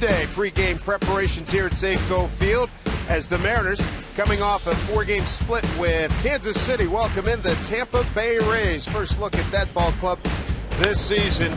Tuesday. Pre-game preparations here at Safeco Field as the Mariners, coming off a 4-game split with Kansas City, welcome in the Tampa Bay Rays. First look at that ball club this season.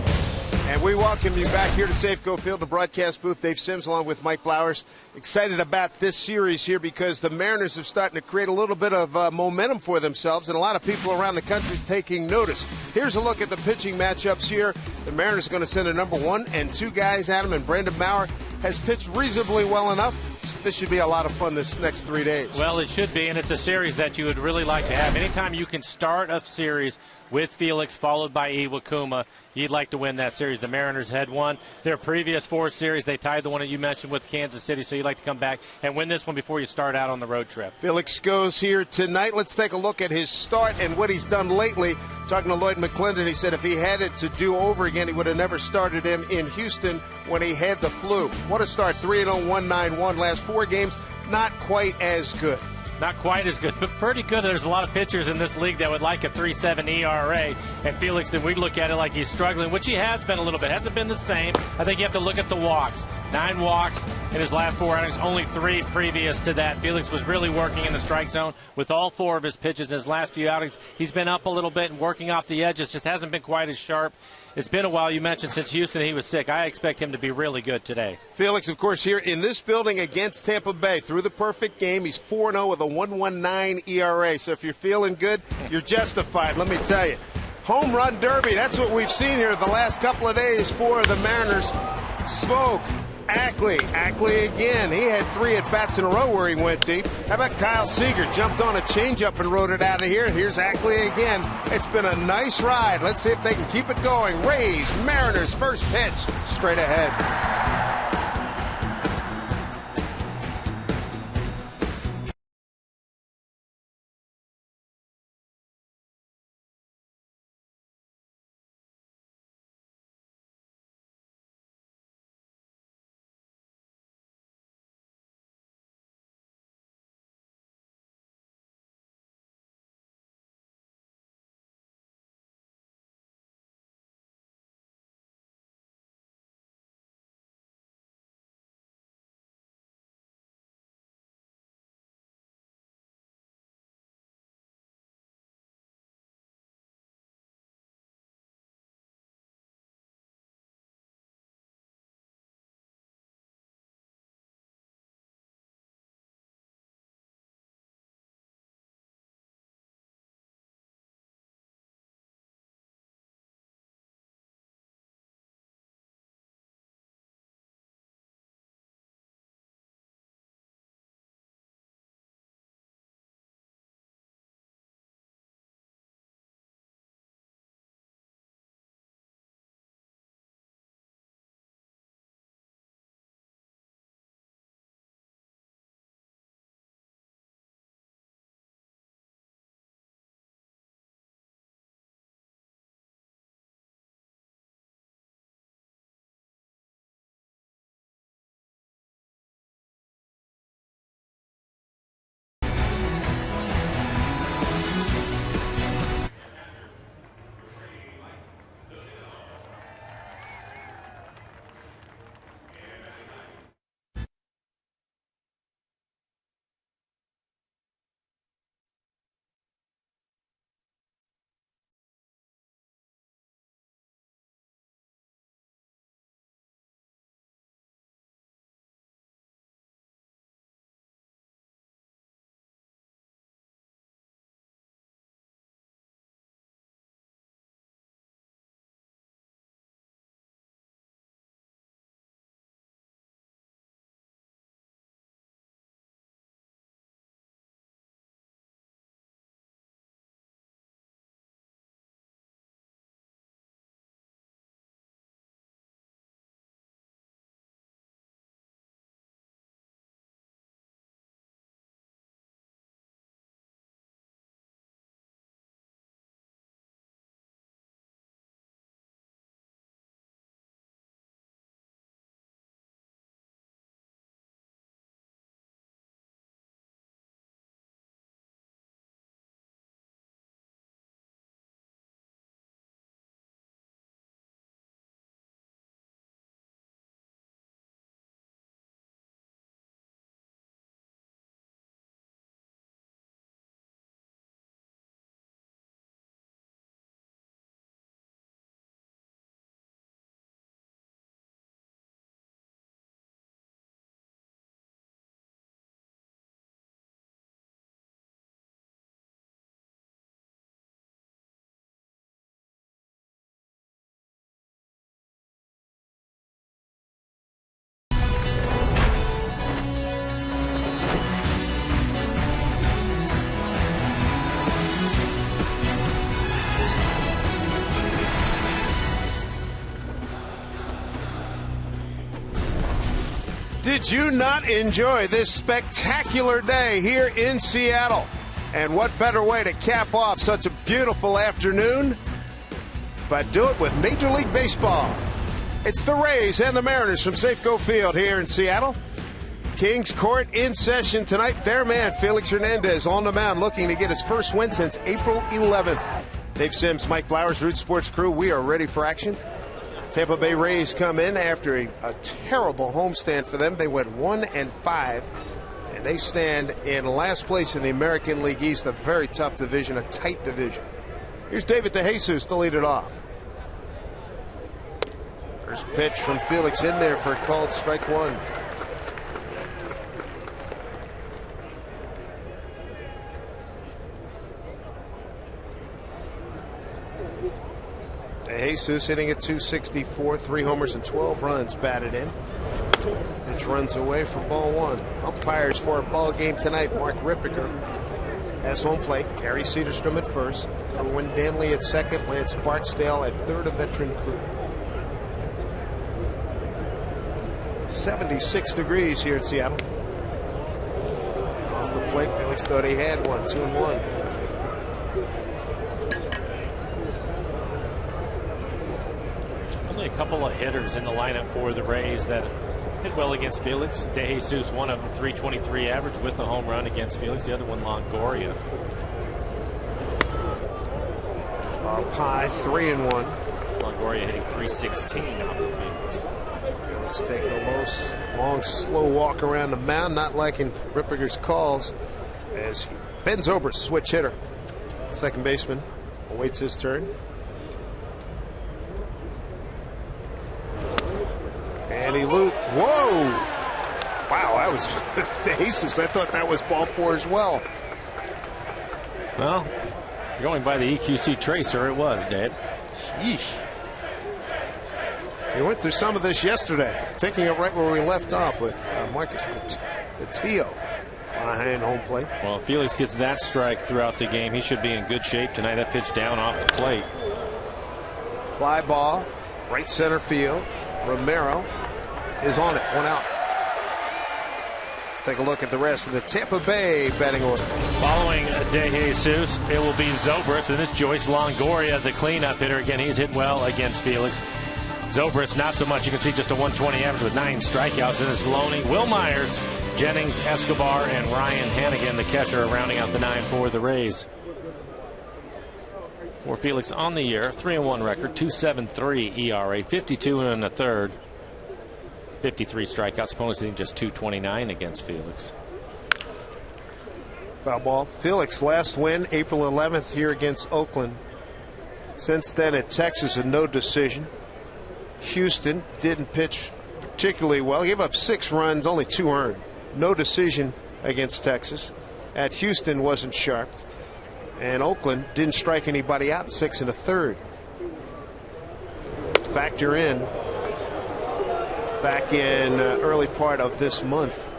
And we welcome you back here to Safeco Field, the broadcast booth. Dave Sims along with Mike Blowers. Excited about this series here because the Mariners are starting to create a little bit of momentum for themselves, and a lot of people around the country taking notice. Here's a look at the pitching matchups here. The Mariners are going to send a number 1 and 2 guys at him, and Brandon Maurer has pitched reasonably well enough. This should be a lot of fun this next 3 days. Well, it should be, and it's a series that you would really like to have. Anytime you can start a series with Felix followed by Iwakuma, you'd like to win that series. The Mariners had won their previous 4 series. They tied the one that you mentioned with Kansas City, so you'd like to come back and win this one before you start out on the road trip. Felix goes here tonight. Let's take a look at his start and what he's done lately. Talking to Lloyd McClendon, he said if he had it to do over again, he would have never started him in Houston when he had the flu. What a start, 3-0, 191. Last 4 games, not quite as good. Not quite as good, but pretty good. There's a lot of pitchers in this league that would like a 3.7 ERA. And Felix, and we look at it like he's struggling, which he has been a little bit. Hasn't been the same. I think you have to look at the walks. 9 walks in his last 4 outings, only 3 previous to that. Felix was really working in the strike zone with all 4 of his pitches in his last few outings. He's been up a little bit and working off the edges, just hasn't been quite as sharp. It's been a while. You mentioned since Houston he was sick. I expect him to be really good today. Felix, of course, here in this building against Tampa Bay. Through the perfect game, he's 4-0 with a 1.19 ERA. So if you're feeling good, you're justified, let me tell you. Home run derby, that's what we've seen here the last couple of days for the Mariners. Smoke. Ackley again. He had 3 at-bats in a row where he went deep. How about Kyle Seager? Jumped on a changeup and rode it out of here. Here's Ackley again. It's been a nice ride. Let's see if they can keep it going. Rays, Mariners, first pitch. Straight ahead. Did you not enjoy this spectacular day here in Seattle? And what better way to cap off such a beautiful afternoon but do it with Major League Baseball. It's the Rays and the Mariners from Safeco Field here in Seattle. Kings Court in session tonight. Their man, Felix Hernandez, on the mound looking to get his first win since April 11th. Dave Sims, Mike Flowers, Root Sports crew, we are ready for action. Tampa Bay Rays come in after a terrible homestand for them. They went 1-5, and they stand in last place in the American League East, a very tough division, a tight division. Here's David DeJesus to lead it off. First pitch from Felix in there for a called strike one. DeJesus hitting at .264, 3 homers and 12 runs batted in. Pitch runs away for ball one. Umpires for a ball game tonight. Mark Rippiger has home plate. Gary Cederstrom at first. Kerwin Danley at second. Lance Barksdale at third, a veteran crew. 76 degrees here in Seattle. Off the plate, Felix thought he had one. 2-1. Only a couple of hitters in the lineup for the Rays that hit well against Felix. DeJesus, one of them, .323 average with a home run against Felix. The other one, Longoria. Up high, 3-1. Longoria hitting .316 off of Felix. Felix taking a long, slow walk around the mound, not liking Rippiger's calls as he bends over, switch hitter. Second baseman awaits his turn. And he looped. Whoa! Wow, that was DeJesus. I thought that was ball four as well. Well, going by the EQC tracer, it was, Dave. Yeesh. We went through some of this yesterday, picking up right where we left off with Marcus Matillo behind home plate. Well, if Felix gets that strike throughout the game, he should be in good shape tonight. That pitch down off the plate. Fly ball, right center field. Romero is on it, one out. Take a look at the rest of the Tampa Bay batting order. Following DeJesus, it will be Zobrist, and it's Joyce Longoria, the cleanup hitter. Again, he's hit well against Felix. Zobrist, not so much. You can see just a 120 average with 9 strikeouts. And it's Loney, Will Myers, Jennings, Escobar, and Ryan Hannigan, the catcher, rounding out the 9 for the Rays. For Felix on the year, 3-1 record, .273 ERA, 52 and a third, 53 strikeouts. Opponents hitting just .229 against Felix. Foul ball. Felix last win April 11th here against Oakland. Since then at Texas, a no decision. Houston didn't pitch particularly well. He gave up 6 runs, only 2 earned. No decision against Texas. At Houston wasn't sharp. And Oakland didn't strike anybody out in 6 1/3. Factor in back in early part of this month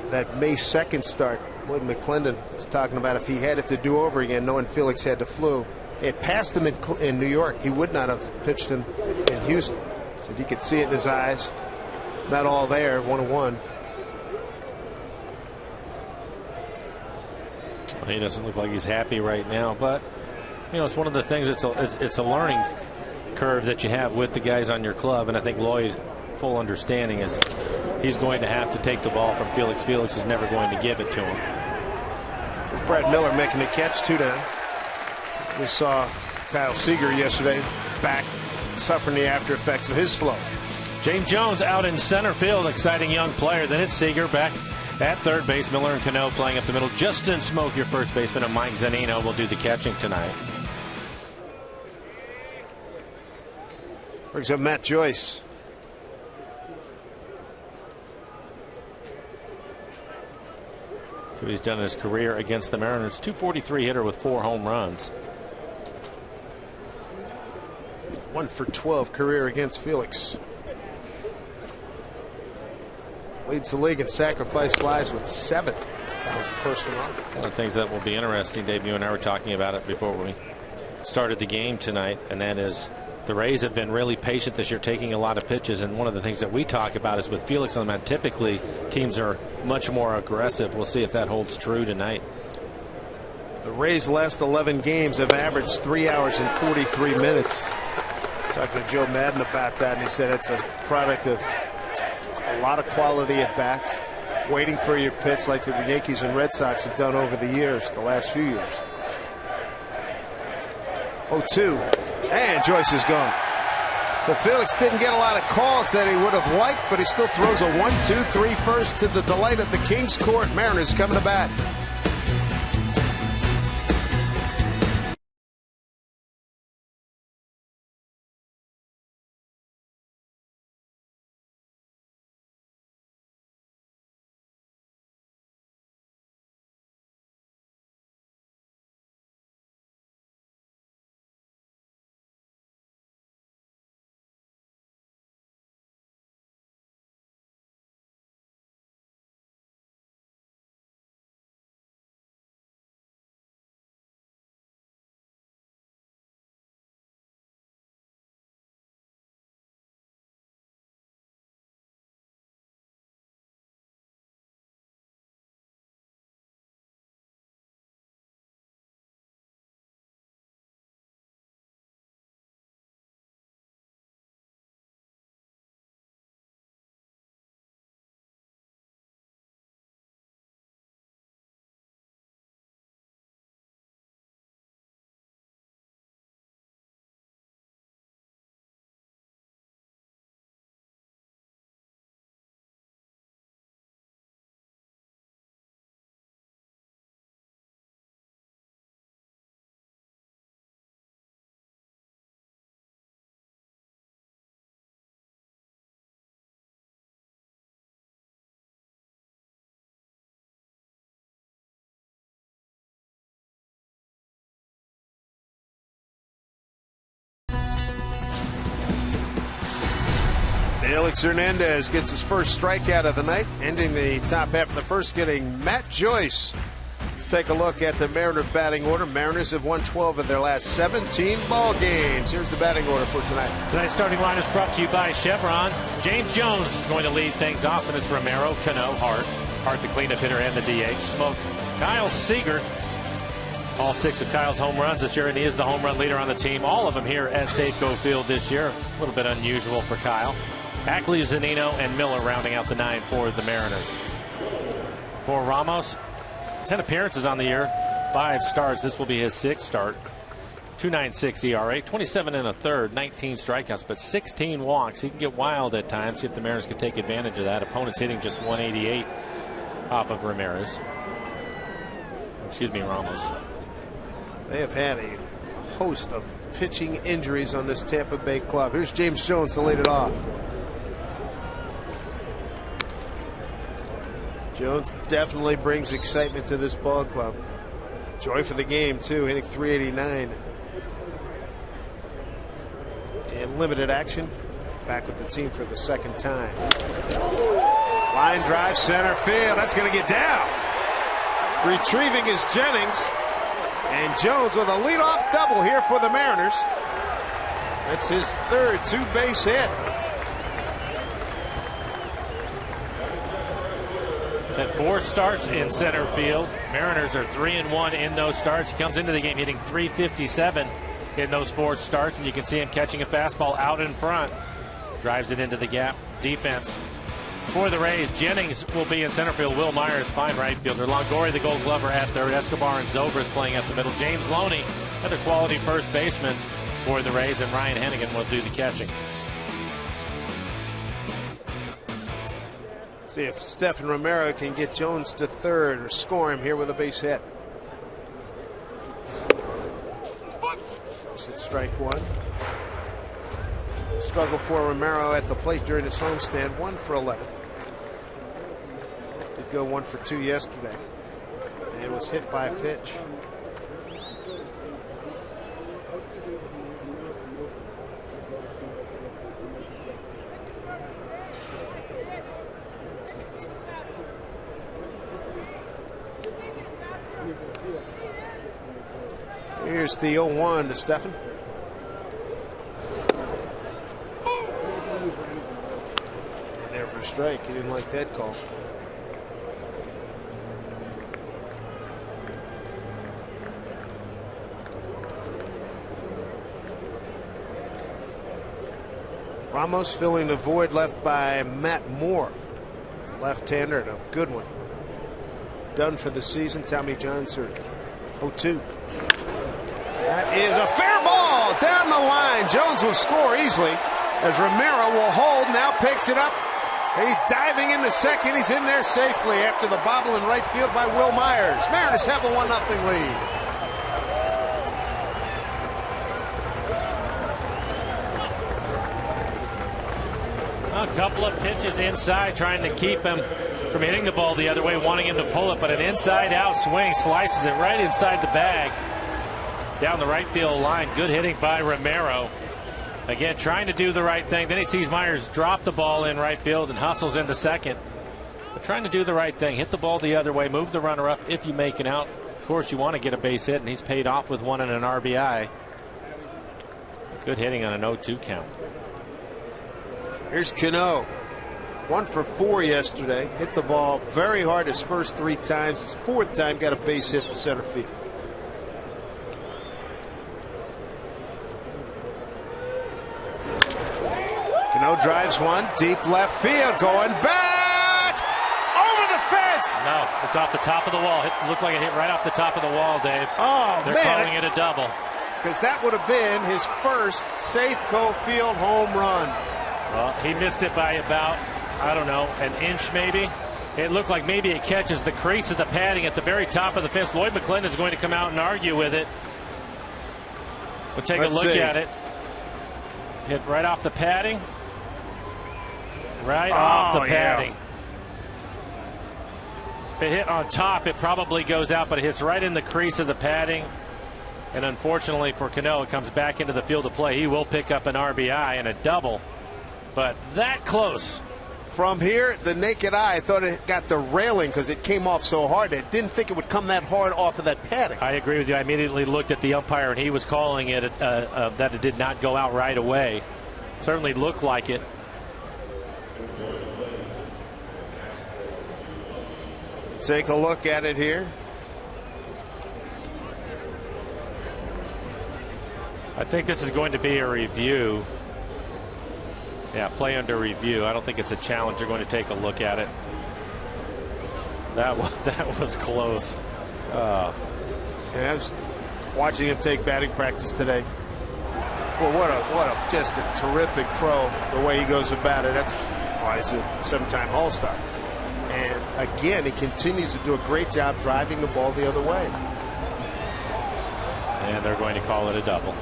that May 2nd start. Lloyd McClendon was talking about if he had it to do over again, knowing Felix had the flu. They had passed him in New York. He would not have pitched him in Houston. So he could see it in his eyes. Not all there, 1-1. He doesn't look like he's happy right now, but you know, it's one of the things. It's a learning curve that you have with the guys on your club, and I think Lloyd, full understanding, is he's going to have to take the ball from Felix. Felix is never going to give it to him. There's Brad Miller making the catch, 2 down. We saw Kyle Seager yesterday back suffering the after effects of his flow. James Jones out in center field, exciting young player. Then it's Seager back at third base. Miller and Cano playing up the middle. Justin Smoke, your first baseman, and Mike Zunino will do the catching tonight. Brings up Matt Joyce. What he's done in his career against the Mariners. .243 hitter with 4 home runs. 1 for 12 career against Felix. Leads the league in sacrifice flies with 7. That was the first one off. One of the things that will be interesting, Dave, you and I were talking about it before we started the game tonight, and that is The Rays have been really patient this year, taking a lot of pitches, and one of the things that we talk about is with Felix on the mound, typically teams are much more aggressive. We'll see if that holds true tonight. The Rays' last 11 games have averaged 3 hours and 43 minutes. Talking to Joe Madden about that, and he said it's a product of a lot of quality at bats, waiting for your pitch like the Yankees and Red Sox have done over the years, the last few years. 0-2, and Joyce is gone. So Felix didn't get a lot of calls that he would have liked, but he still throws a 1-2-3 first to the delight of the Kings Court. Mariners coming to bat. Felix Hernandez gets his first strikeout of the night, ending the top half of the first, getting Matt Joyce. Let's take a look at the Mariner batting order. Mariners have won 12 of their last 17 ball games. Here's the batting order for tonight. Tonight's starting line is brought to you by Chevron. James Jones is going to lead things off, and it's Romero, Cano, Hart the cleanup hitter and the DH. Smoke, Kyle Seager. All 6 of Kyle's home runs this year, and he is the home run leader on the team. All of them here at Safeco Field this year. A little bit unusual for Kyle. Ackley, Zunino, and Miller rounding out the 9 for the Mariners. For Ramos, 10 appearances on the year, 5 starts. This will be his 6th start. 2.96 ERA, 27 1/3, 19 strikeouts, but 16 walks. He can get wild at times. See if the Mariners can take advantage of that. Opponents hitting just 188 off of Ramos. They have had a host of pitching injuries on this Tampa Bay club. Here's James Jones to lead it off. Jones definitely brings excitement to this ball club. Joy for the game, too, hitting .389. In limited action, back with the team for the second time. Line drive, center field. That's going to get down. Retrieving is Jennings. And Jones with a leadoff double here for the Mariners. That's his 3rd 2-base hit. At 4 starts in center field. Mariners are 3-1 in those starts. He comes into the game hitting .357 in those 4 starts, and you can see him catching a fastball out in front. Drives it into the gap. Defense for the Rays. Jennings will be in center field. Will Myers, fine right fielder. Longoria, the Gold Glover, at third. Escobar and Zobrist playing at the middle. James Loney, another quality first baseman for the Rays, and Ryan Hennigan will do the catching. See if Stephen Romero can get Jones to third or score him here with a base hit. It's strike 1. Struggle for Romero at the plate during his homestand. 1 for 11. Did go 1 for 2 yesterday. And was hit by a pitch. Here's the 0-1 to Stephen. for strike. He didn't like that call. Ramos filling the void left by Matt Moore. Left-hander, and a good one. Done for the season. Tommy John surgery. 0-2. That is a fair ball down the line. Jones will score easily as Romero will hold. Now picks it up. He's diving into second. He's in there safely after the bobble in right field by Will Myers. Mariners have a 1-0 lead. A couple of pitches inside, trying to keep him from hitting the ball the other way, wanting him to pull it, but an inside-out swing slices it right inside the bag, down the right field line. Good hitting by Romero. Again, trying to do the right thing. Then he sees Myers drop the ball in right field and hustles into second. But trying to do the right thing, hit the ball the other way, move the runner up if you make an out. Of course, you want to get a base hit, and he's paid off with one and an RBI. Good hitting on an 0-2 count. Here's Cano. 1 for 4 yesterday. Hit the ball very hard his first 3 times. His 4th time got a base hit to center field. Cano drives one deep left field, going back over the fence. No, it's off the top of the wall. It looked like it hit right off the top of the wall, Dave. Oh, they're calling it a double. Because that would have been his first Safeco Field home run. Well, he missed it by about, I don't know, an inch maybe. It looked like maybe it catches the crease of the padding at the very top of the fence. Lloyd McClendon is going to come out and argue with it. We'll take a look at it. Hit right off the padding. Right off the padding. If it hit on top, it probably goes out, but it hits right in the crease of the padding. And unfortunately for Cano, it comes back into the field of play. He will pick up an RBI and a double. But that close. From here, the naked eye, I thought it got the railing because it came off so hard. I didn't think it would come that hard off of that padding. I agree with you. I immediately looked at the umpire, and he was calling it that it did not go out right away. Certainly looked like it. Take a look at it here. I think this is going to be a review. Yeah, play under review. I don't think it's a challenge. They're going to take a look at it. That was close. And I was watching him take batting practice today. Well, what a just a terrific pro, the way he goes about it. That's why he's a 7-time All-Star. And again, he continues to do a great job driving the ball the other way. And they're going to call it a double.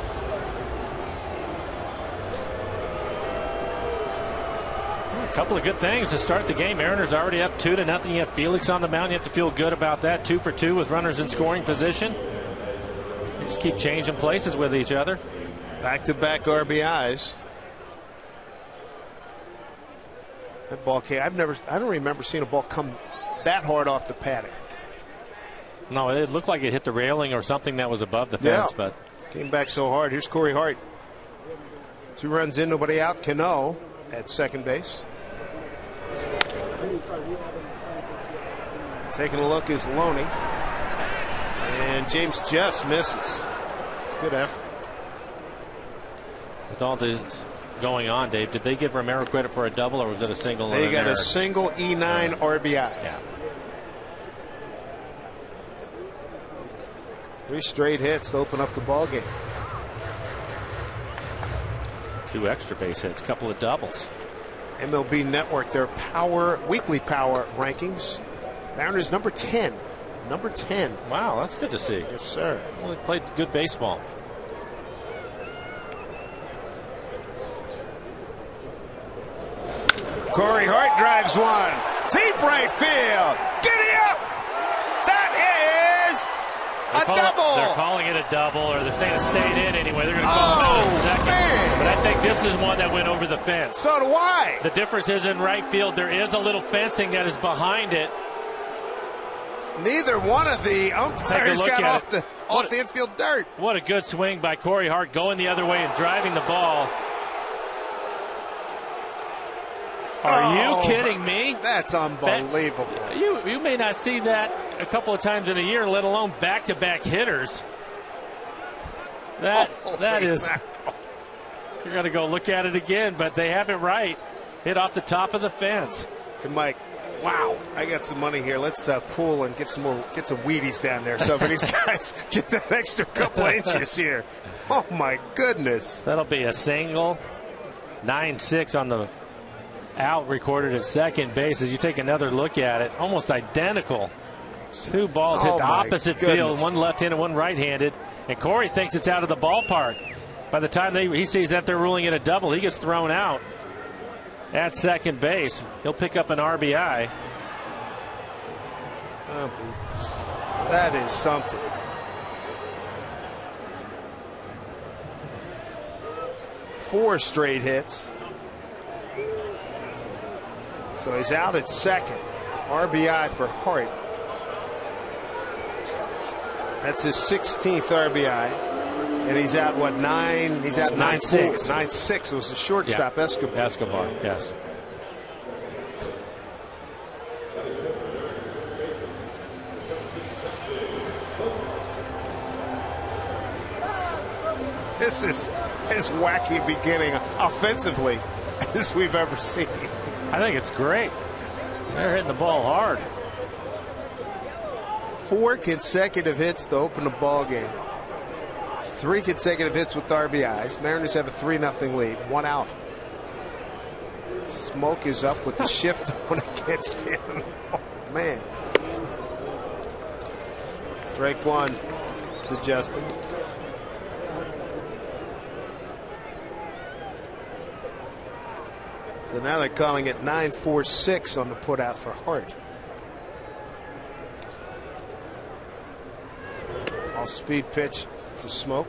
A couple of good things to start the game. Mariners already up 2-0. You have Felix on the mound. You have to feel good about that. 2 for 2 with runners in scoring position. You just keep changing places with each other. Back-to-back RBIs. That ball came. I don't remember seeing a ball come that hard off the padding. No, it looked like it hit the railing or something that was above the fence, but came back so hard. Here's Corey Hart. 2 runs in, nobody out. Cano at second base. Taking a look is Loney. And James just misses. Good effort. With all this going on, Dave, did they give Romero credit for a double, or was it a single? They got a single E9 RBI. Yeah. 3 straight hits to open up the ball game. 2 extra base hits, couple of doubles. MLB Network, their weekly power rankings. Mariners number 10. Number 10. Wow, that's good to see. Yes, sir. Well, they played good baseball. Corey Hart drives one. Deep right field. Giddy up. That is a double. They're calling it a double, or they're saying it stayed in anyway. They're going to call it in a second. Man. But I think this is one that went over the fence. So do I. The difference is in right field, there is a little fencing that is behind it. Neither one of the umpires got off the infield dirt. What a good swing by Corey Hart, going the other way and driving the ball. Are you kidding me? That's unbelievable. You may not see that a couple of times in a year, let alone back-to-back hitters. That is. You're going to go look at it again, but they have it right. Hit off the top of the fence. Hey, Mike. Wow. I got some money here. Let's pool and get some Wheaties down there. So these guys get that extra couple inches here. Oh, my goodness. That'll be a single. 9-6 on the out recorded at second base. As you take another look at it, almost identical. Two balls hit the opposite field, one left-handed, one right-handed. And Corey thinks it's out of the ballpark. By the time he sees that they're ruling it a double, he gets thrown out at second base. He'll pick up an RBI. That is something. Four straight hits. So he's out at second. RBI for Hart. That's his 16th RBI. And he's out, what, 9? He's out 9-6. 9-6. It was a shortstop, Escobar. Yes. This is as wacky beginning offensively as we've ever seen. I think it's great. They're hitting the ball hard. 4 consecutive hits to open the ball game. 3 consecutive hits with RBIs. Mariners have a 3-0 lead. 1 out. Smoke is up with the shift on against him. Oh, man. Strike 1 to Justin. So now they're calling it 9-4-6 on the putout for Hart. Off-speed pitch to Smoke.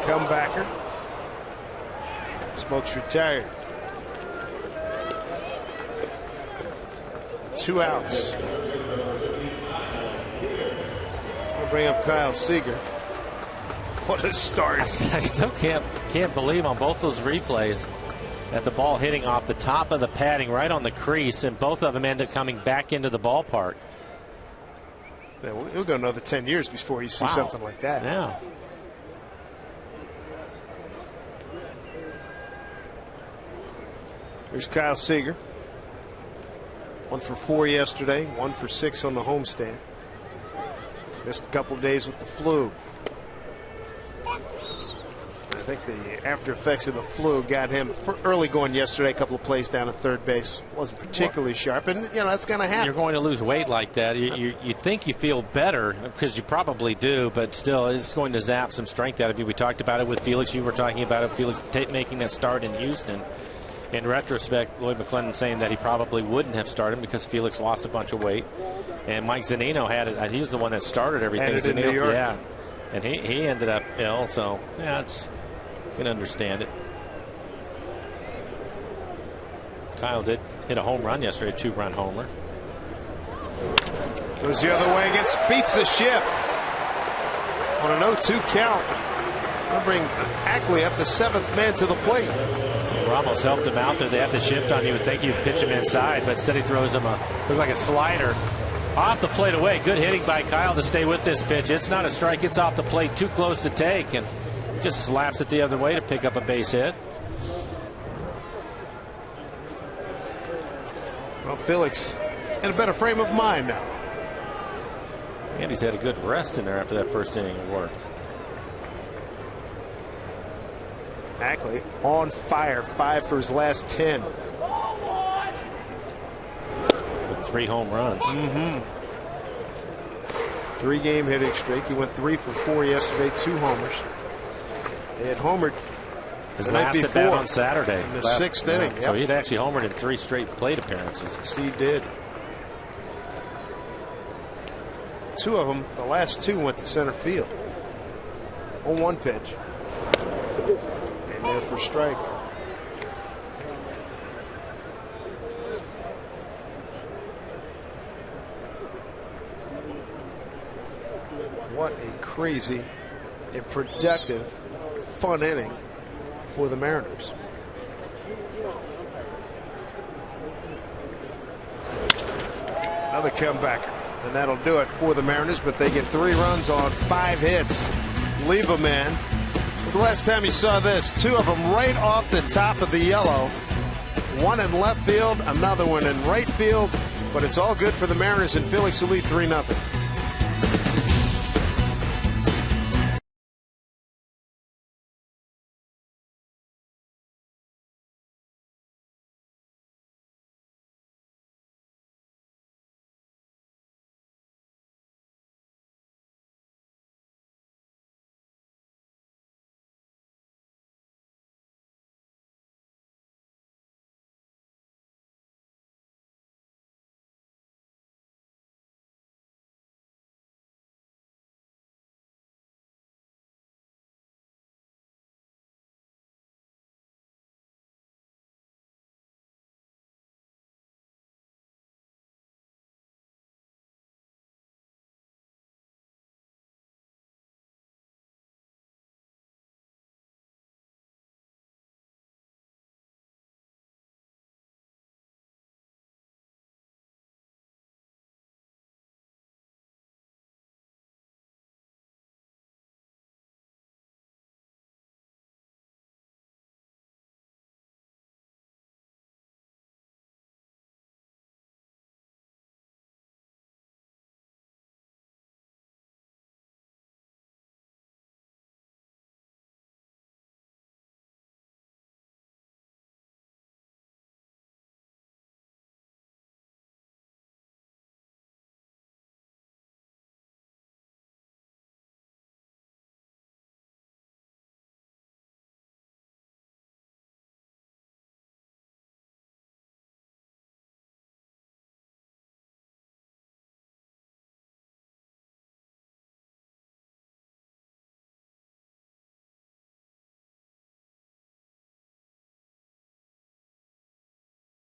Comebacker. Smoke's retired. 2 outs. We'll bring up Kyle Seager. What a start. I still can't believe on both those replays that the ball hitting off the top of the padding right on the crease, and both of them end up coming back into the ballpark. Yeah, we'll go another 10 years before you see something like that. Yeah. Here's Kyle Seager. 1 for 4 yesterday, 1 for 6 on the homestand. Missed a couple days with the flu. I think the after effects of the flu got him early going yesterday. A couple of plays down at third base. Wasn't particularly sharp, and you know that's going to happen. You're going to lose weight like that. You think you feel better because you probably do, but still it's going to zap some strength out of you. We talked about it with Felix. You were talking about it, Felix making that start in Houston. In retrospect, Lloyd McClendon saying that he probably wouldn't have started because Felix lost a bunch of weight. And Mike Zunino had it. He was the one that started everything. Had it in New York. Yeah. And he ended up ill. So, yeah, you can understand it. Kyle did hit a home run yesterday, a 2-run homer. Goes the other way against, beats the shift. On an 0-2 count. They'll bring Ackley up the 7th man to the plate. Ramos helped him out there. They have the shift on. You would think you'd pitch him inside, but instead he throws him look like a slider off the plate away. Good hitting by Kyle to stay with this pitch. It's not a strike. It's off the plate, too close to take, and just slaps it the other way to pick up a base hit. Well, Felix in a better frame of mind now. And he's had a good rest in there after that first inning of work. Ackley on fire, 5 for his last 10. With 3 home runs. 3-game hitting streak. He went 3 for 4 yesterday, 2 homers. They had homered his last at bat on Saturday. In the 6th inning. Yep. So he'd actually homered in 3 straight plate appearances. Yes, he did. 2 of them, the last 2 went to center field. 0-1 pitch. There for strike. What a crazy and productive, fun inning for the Mariners. Another comebacker, and that'll do it for the Mariners, but they get 3 runs on 5 hits. Leave a man. When's the last time you saw this? 2 of them right off the top of the yellow. 1 in left field, another one in right field, but it's all good for the Mariners, and Felix will lead 3-0.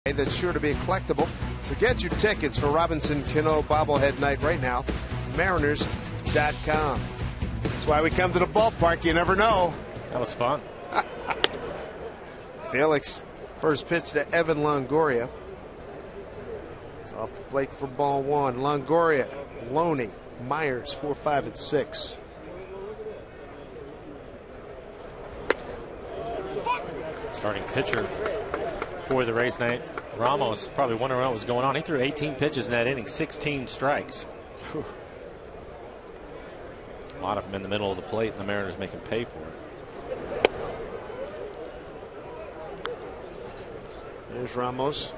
That's sure to be collectible. So get your tickets for Robinson Cano bobblehead night right now. Mariners.com. That's why we come to the ballpark. You never know. That was fun. Felix, first pitch to Evan Longoria. It's off the plate for ball 1. Longoria, Loney, Myers, 4, 5, and 6. Starting pitcher for the Rays night, Ramos, probably wondering what was going on. He threw 18 pitches in that inning, 16 strikes. Whew. A lot of them in the middle of the plate, and the Mariners make him pay for it. There's Ramos.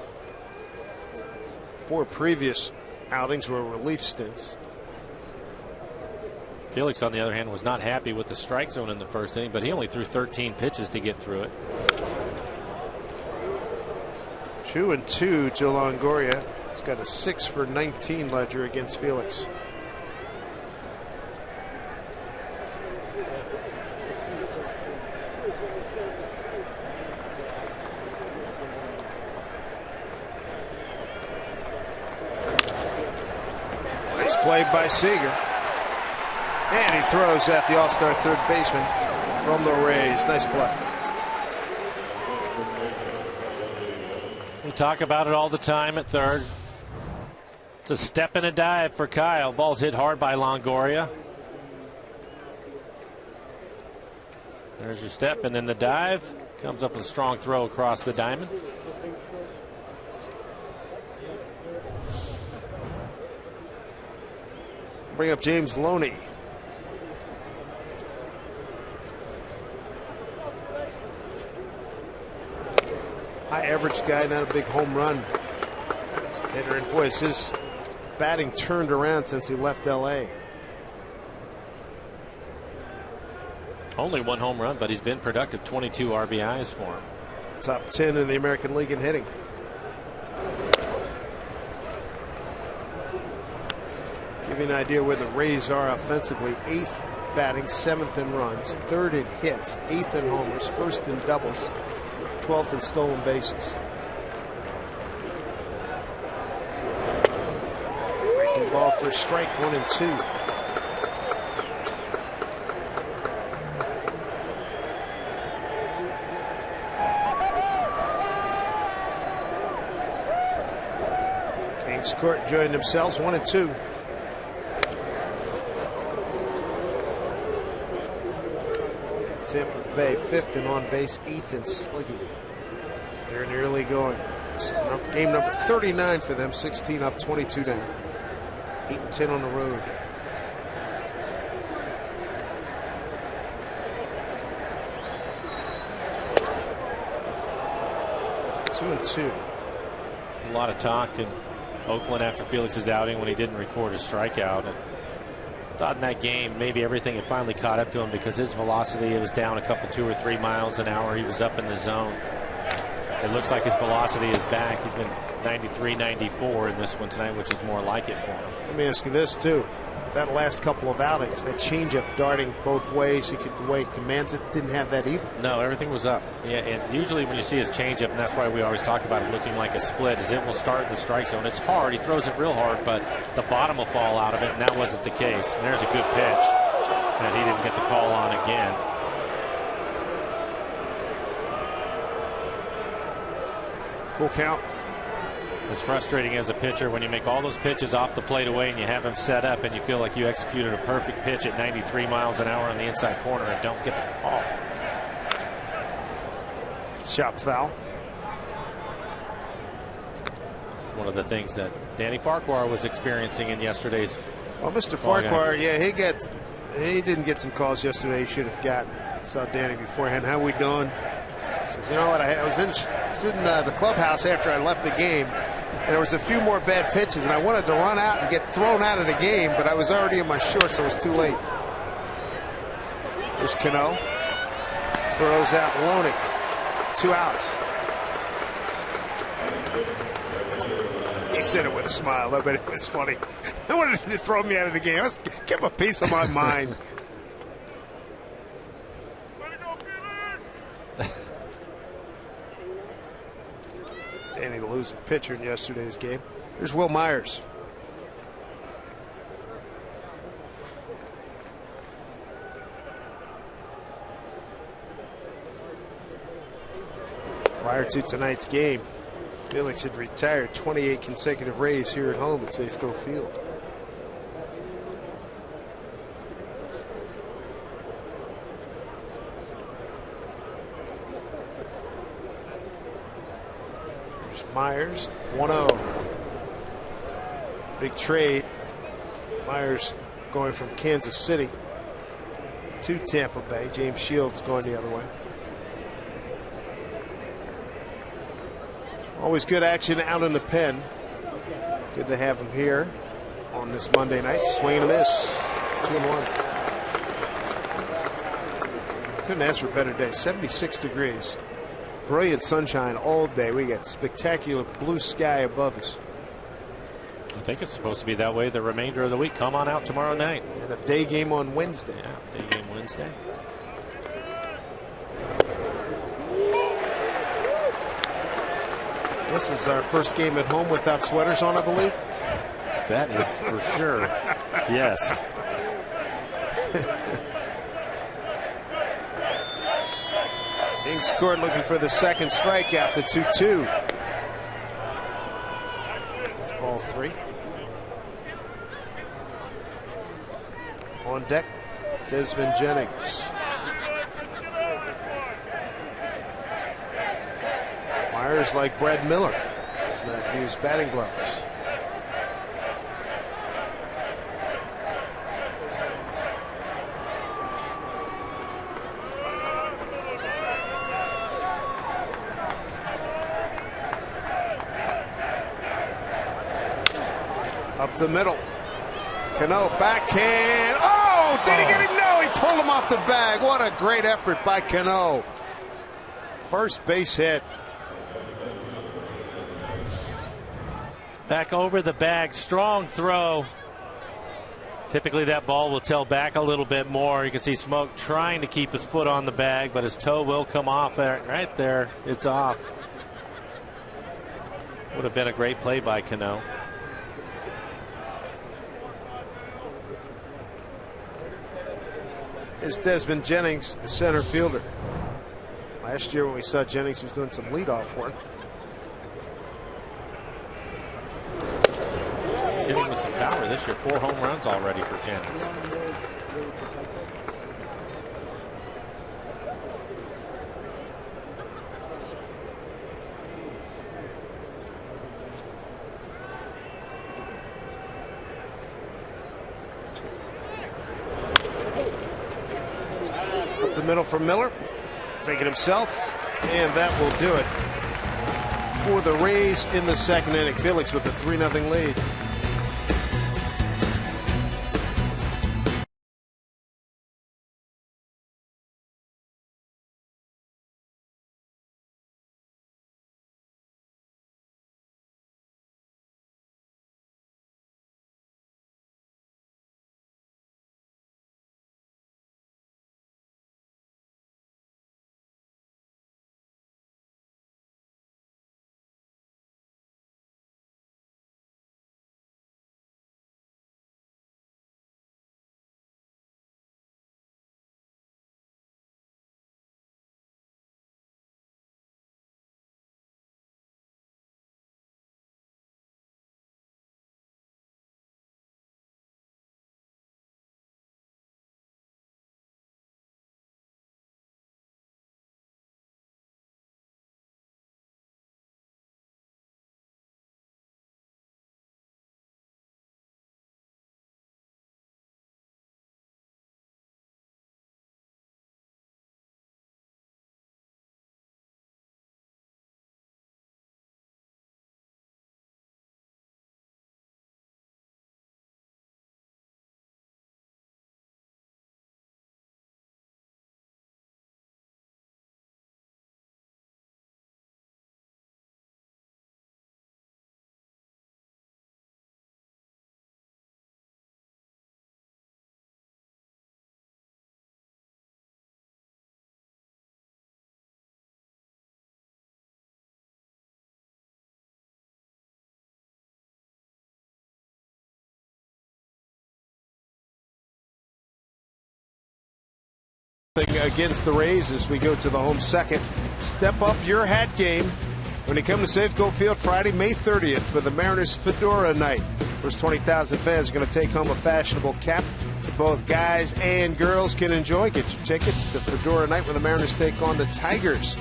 4 previous outings were relief stints. Felix, on the other hand, was not happy with the strike zone in the first inning, but he only threw 13 pitches to get through it. 2-2 to Longoria. He's got a 6 for 19 ledger against Felix. Nice play by Seager. And he throws at the all-star third baseman from the Rays. Nice play. We talk about it all the time at third. It's a step and a dive for Kyle. Ball's hit hard by Longoria. There's your step, and then the dive. Comes up with a strong throw across the diamond. Bring up James Loney. High average guy, not a big home run hitter. And boy, his batting turned around since he left L.A. Only 1 home run, but he's been productive. 22 RBIs for him. Top 10 in the American League in hitting. Give you an idea where the Rays are offensively. 8th batting, 7th in runs, 3rd in hits, 8th in homers, 1st in doubles, 12th in stolen bases. Breaking ball for strike 1 and 2. Thanks, Court, enjoying themselves. 1-2. Tampa Bay 5th and on base, 8th and slugging. They're in the early going. This is game number 39 for them. 16 up, 22 down. 8-10 on the road. Two and two. A lot of talk in Oakland after Felix's outing when he didn't record a strikeout. And thought in that game maybe everything had finally caught up to him because his velocity was down a couple 2 or 3 miles an hour. He was up in the zone. It looks like his velocity is back. He's been 93, 94 in this one tonight, which is more like it for him. Let me ask you this too. That last couple of outings, that changeup darting both ways, the way he commands it, didn't have that either. No, everything was up. Yeah, and usually when you see his changeup, and that's why we always talk about it looking like a split, is it will start in the strike zone. It's hard. He throws it real hard, but the bottom will fall out of it, and that wasn't the case. And there's a good pitch that he didn't get the call on again. Full count. It's frustrating as a pitcher when you make all those pitches off the plate away and you have them set up and you feel like you executed a perfect pitch at 93 miles an hour on the inside corner and don't get the call. Chop foul. One of the things that Danny Farquhar was experiencing in yesterday's. Well, Mr. Farquhar, yeah, he didn't get some calls yesterday. He should have gotten. Saw Danny beforehand. How we doing? He says, you know what? I was in the clubhouse after I left the game, and there was a few more bad pitches, and I wanted to run out and get thrown out of the game, but I was already in my shorts, so it was too late. There's Cano. Throws out Loney. 2 outs. He said it with a smile, though, but it was funny. I wanted him to throw me out of the game. Let's give him a piece of my mind. Danny, the losing pitcher in yesterday's game. Here's Will Myers. Prior to tonight's game, Felix had retired 28 consecutive Rays here at home at Safeco Field. Myers, 1-0. Big trade. Myers going from Kansas City to Tampa Bay. James Shields going the other way. Always good action out in the pen. Good to have him here on this Monday night. Swing and a miss. 2-1. Couldn't ask for a better day. 76 degrees. Brilliant sunshine all day. We got spectacular blue sky above us. I think it's supposed to be that way the remainder of the week. Come on out tomorrow night. And a day game on Wednesday. Yeah, day game Wednesday. This is our first game at home without sweaters on, I believe. That is for sure. Yes. King scored, looking for the second strikeout, the 2-2. It's ball 3. On deck, Desmond Jennings. Myers like Brad Miller does not use batting gloves. Up the middle. Cano backhand. Oh, did he get him? No, he pulled him off the bag. What a great effort by Cano. First base hit. Back over the bag. Strong throw. Typically that ball will tail back a little bit more. You can see Smoke trying to keep his foot on the bag, but his toe will come off there. Right there. It's off. Would have been a great play by Cano. Here's Desmond Jennings, the center fielder. Last year when we saw Jennings, he was doing some leadoff work. this year. 4 home runs already for Jennings. Up the middle for Miller. Take it himself, and that will do it for the Rays in the second inning. Felix with a 3-0 lead. Against the Rays as we go to the home second. Step up your hat game when you come to Safeco Field Friday, May 30th for the Mariners Fedora Night. First 20,000 fans are going to take home a fashionable cap that both guys and girls can enjoy. Get your tickets to Fedora Night when the Mariners take on the Tigers.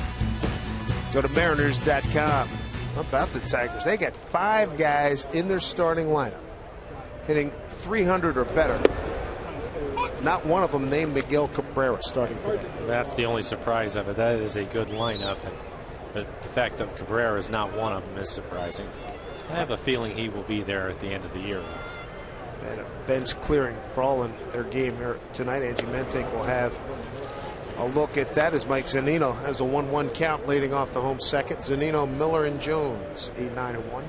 Go to mariners.com. How about the Tigers? They got 5 guys in their starting lineup hitting 300 or better. Not one of them named Miguel Cabrera starting today. That's the only surprise of it. That is a good lineup. But the fact that Cabrera is not one of them is surprising. I have a feeling he will be there at the end of the year. And a bench clearing brawl in their game here tonight. Angie Mentink will have a look at that as Mike Zunino has a 1-1 count leading off the home second. Zunino, Miller, and Jones, 8-9-1.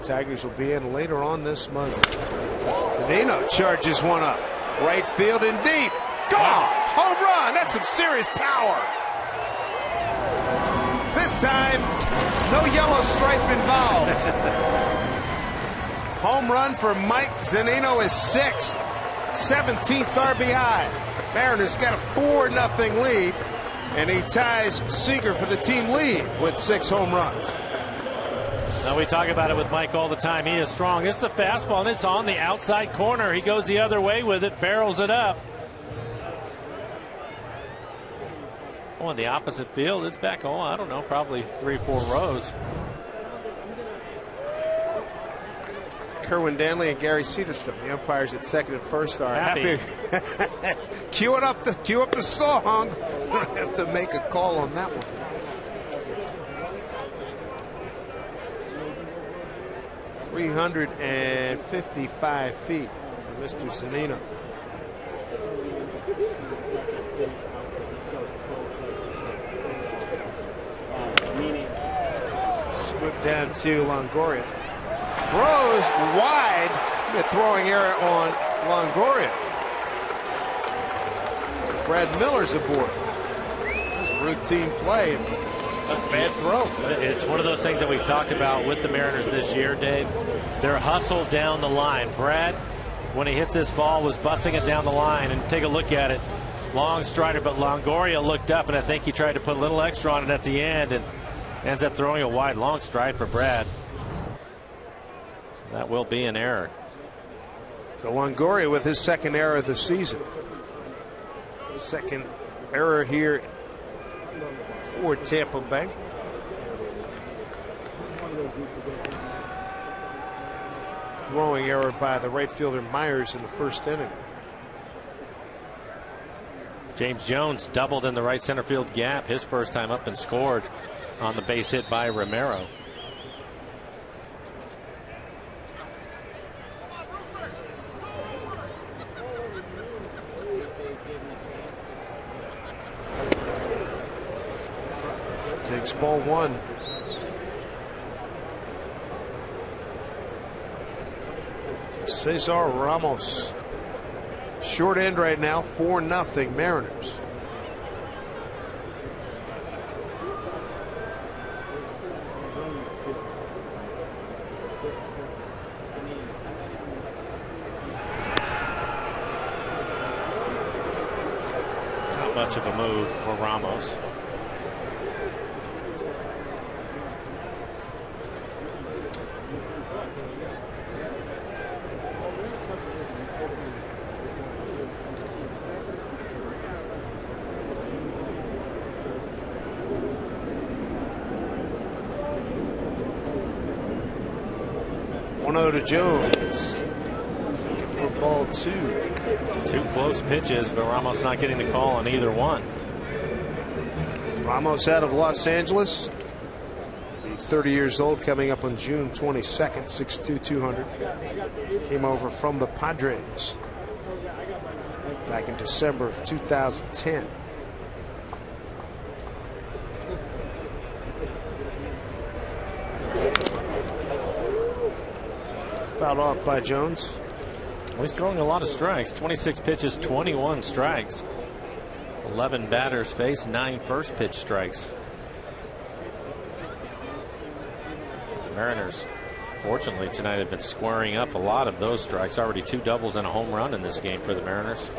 Tigers will be in later on this month. Zunino charges one up. Right field and deep. Gone! Home run! That's some serious power. This time, no yellow stripe involved. Home run for Mike Zunino is 6th. 17th RBI. Mariners got a 4-0 lead, and he ties Seager for the team lead with 6 home runs. Now we talk about it with Mike all the time. He is strong. It's a fastball, and it's on the outside corner. He goes the other way with it, barrels it up. Oh, in the opposite field, it's back, oh, I don't know, probably 3-4 rows. Kerwin Danley and Gary Cedarstrom, the umpires at second and first, are happy. Cue up the song. Don't have to make a call on that one. .355 feet for Mr. Zunino. Scoop down to Longoria. Throws wide. A throwing error on Longoria. Brad Miller's aboard. That's a routine play. A bad throw. It's one of those things that we've talked about with the Mariners this year, Dave. Their hustle down the line. Brad, when he hits this ball, was busting it down the line. And take a look at it. long strider, but Longoria looked up, and I think he tried to put a little extra on it at the end and ends up throwing a wide long stride for Brad. That will be an error. So Longoria with his second error of the season. Second error here for Tampa Bay. Throwing error by the right fielder Myers in the first inning. James Jones doubled in the right center field gap his first time up and scored on the base hit by Romero. Takes ball one. Cesar Ramos. Short end right now, 4-0 Mariners. Not much of a move for Ramos. To Jones. Looking for ball two. Two close pitches, but Ramos not getting the call on either one. Ramos out of Los Angeles. 30 years old, coming up on June 22nd, 6'2", 200. Came over from the Padres back in December of 2010. Fouled off by Jones. Well, he's throwing a lot of strikes. 26 pitches, 21 strikes. 11 batters faced, 9 first pitch strikes. The Mariners, fortunately tonight, have been squaring up a lot of those strikes. Already 2 doubles and a home run in this game for the Mariners.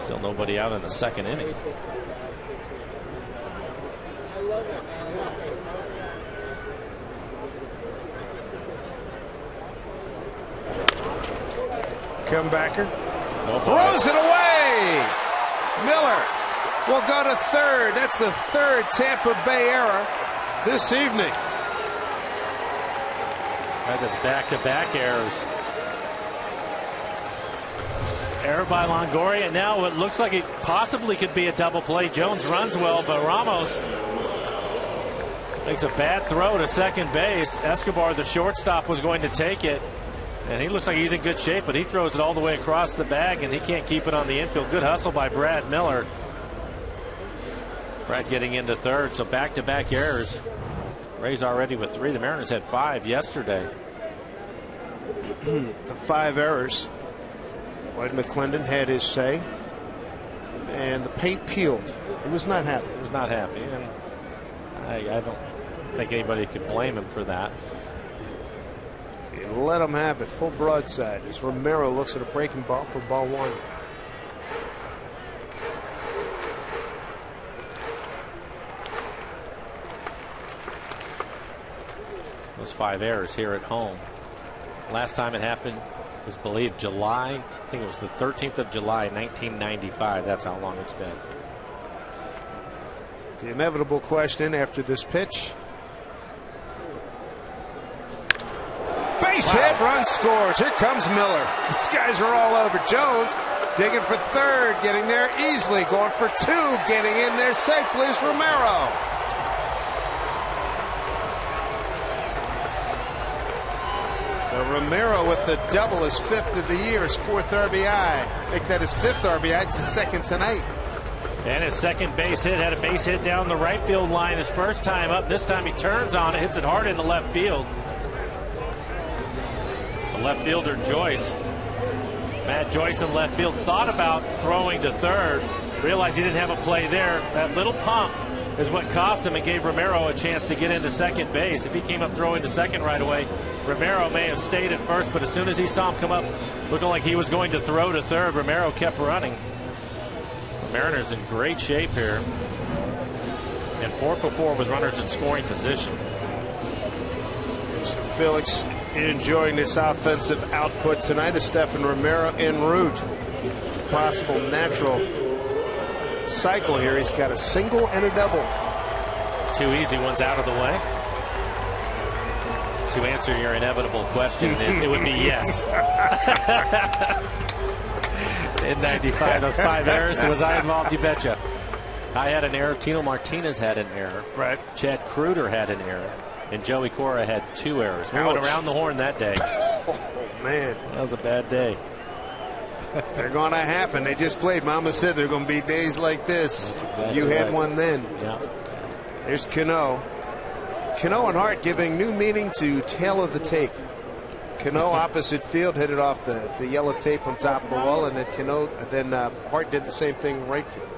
Still nobody out in the second inning. Comebacker throws it away. Miller will go to third. That's the third Tampa Bay error this evening. That is back-to-back errors. Error by Longoria, and now it looks like it possibly could be a double play. Jones runs well, but Ramos makes a bad throw to second base. Escobar, the shortstop, was going to take it. And he looks like he's in good shape, but he throws it all the way across the bag, and he can't keep it on the infield. Good hustle by Brad Miller. Brad getting into third, so back-to-back errors. Rays already with 3. The Mariners had 5 yesterday. The 5 errors. Lloyd McClendon had his say. And the paint peeled. He was not happy. He was not happy, and I don't think anybody could blame him for that. Let him have it. Full broadside as Romero looks at a breaking ball for ball one. Those 5 errors here at home. Last time it happened was believed July. I think it was the 13th of July, 1995. That's how long it's been. The inevitable question after this pitch. Base hit, run scores. Here comes Miller. These guys are all over. Jones digging for third, getting there easily, going for 2, getting in there safely is Romero. So Romero with the double, his 5th of the year, his 4th RBI. Make that his 5th RBI. It's his 2nd tonight. And his second base hit, had a base hit down the right field line his first time up. This time he turns on it, hits it hard in the left field. Left fielder Joyce, Matt Joyce in left field, thought about throwing to third, realized he didn't have a play there. That little pump is what cost him and gave Romero a chance to get into second base. If he came up throwing to second right away, Romero may have stayed at first, but as soon as he saw him come up looking like he was going to throw to third, Romero kept running. Mariners in great shape here. And 4 for 4 with runners in scoring position. Felix enjoying this offensive output tonight as Stephan Romero en route. Possible natural cycle here. He's got a single and a double. 2 easy ones out of the way. To answer your inevitable question, it would be yes. In 95, those 5 errors, was I involved? You betcha. I had an error. Tino Martinez had an error. Right. Chad Kruger had an error. And Joey Cora had 2 errors. We went around the horn that day. Oh, man. That was a bad day. They're going to happen. They just played. Mama said there are going to be days like this. Exactly you had right. one then. Yeah. There's Cano. Cano and Hart giving new meaning to tail of the tape. Cano opposite field hit it off the yellow tape on top of the wall, and then Hart did the same thing right field.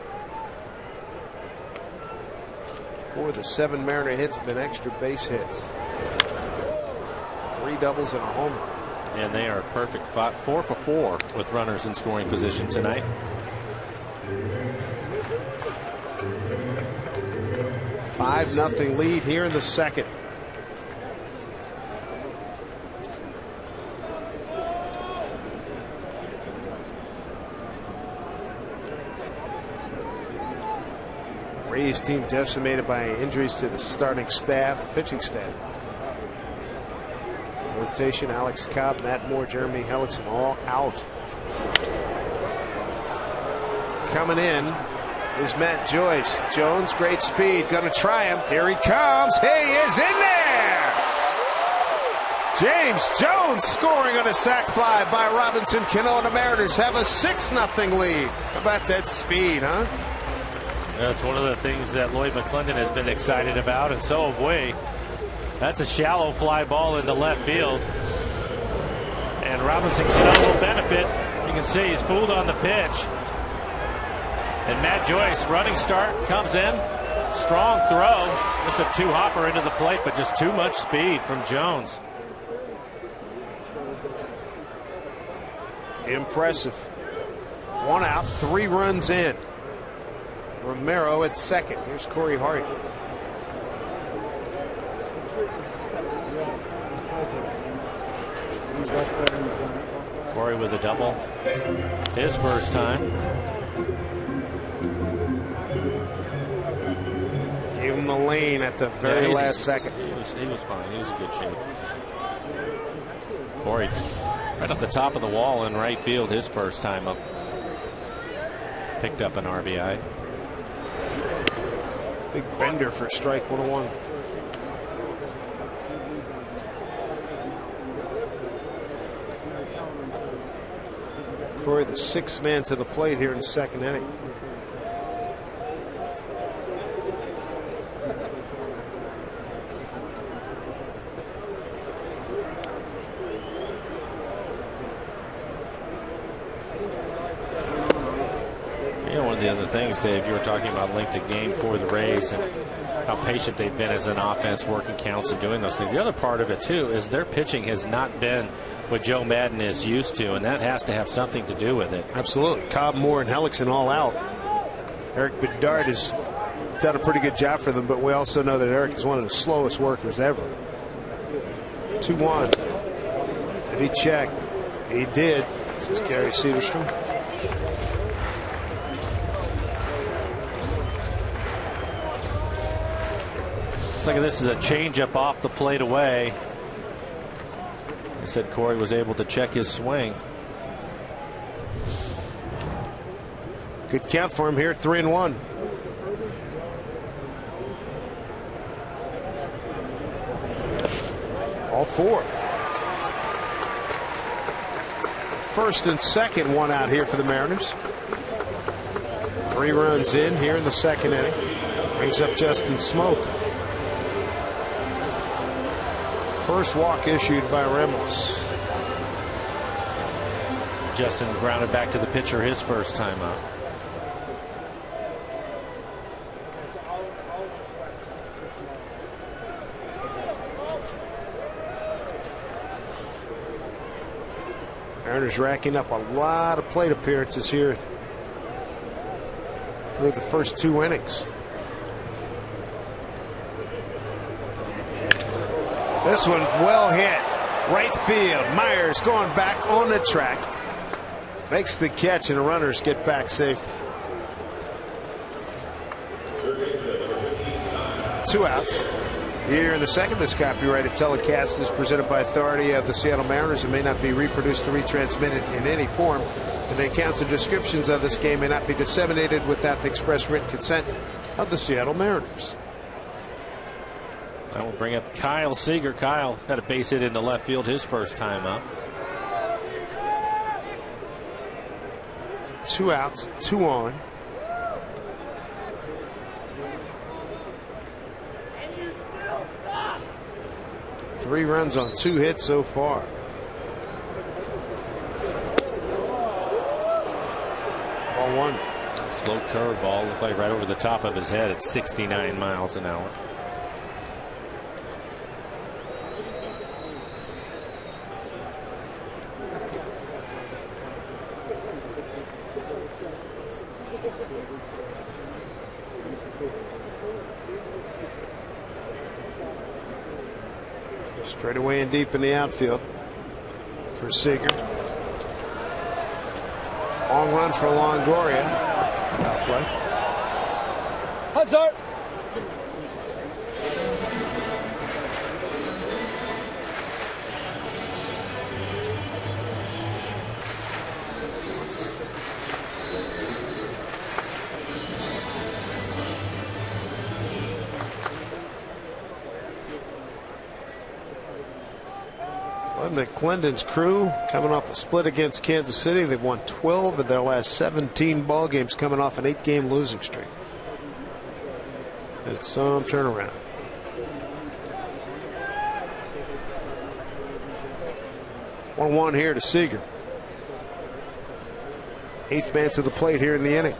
4 of the 7 Mariner hits have been extra base hits. 3 doubles and a homer. And they are perfect. 4 for 4 with runners in scoring position tonight. Five 5-0 lead here in the second. Rays team decimated by injuries to the starting staff, pitching staff. Rotation: Alex Cobb, Matt Moore, Jeremy Hellickson, all out. Coming in is Matt Joyce. Jones, great speed, gonna try him. Here he comes. He is in there. James Jones scoring on a sac fly by Robinson Cano, and the Mariners have a 6-0 lead. How about that speed, huh? That's one of the things that Lloyd McClendon has been excited about, and so have we. That's a shallow fly ball into left field. And Robinson Cano will benefit. You can see he's fooled on the pitch. And Matt Joyce, running start, comes in. Strong throw. Just a 2-hopper into the plate, but just too much speed from Jones. Impressive. 1 out, 3 runs in. Romero at second. Here's Corey Hart. Corey with a double. His first time. Gave him the lane at the very last second. He was fine. He was in good shape. Corey right up the top of the wall in right field his first time up. Picked up an RBI. Big bender for strike 101. Corey, the 6th man to the plate here in the second inning. One of the other things, Dave, you were talking about length of game for the Rays and how patient they've been as an offense, working counts and doing those things. The other part of it, too, is their pitching has not been what Joe Madden is used to, and that has to have something to do with it. Absolutely. Cobb, Moore, and Hellickson all out. Eric Bedard has done a pretty good job for them, but we also know that Eric is one of the slowest workers ever. 2-1. Did he check? He did. This is Gary Cedarstrom. Looks like this is a changeup off the plate away. They said Corey was able to check his swing. Good count for him here, 3-1. All 4. First and second, 1 out here for the Mariners. 3 runs in here in the second inning. Brings up Justin Smoke. First walk issued by Ramos. Justin grounded back to the pitcher his first time out. Mariners racking up a lot of plate appearances here through the first 2 innings. This one well hit. Right field. Myers going back on the track. Makes the catch, and the runners get back safe. 2 outs. Here in the second, this copyrighted telecast is presented by authority of the Seattle Mariners and may not be reproduced or retransmitted in any form. And the accounts and descriptions of this game may not be disseminated without the express written consent of the Seattle Mariners. That will bring up Kyle Seager. Kyle had a base hit into left field his first time up. 2 outs, 2 on. Three runs on 2 hits so far. Ball 1. Slow curveball, looked like right over the top of his head at 69 miles an hour. Straight away and deep in the outfield for Seager. Long run for Longoria. Foul play. Hazard. McClendon's crew coming off a split against Kansas City. They've won 12 of their last 17 ball games, coming off an 8-game losing streak. And it's some turnaround. One here to Seager. 8th man to the plate here in the inning.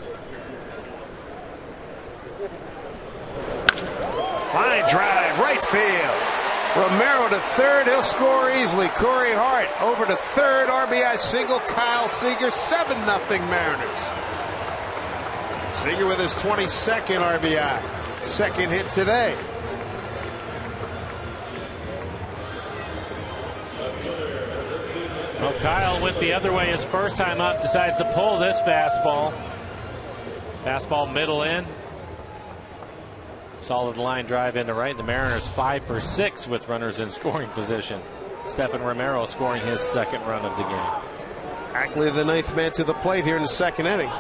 Line drive, right field. Romero to third. He'll score easily. Corey Hart over to third. RBI single. Kyle Seager. 7-0 Mariners. Seager with his 22nd RBI. Second hit today. Well, Kyle went the other way his first time up. Decides to pull this fastball. Fastball middle in. Solid line drive into right. The Mariners 5 for 6 with runners in scoring position. Stephen Romero scoring his 2nd run of the game. Ackley, the 9th man to the plate here in the 2nd inning.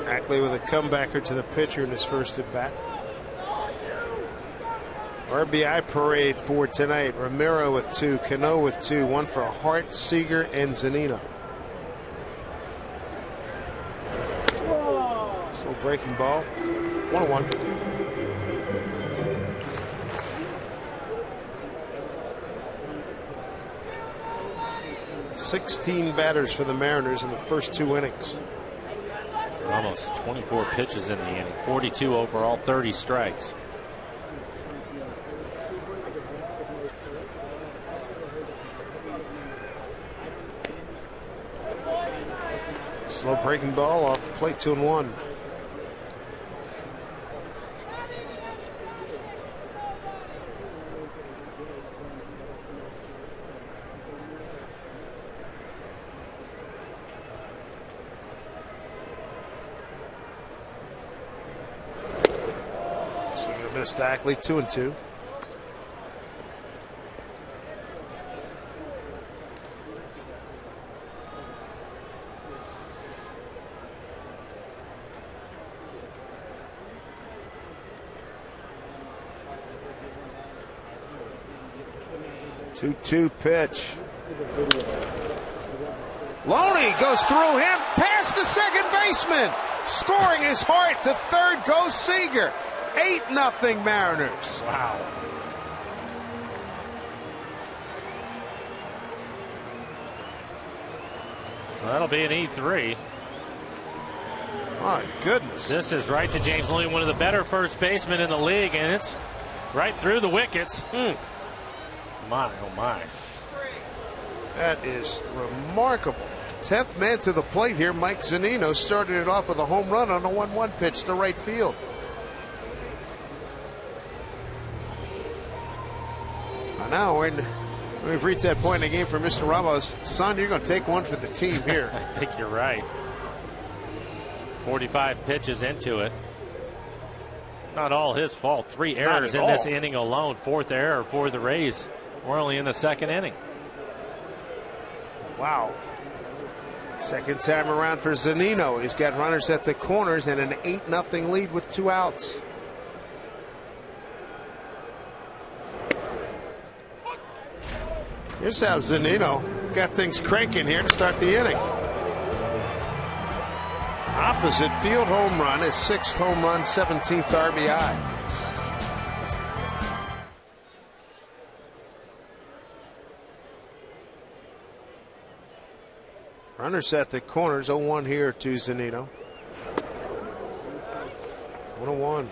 Ackley with a comebacker to the pitcher in his first at bat. RBI parade for tonight. Romero with 2, Cano with 2, 1 for Hart, Seager, and Zunino. Slow breaking ball. 1-1. $16 batters for the Mariners in the first 2 innings. Almost 24 pitches in the inning. 42 overall, 30 strikes. Slow breaking ball off the plate, 2-1. So you missed Ackley, 2-2. Two pitch. Loney goes through him, past the second baseman. Scoring his Hart to third goes Seager. 8-0 Mariners. Wow. Well, that'll be an E3. My goodness. This is right to James Lillian, one of the better first basemen in the league, and it's right through the wickets. My, oh my. That is remarkable. 10th man to the plate here. Mike Zunino started it off with a home run on a 1-1 pitch to right field. Now we've reached that point in the game for Mr. Ramos. Son, you're going to take one for the team here. I think you're right. 45 pitches into it. Not all his fault. 3 errors in this inning alone. 4th error for the Rays. We're only in the 2nd inning. Wow. Second time around for Zunino. He's got runners at the corners and an 8-0 lead with 2 outs. Here's how Zunino got things cranking here to start the inning. Opposite field home run, his 6th home run, 17th RBI. Runners at the corners, 0-1 here to Zunino. 1-1.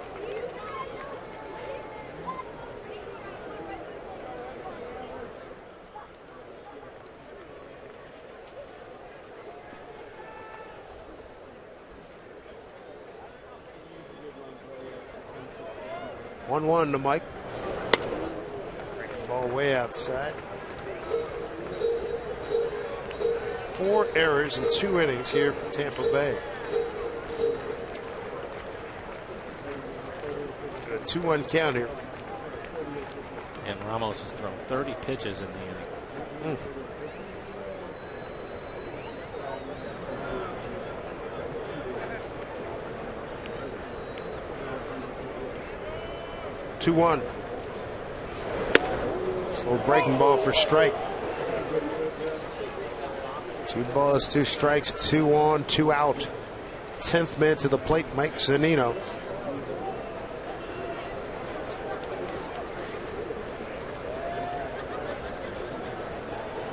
To Mike. Ball way outside. 4 errors in 2 innings here for Tampa Bay. A 2-1 count here. And Ramos has thrown 30 pitches in the inning. 2-1. Slow breaking ball for strike. 2 balls, 2 strikes, 2 on, 2 out. 10th man to the plate, Mike Zunino.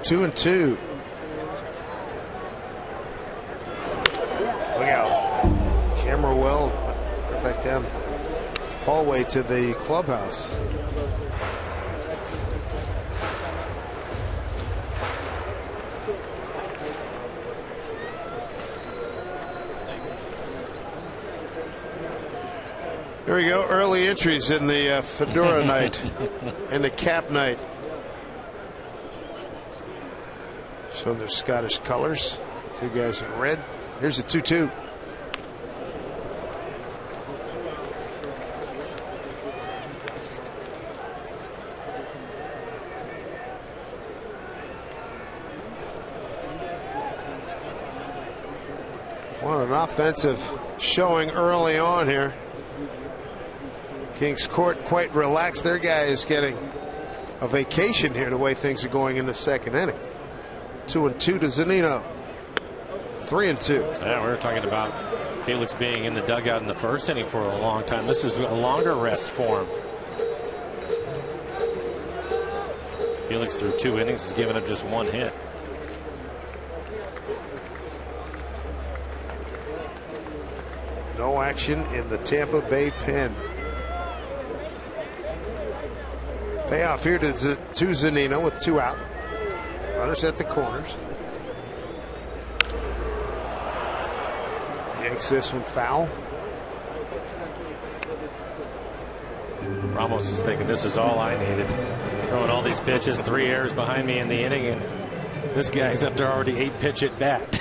Two and 2. Look out. Camera well. Perfect down hallway to the clubhouse. Here we go. Early entries in the fedora night and the cap night. Showing their Scottish colors. 2 guys in red. Here's a 2-2. What an offensive showing early on here. Kings Court quite relaxed. Their guy is getting a vacation here the way things are going in the 2nd inning. 2-2 to Zunino. 3-2. Yeah, we were talking about Felix being in the dugout in the 1st inning for a long time. This is a longer rest for him. Felix through 2 innings has given up just 1 hit. No action in the Tampa Bay pen. Payoff here to Zunino with 2 out. Runners at the corners. Yanks this one foul. Ramos is thinking this is all I needed. Throwing all these pitches, 3 errors behind me in the inning, and this guy's up there already 8 pitch at bat.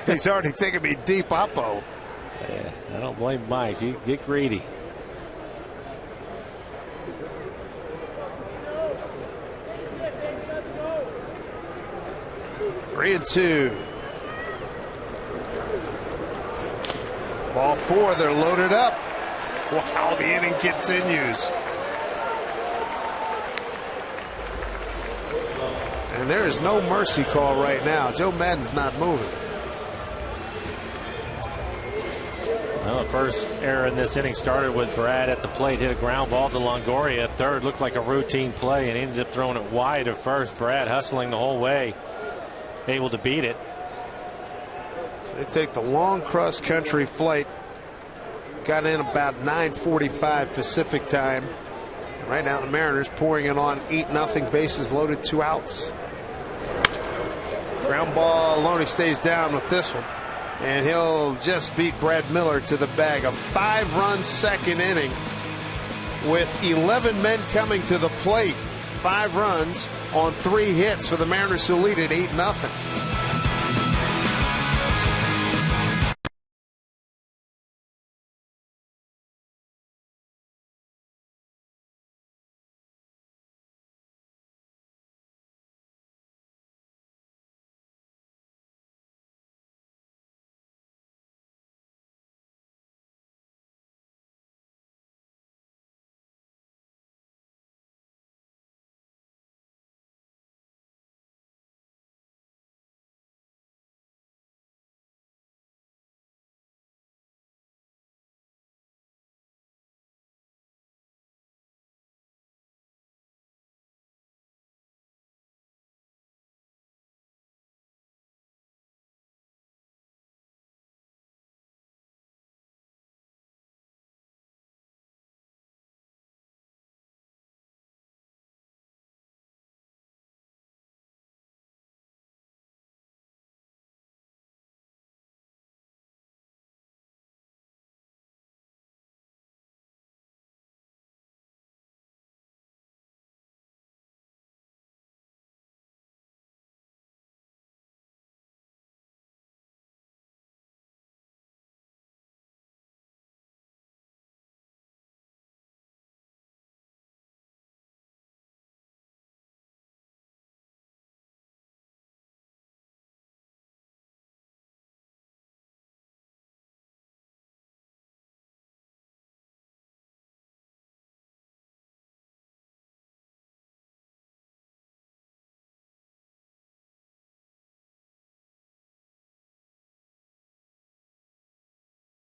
He's already taking me deep oppo. Yeah, I don't blame Mike. You get greedy. Three and 2. Ball 4. They're loaded up. Wow, the inning continues. And there is no mercy call right now. Joe Madden's not moving. Well, the first error in this inning started with Brad at the plate. Hit a ground ball to Longoria at third. Looked like a routine play and ended up throwing it wide at first. Brad hustling the whole way. Able to beat it. They take the long cross-country flight. Got in about 9:45 Pacific time. Right now the Mariners pouring it on 8-0, bases loaded, 2 outs. Ground ball, Loney stays down with this one. And he'll just beat Brad Miller to the bag. A 5-run second inning with 11 men coming to the plate. 5 runs on 3 hits for the Mariners to lead at 8-0.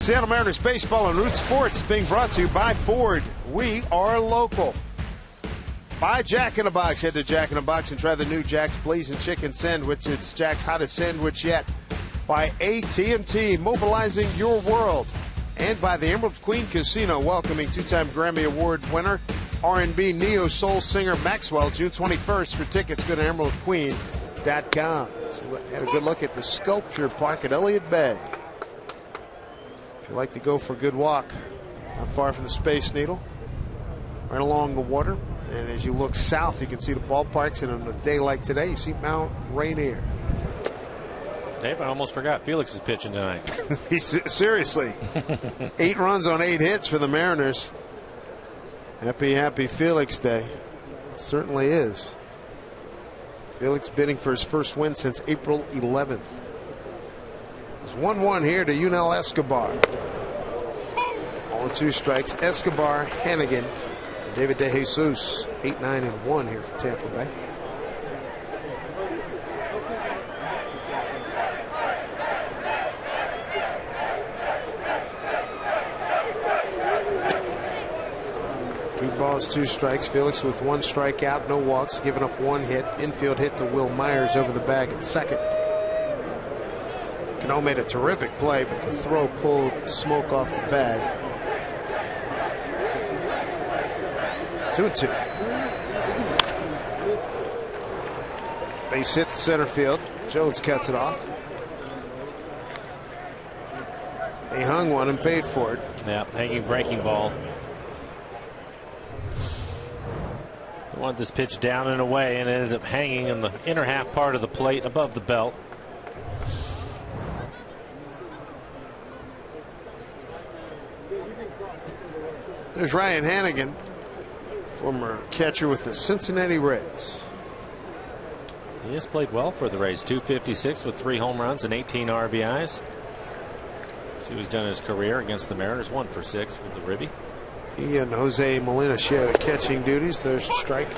Seattle Mariners baseball and Root Sports being brought to you by Ford. We are local. By Jack in the Box. Head to Jack in the Box and try the new Jack's Blazing Chicken Sandwich. It's Jack's hottest sandwich yet. By AT&T, mobilizing your world. And by the Emerald Queen Casino, welcoming 2-time Grammy Award winner, R&B neo-soul singer Maxwell, June 21st. For tickets, go to emeraldqueen.com. So had a good look at the Sculpture Park at Elliott Bay. If you like to go for a good walk, not far from the Space Needle, right along the water. And as you look south, you can see the ballparks. And on a day like today, you see Mount Rainier. Dave, I almost forgot Felix is pitching tonight. Seriously. 8 runs on 8 hits for the Mariners. Happy Felix Day. It certainly is. Felix bidding for his first win since April 11th. It's 1-1 here to Yunel Escobar. All 2 strikes. Escobar, Hannigan, and David DeJesus. 8-9-1 here for Tampa Bay. Two balls, 2 strikes. Felix with 1 strikeout, no walks, giving up 1 hit. Infield hit to Will Myers over the bag at second. Cano made a terrific play, but the throw pulled smoke off the bag. 2-2. Base hit to center field. Jones cuts it off. He hung one and paid for it. Yeah, hanging breaking ball. He wanted this pitch down and away, and it ended up hanging in the inner half part of the plate above the belt. There's Ryan Hannigan, former catcher with the Cincinnati Reds. He has played well for the Rays. .256 with 3 home runs and 18 RBIs. See what he's done in his career against the Mariners. 1 for 6 with the Ribby. He and Jose Molina share the catching duties. There's a strike.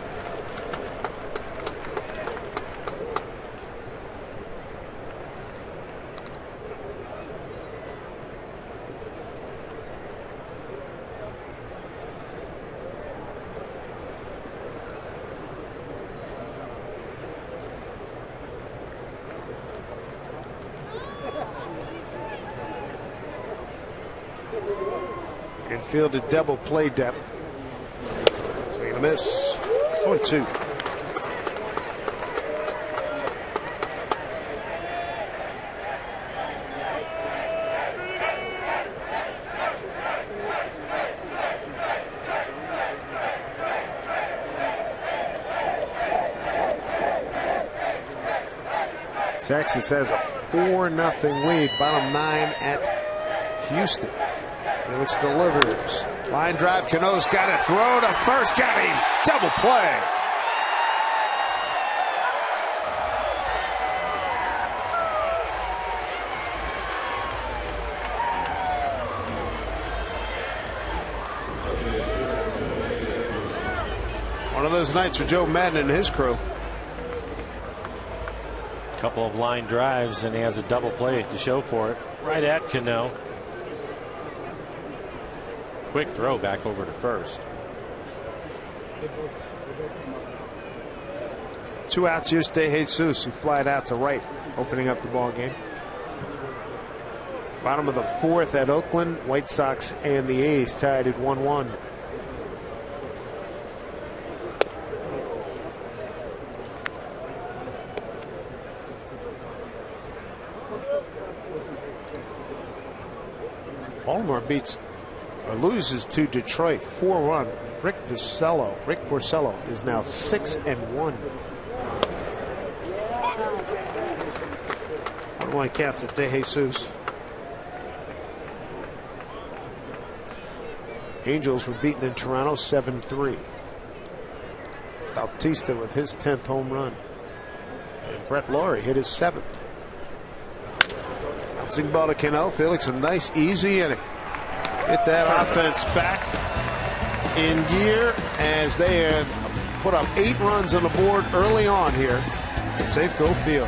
Infielded double play depth. Swing and a miss. 0-2. Texas has a 4-0 lead, bottom 9 at Houston. Felix delivers. Line drive, Cano's got it. Throw to first, got him. Double play. One of those nights for Joe Madden and his crew. Couple of line drives, and he has a double play to show for it. Right at Cano. Quick throw back over to first. 2 outs. Here's De Jesus, who flied out to right, opening up the ball game. Bottom of the 4th at Oakland. White Sox and the A's tied at 1-1. Baltimore beats or loses to Detroit 4-1. Rick Porcello is now 6-1. 1-1 count to De Jesus. Angels were beaten in Toronto 7-3. Bautista with his 10th home run. And Brett Laurie hit his 7th. Bouncing ball to Cano. Felix, a nice easy inning. Get that offense back in gear as they had put up 8 runs on the board early on here at Safeco Field.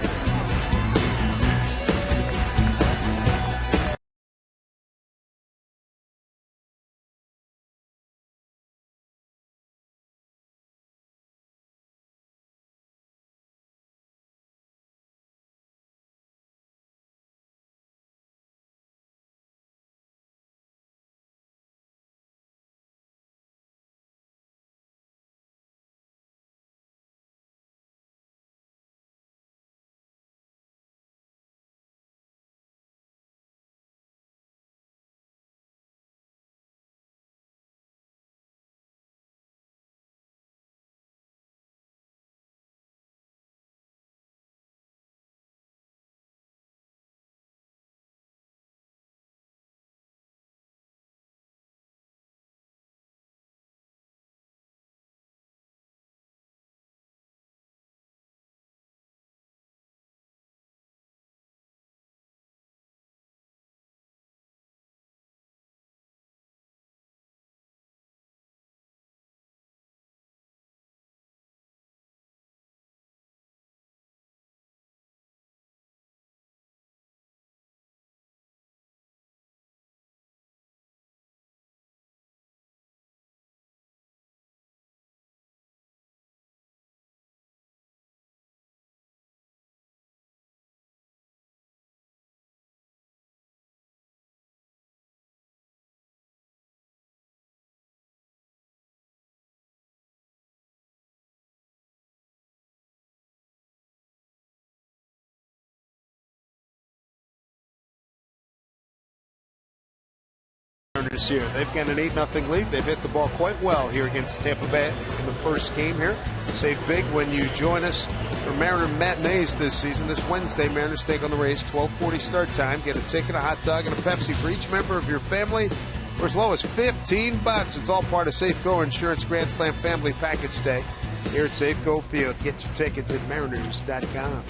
Here. They've got an 8-0 lead. They've hit the ball quite well here against Tampa Bay in the first game here. Save big when you join us for Mariner matinees this season. This Wednesday, Mariners take on the Rays. 12:40 start time. Get a ticket, a hot dog, and a Pepsi for each member of your family for as low as $15. It's all part of Safeco Insurance Grand Slam Family Package Day here at Safeco Field. Get your tickets at mariners.com.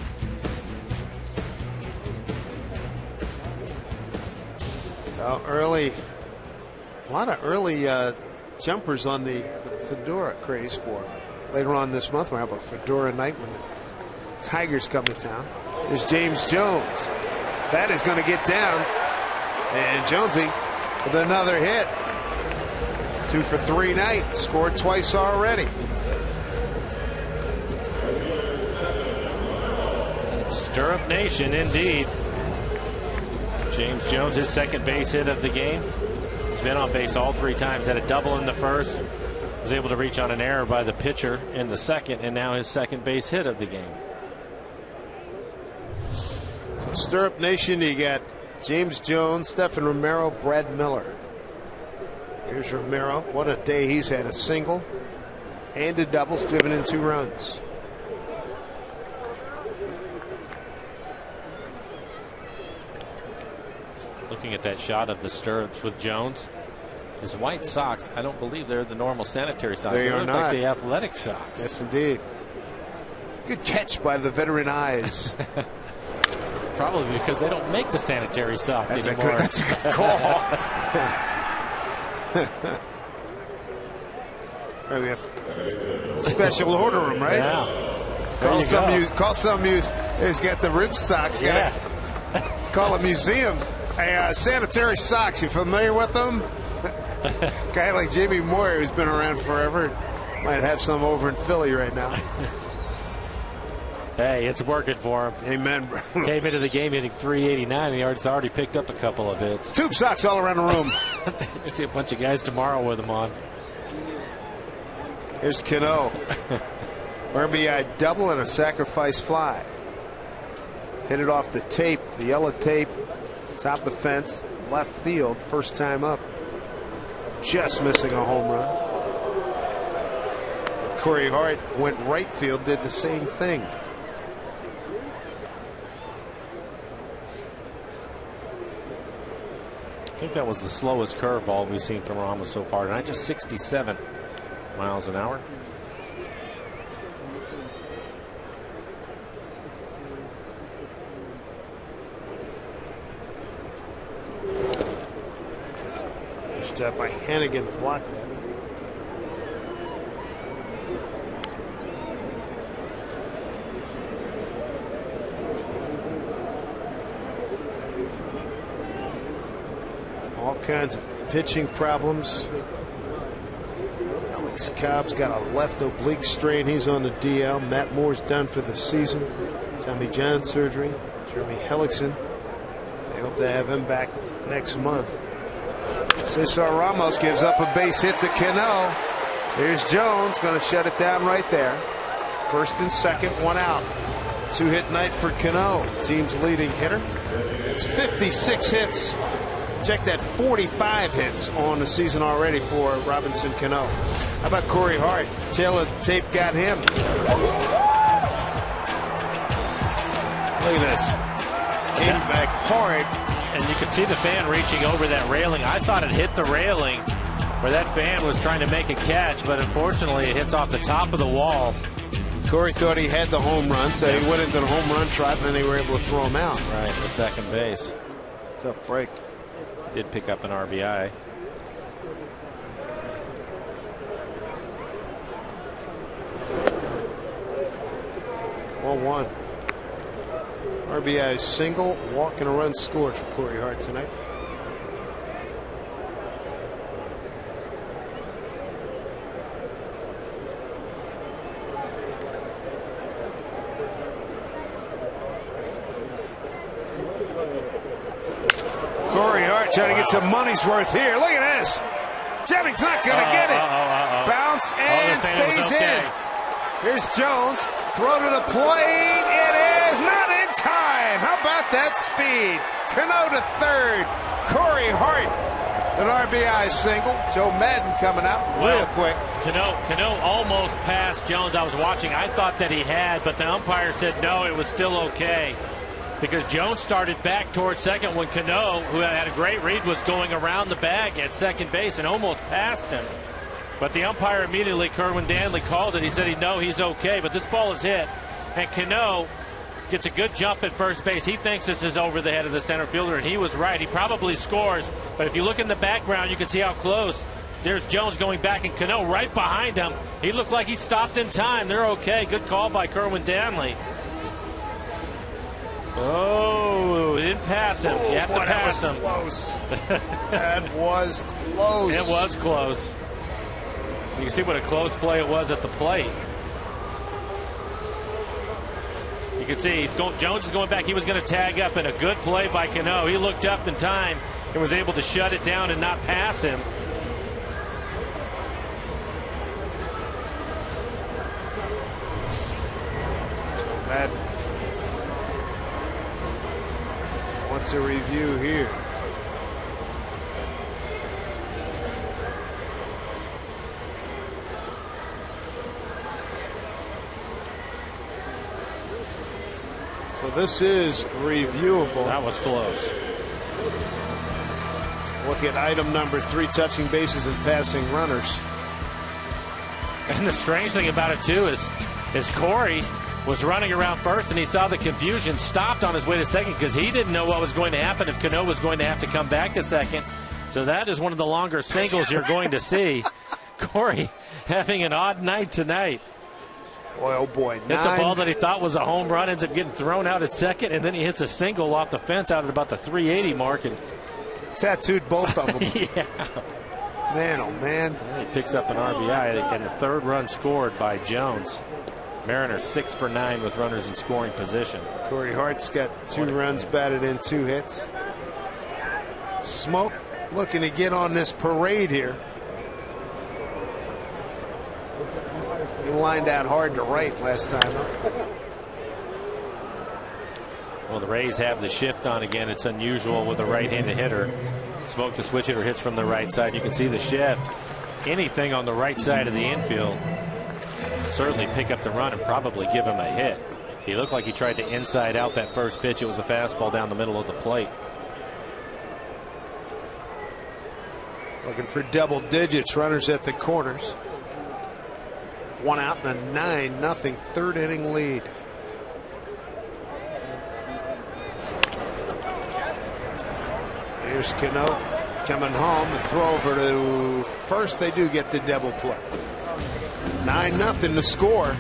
So early. A lot of early jumpers on the fedora craze for later on this month. We'll have a fedora night when the Tigers come to town. There's James Jones. That is going to get down. And Jonesy with another hit. 2 for 3 night. Scored twice already. Stirrup Nation indeed. James Jones, his second base hit of the game. He's been on base all 3 times. Had a double in the first. Was able to reach on an error by the pitcher in the second, and now his second base hit of the game. So Stirrup Nation, you got James Jones, Stephen Romero, Brad Miller. Here's Romero. What a day he's had. A single and a double, driven in 2 runs. Looking at that shot of the stirrups with Jones. His white socks, I don't believe they're the normal sanitary socks. They are look not. Like the athletic socks. Yes, indeed. Good catch by the veteran eyes. Probably because they don't make the sanitary sock that's anymore. That's a good call. We have special order them, right? Yeah. Call some has got the rib socks. Yeah. Call a museum. Hey, sanitary socks. You familiar with them? Guy like Jamie Moyer, who's been around forever, might have some over in Philly right now. Hey, it's working for him. Amen, bro. Came into the game hitting 389. He already picked up a couple of hits. Tube socks all around the room. You'll see a bunch of guys tomorrow with them on. Here's Cano. RBI double and a sacrifice fly. Hit it off the tape, the yellow tape, top of the fence, left field, first time up. Just missing a home run. Corey Hart went right field, did the same thing. I think that was the slowest curveball we've seen from Ramos so far tonight. Just 67 miles an hour. Job by Hannigan to block that. All kinds of pitching problems. Alex Cobb's got a left oblique strain. He's on the DL. Matt Moore's done for the season. Tommy John surgery. Jeremy Hellickson. They hope to have him back next month. Cesar Ramos gives up a base hit to Cano. Here's Jones, going to shut it down right there. First and second, 1 out. 2-hit night for Cano, team's leading hitter. It's 56 hits. Check that, 45 hits on the season already for Robinson Cano. How about Corey Hart? Tail of the tape got him. Look at this. Came back hard. And you could see the fan reaching over that railing. I thought it hit the railing where that fan was trying to make a catch, but unfortunately it hits off the top of the wall. Corey thought he had the home run, so he went into the home run trot, and then they were able to throw him out. Right, at second base. Tough break. Did pick up an RBI. One. RBI single, walk and a run scored for Corey Hart tonight. Corey Hart trying to get some money's worth here. Look at this. Jennings not going to get it. Bounce and stays in. Here's Jones. Throw to the plate. It is not in time. How about that speed? Cano to third. Corey Hart, an RBI single. Joe Madden coming out real quick. Cano almost passed Jones. I was watching. I thought that he had, but the umpire said no, it was still okay. Because Jones started back towards second when Cano, who had a great read, was going around the bag at second base and almost passed him. But the umpire immediately, Kerwin Danley, called it. He said he's okay, but this ball is hit. And Cano gets a good jump at first base. He thinks this is over the head of the center fielder, and he was right. He probably scores. But if you look in the background, you can see how close. There's Jones going back, and Cano right behind him. He looked like he stopped in time. They're okay. Good call by Kerwin Danley. Oh, he didn't pass him. You have to pass him. Close. That was close. It was close. You can see what a close play it was at the plate. You can see Jones is going back. He was going to tag up, and a good play by Cano. He looked up in time, and was able to shut it down and not pass him. That wants a review here. So this is reviewable. That was close. Look at item number 3, touching bases and passing runners. And the strange thing about it too is Corey was running around first and he saw the confusion, stopped on his way to second because he didn't know what was going to happen if Cano was going to have to come back to second. So that is one of the longer singles you're going to see. Corey having an odd night tonight. Boy, oh boy. Hits a ball that he thought was a home run, ends up getting thrown out at second, and then he hits a single off the fence out at about the 380 mark. And tattooed both of them. Yeah. Man, oh man. And he picks up an RBI and a third run scored by Jones. Mariners 6 for 9 with runners in scoring position. Corey Hart's got 2 runs batted in, 2 hits. Smoke looking to get on this parade here. He lined out hard to right last time. Well, the Rays have the shift on again. It's unusual with a right-handed hitter. Smoke the switch hitter hits from the right side. You can see the shift. Anything on the right side of the infield certainly pick up the run and probably give him a hit. He looked like he tried to inside out that first pitch. It was a fastball down the middle of the plate. Looking for double digits, runners at the corners. 1 out and a 9-0 third inning lead. Here's Cano coming home. The throw over to first. They do get the double play. 9-0 to score.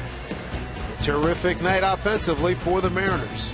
Terrific night offensively for the Mariners.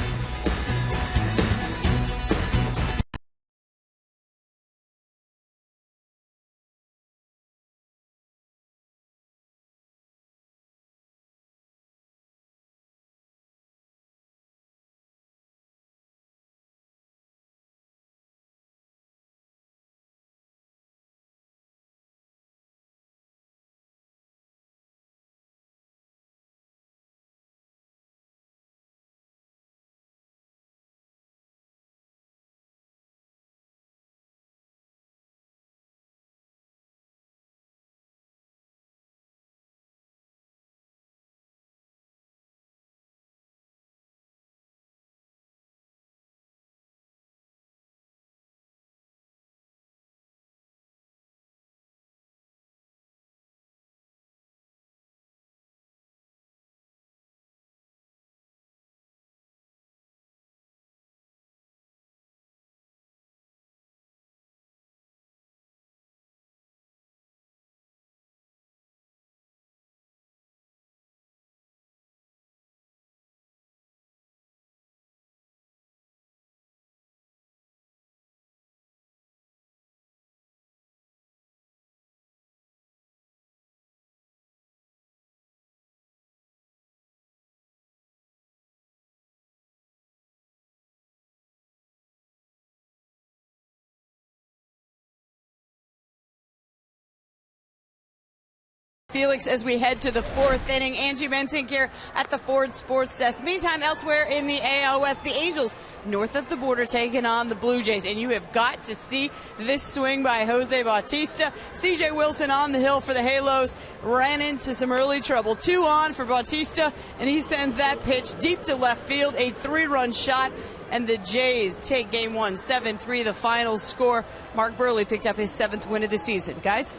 Felix, as we head to the 4th inning, Angie Benting here at the Ford Sports Desk. Meantime, elsewhere in the AL West, the Angels north of the border taking on the Blue Jays, and you have got to see this swing by Jose Bautista. C.J. Wilson on the hill for the Halos ran into some early trouble. 2 on for Bautista, and he sends that pitch deep to left field, a 3-run shot, and the Jays take game 1, 7-3, the final score. Mark Burley picked up his 7th win of the season. Guys?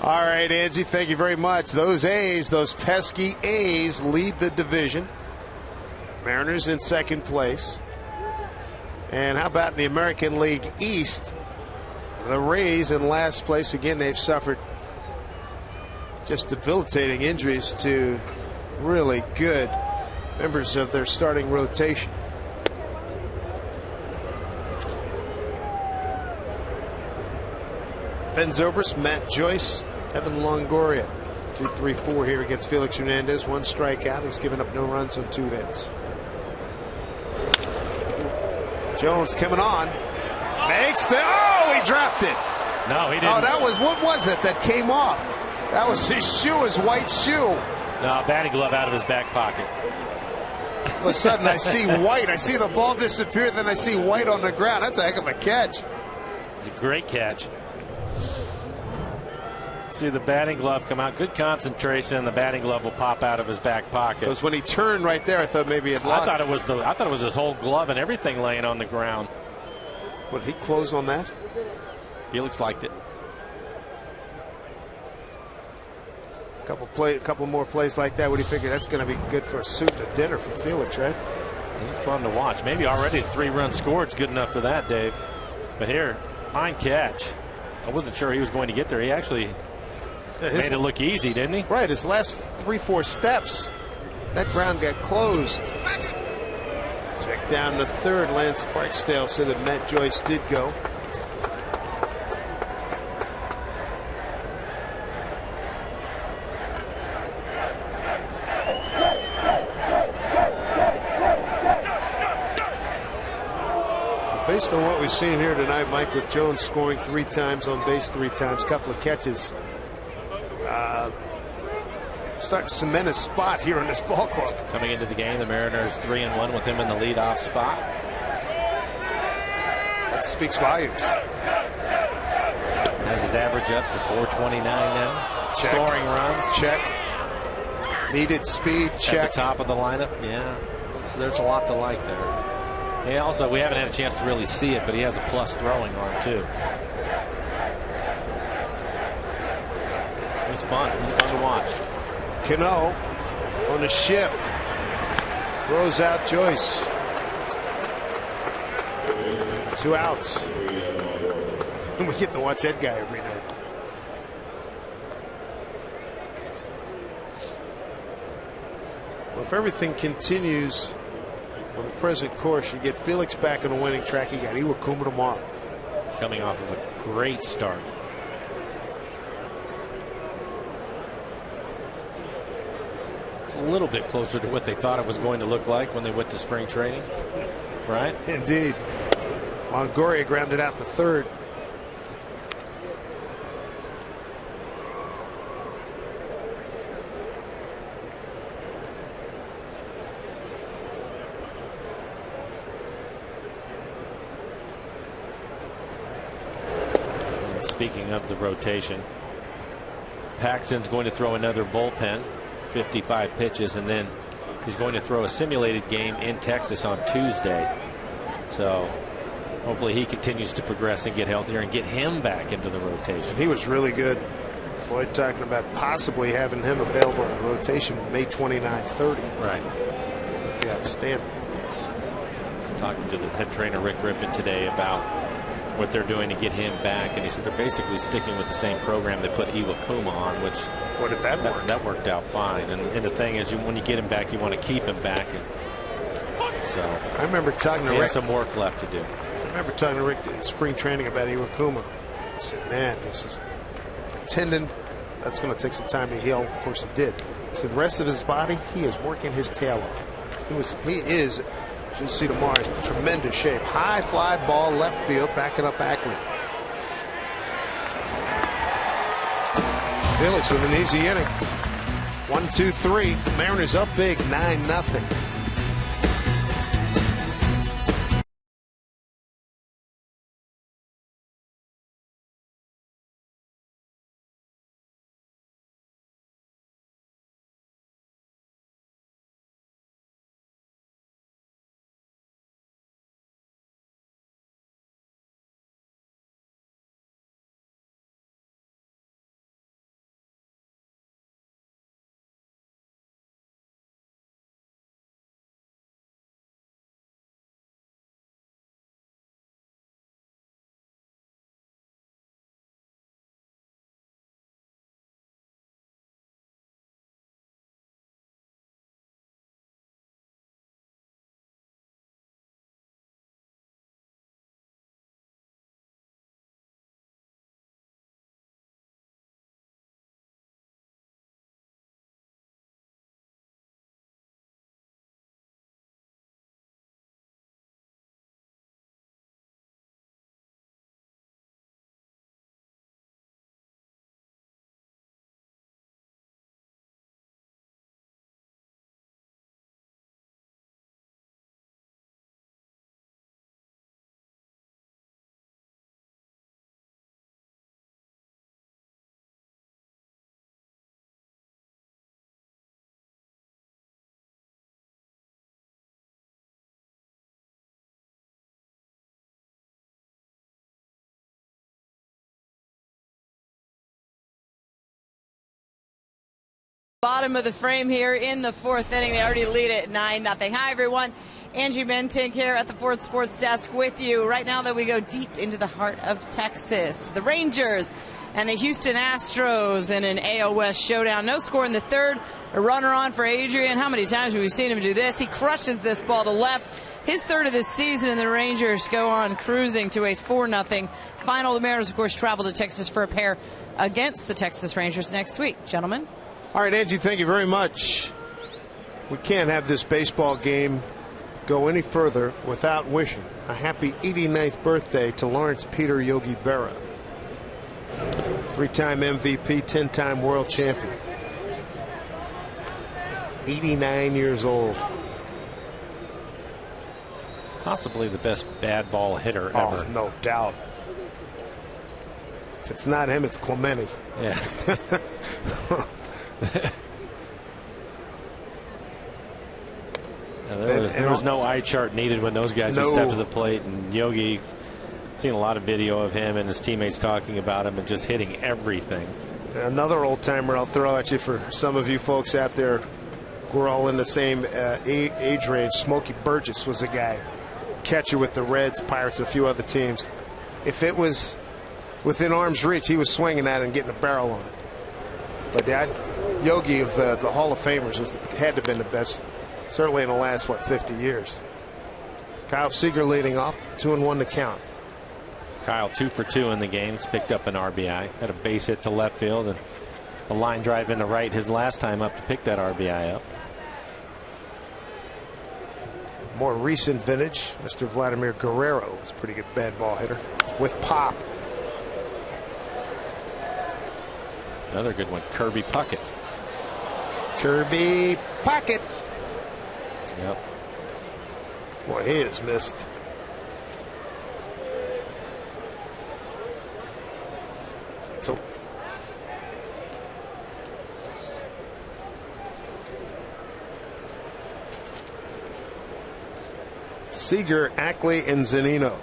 All right, Angie, thank you very much. Those A's, those pesky A's, lead the division. Mariners in 2nd place. And how about in the American League East? The Rays in last place. Again, they've suffered just debilitating injuries to really good members of their starting rotation. Ben Zobrist, Matt Joyce, Evan Longoria. 2-3-4 here against Felix Hernandez. 1 strikeout. He's given up no runs on 2 hits. Jones coming on. Makes the, oh, he dropped it. No, he didn't. Oh, that was, what was it that came off? That was his shoe, his white shoe. No, batting glove out of his back pocket. All of a sudden, I see white. I see the ball disappear, then I see white on the ground. That's a heck of a catch. It's a great catch. See the batting glove come out. Good concentration, and the batting glove will pop out of his back pocket. Because when he turned right there, I thought maybe it lost. I thought it was his whole glove and everything laying on the ground. Would he close on that? Felix liked it. Couple more plays like that. What do you figure? That's going to be good for a suit and a dinner from Felix, right? He's fun to watch. Maybe already a 3-run score. It's good enough for that, Dave. But here, fine catch. I wasn't sure he was going to get there. He actually made it look easy, didn't he? Right. His last 3-4 steps, that ground got closed. Check down to third. Lance Barksdale said that Matt Joyce did go. Based on what we've seen here tonight, Mike, with Jones scoring 3 times, on base 3 times, couple of catches, starting to cement his spot here in this ball club. Coming into the game, the Mariners 3-1 with him in the leadoff spot. That speaks volumes. Has his average up to 429 now. Check. Scoring runs. Check. Needed speed. Check. At the top of the lineup. Yeah. So there's a lot to like there. He also, we haven't had a chance to really see it, but he has a plus throwing arm too. He's fun. He's fun to watch. Cano on a shift. Throws out Joyce. 2 outs. We get to watch that guy every night. Well, if everything continues on the present course, you get Felix back on the winning track. You got Iwakuma tomorrow. Coming off of a great start. It's a little bit closer to what they thought it was going to look like when they went to spring training. Right? Indeed. Longoria grounded out the third. Speaking of the rotation, Paxton's going to throw another bullpen, 55 pitches, and then he's going to throw a simulated game in Texas on Tuesday. So hopefully he continues to progress and get healthier and get him back into the rotation. He was really good. Boyd talking about possibly having him available in the rotation May 29-30. Right. Yeah, outstanding. Talking to the head trainer Rick Griffin today about what they're doing to get him back, and he said they're basically sticking with the same program they put Iwakuma on, which what did that work? That worked out fine. And the thing is, when you get him back, you want to keep him back. And so I remember talking to he Rick. has some work left to do. I remember talking to Rick in spring training about Iwakuma. I said, "Man, this is tendon. That's going to take some time to heal." Of course, it did. He said, "The rest of his body, he is working his tail off. He is." You'll see tomorrow in tremendous shape. High fly ball left field, backing up Ackley. Felix with an easy inning. 1-2-3. Mariners up big, 9-0. Bottom of the frame here in the fourth inning. They already lead it 9-0. Hi, everyone. Angie Mentink here at the Ford Sports Desk with you. Right now that we go deep into the heart of Texas. The Rangers and the Houston Astros in an AL West showdown. No score in the third. A runner on for Adrian. How many times have we seen him do this? He crushes this ball to left. His third of the season, and the Rangers go on cruising to a 4-0 final. The Mariners, of course, travel to Texas for a pair against the Texas Rangers next week. Gentlemen. All right, Angie, thank you very much. We can't have this baseball game go any further without wishing a happy 89th birthday to Lawrence Peter Yogi Berra. 3-time MVP, 10-time world champion. 89 years old. Possibly the best bad ball hitter ever. No doubt. If it's not him, it's Clemente. Yeah. There was no eye chart needed when those guys would step to the plate, and Yogi, seen a lot of video of him and his teammates talking about him and just hitting everything. Another old timer I'll throw at you for some of you folks out there who are all in the same age range. Smokey Burgess was a guy, catcher with the Reds, Pirates, and a few other teams. If it was within arm's reach, he was swinging at it and getting a barrel on it. But that Yogi of the Hall of Famers had to have been the best, certainly in the last, 50 years. Kyle Seager leading off, 2-1 to count. Kyle 2 for 2 in the games, picked up an RBI, had a base hit to left field, and a line drive into right his last time up to pick that RBI up. More recent vintage, Mr. Vladimir Guerrero is a pretty good bad ball hitter with pop. Another good one, Kirby Puckett. Kirby Puckett. Yep. Boy, he has missed. So Seager, Ackley, and Zunino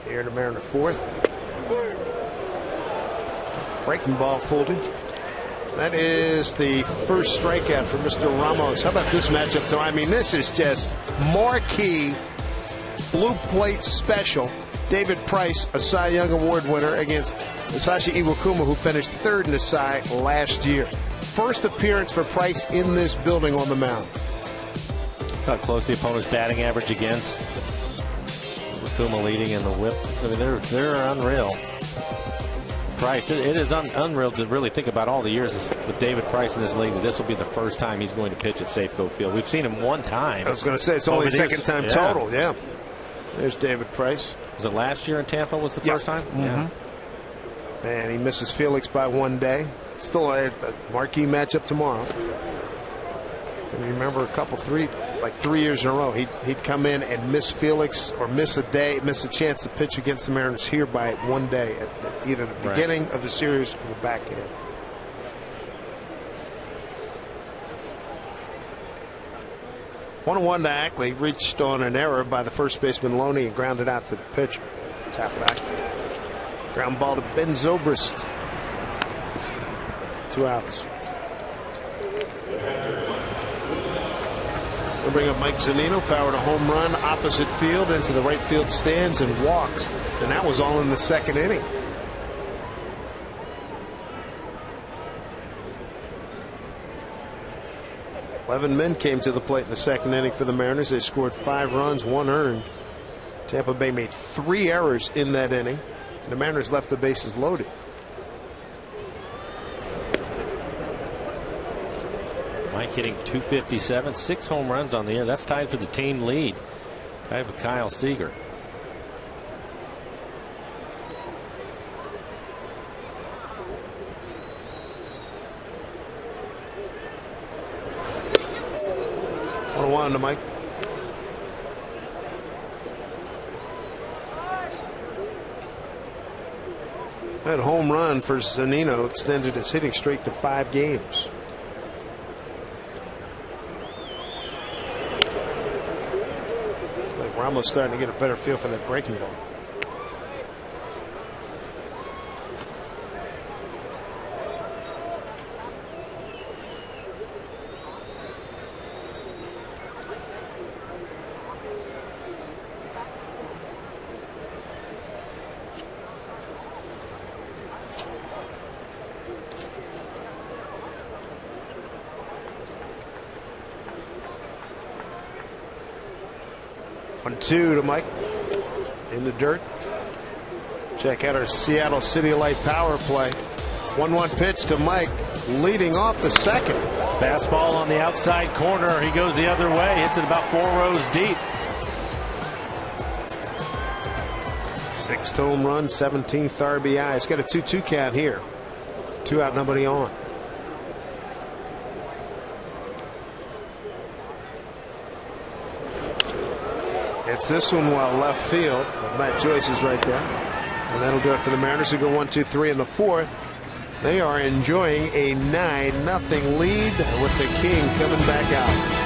here in the Mariner fourth. Breaking ball fooled him. That is the first strikeout for Mr. Ramos. How about this matchup, though? I mean, this is just marquee blue plate special. David Price, a Cy Young Award winner, against Masashi Iwakuma, who finished third in the Cy last year. First appearance for Price in this building on the mound. How close the opponent's batting average against. Iwakuma leading in the whip. I mean, they're unreal. Price, it is unreal to really think about all the years with David Price in this league that this will be the first time he's going to pitch at Safeco Field. We've seen him one time. I was going to say it's only second time total. Yeah. There's David Price. Was it last year in Tampa was the first time? Mm-hmm. Yeah. And he misses Felix by 1 day. Still a marquee matchup tomorrow. And remember like 3 years in a row, he'd come in and miss Felix or miss a day, miss a chance to pitch against the Mariners here by 1 day at either the beginning of the series or the back end. One to Ackley, reached on an error by the first baseman Loney and grounded out to the pitcher. Tap back. Ground ball to Ben Zobrist. 2 outs. We'll bring up Mike Zunino, powered a home run opposite field into the right field stands and walked. And that was all in the second inning. Eleven men came to the plate in the second inning for the Mariners. They scored 5 runs, 1 earned. Tampa Bay made 3 errors in that inning, and the Mariners left the bases loaded. Mike hitting .257, 6 home runs on the year. That's tied for the team lead. Tied with Kyle Seager. One to Mike. That home run for Zunino extended his hitting streak to 5 games. Like Ramos starting to get a better feel for that breaking ball. 1-2 to Mike in the dirt. Check out our Seattle City Light power play. 1-1 pitch to Mike, leading off the second. Fastball on the outside corner. He goes the other way, hits it about 4 rows deep. 6th home run, 17th RBI. It's got a 2-2 count here. 2 out, nobody on. It's this one well left field, but Matt Joyce is right there. And that'll do it for the Mariners, who go 1-2-3 in the 4th. They are enjoying a 9-0 lead with the King coming back out.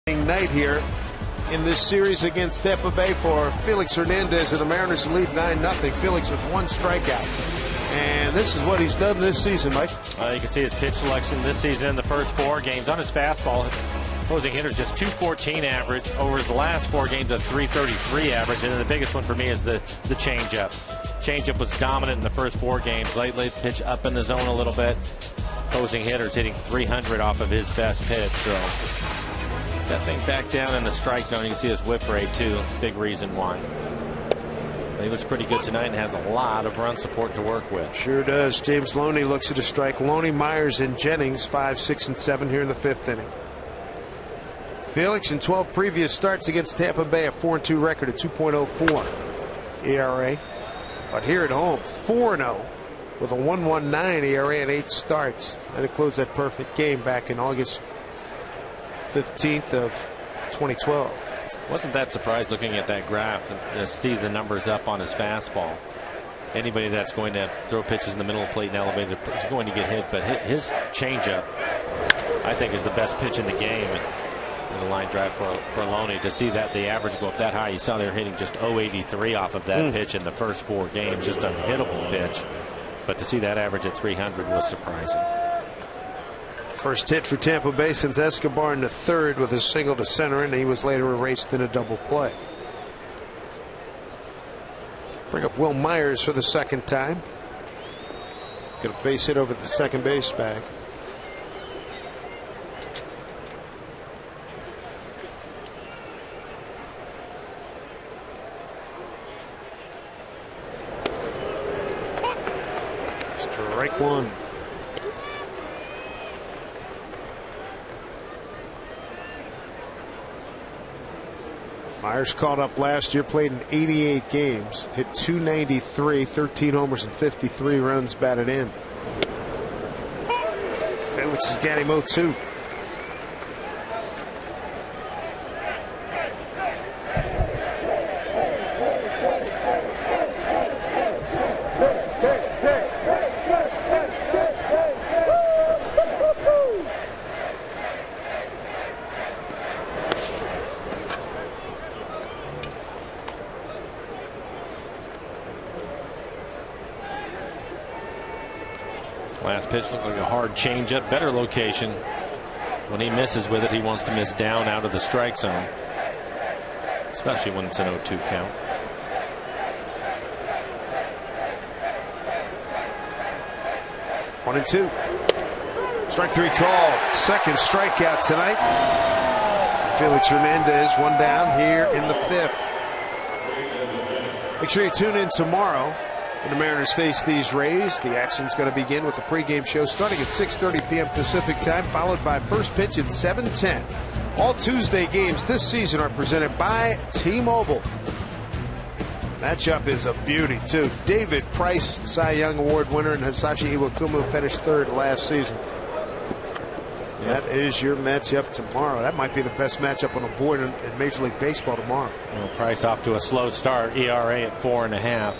Night here in this series against Tampa Bay for Felix Hernandez, and the Mariners lead 9-0. Felix with 1 strikeout, and this is what he's done this season, Mike. You can see his pitch selection this season in the first 4 games. On his fastball, opposing hitters just 214 average. Over his last 4 games, a 333 average, and then the biggest one for me is the changeup. Changeup was dominant in the first 4 games. Lately, pitch up in the zone a little bit. Opposing hitters hitting 300 off of his best pitch. So that thing back down in the strike zone. You can see his whip rate too. Big reason why. But he looks pretty good tonight and has a lot of run support to work with. Sure does. James Loney looks at a strike. Loney, Myers, and Jennings 5, 6, and 7 here in the 5th inning. Felix in 12 previous starts against Tampa Bay, a 4-2 record, a 2.04 ERA. But here at home, 4-0 with a 1.19 ERA and 8 starts. That includes that perfect game back in August 15th of 2012. Wasn't that surprised looking at that graph and see the numbers up on his fastball. Anybody that's going to throw pitches in the middle of the plate and elevated is going to get hit, but his changeup, I think, is the best pitch in the game. There's a line drive for Loney. To see that the average go up that high, you saw they were hitting just 0.83 off of that pitch in the first 4 games, just an unhittable pitch. But to see that average at 300 was surprising. First hit for Tampa Bay since Escobar in the 3rd with a single to center, and he was later erased in a double play. Bring up Will Myers for the 2nd time. Get a base hit over the second base bag. Strike 1. Myers called up last year, played in 88 games, hit .293, 13 homers and 53 runs batted in. Felix has got him 0-2. Last pitch looked like a hard changeup, better location. When he misses with it, he wants to miss down out of the strike zone, especially when it's an 0-2 count. One and two. Strike three call. Second strikeout tonight. Felix Hernandez, one down here in the fifth. Make sure you tune in tomorrow when the Mariners face these Rays. The action's going to begin with the pregame show starting at 6:30 p.m. Pacific time, followed by first pitch at 7:10. All Tuesday games this season are presented by T-Mobile. Matchup is a beauty, too. David Price, Cy Young Award winner, and Hisashi Iwakumo finished third last season. That is your matchup tomorrow. That might be the best matchup on the board in Major League Baseball tomorrow. Well, Price off to a slow start. ERA at 4.5.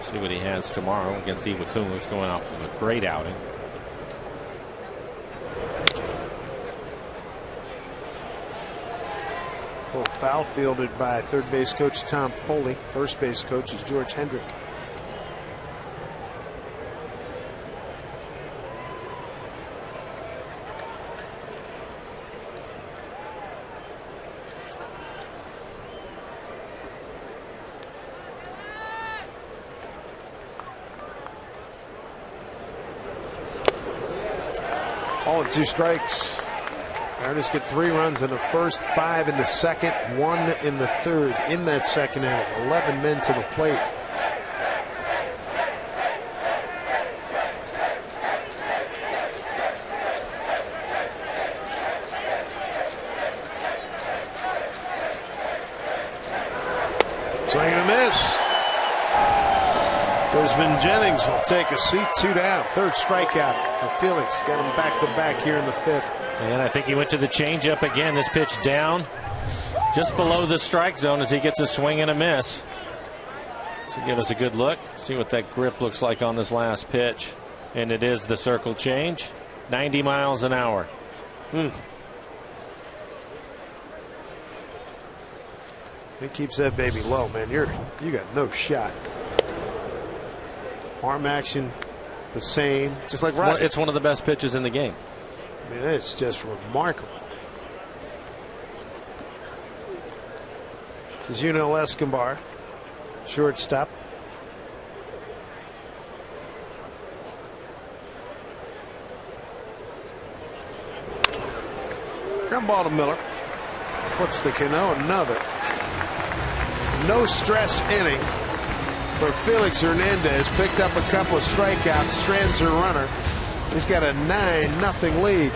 See what he has tomorrow against Iwakumo, who's going off of a great outing. Well, foul fielded by third base coach Tom Foley. First base coach is George Hendrick. All in two strikes. Mariners get 3 runs in the first, 5 in the second, 1 in the third. In that second inning, 11 men to the plate. Swing and a miss. Desmond Jennings will take a seat, 2 down. Third strikeout for Felix. Got him back to back here in the fifth. And I think he went to the changeup again. This pitch down just below the strike zone as he gets a swing and a miss. So give us a good look. See what that grip looks like on this last pitch. And it is the circle change. 90 miles an hour. He keeps that baby low, man. You got no shot. Arm action the same, just like Rodgers. It's one of the best pitches in the game. I mean, it's just remarkable. This is Yunel Escobar, shortstop. Ground ball to Miller. Flips the Cano, another. No stress inning for Felix Hernandez. Picked up a couple of strikeouts, strands a runner. He's got a 9-0 lead.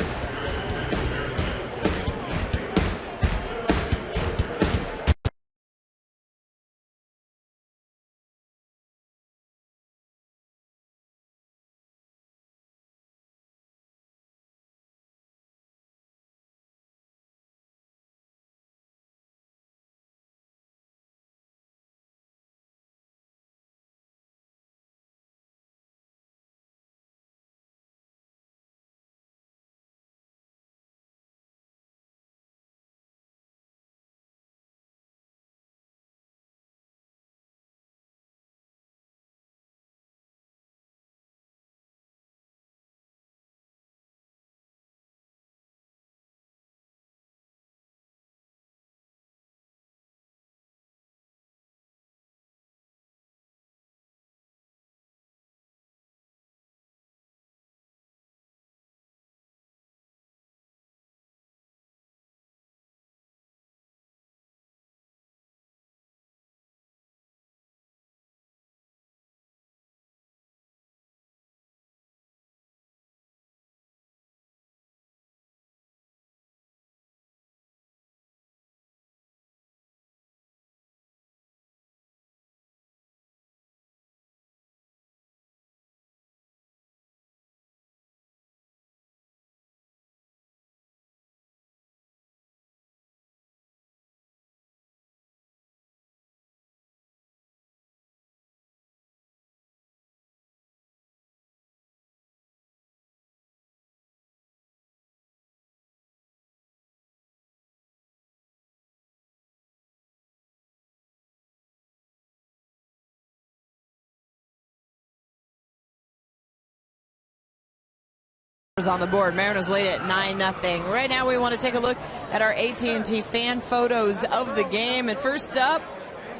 On the board. Mariners lead at 9-0. Right now we want to take a look at our AT&T fan photos of the game. And first up,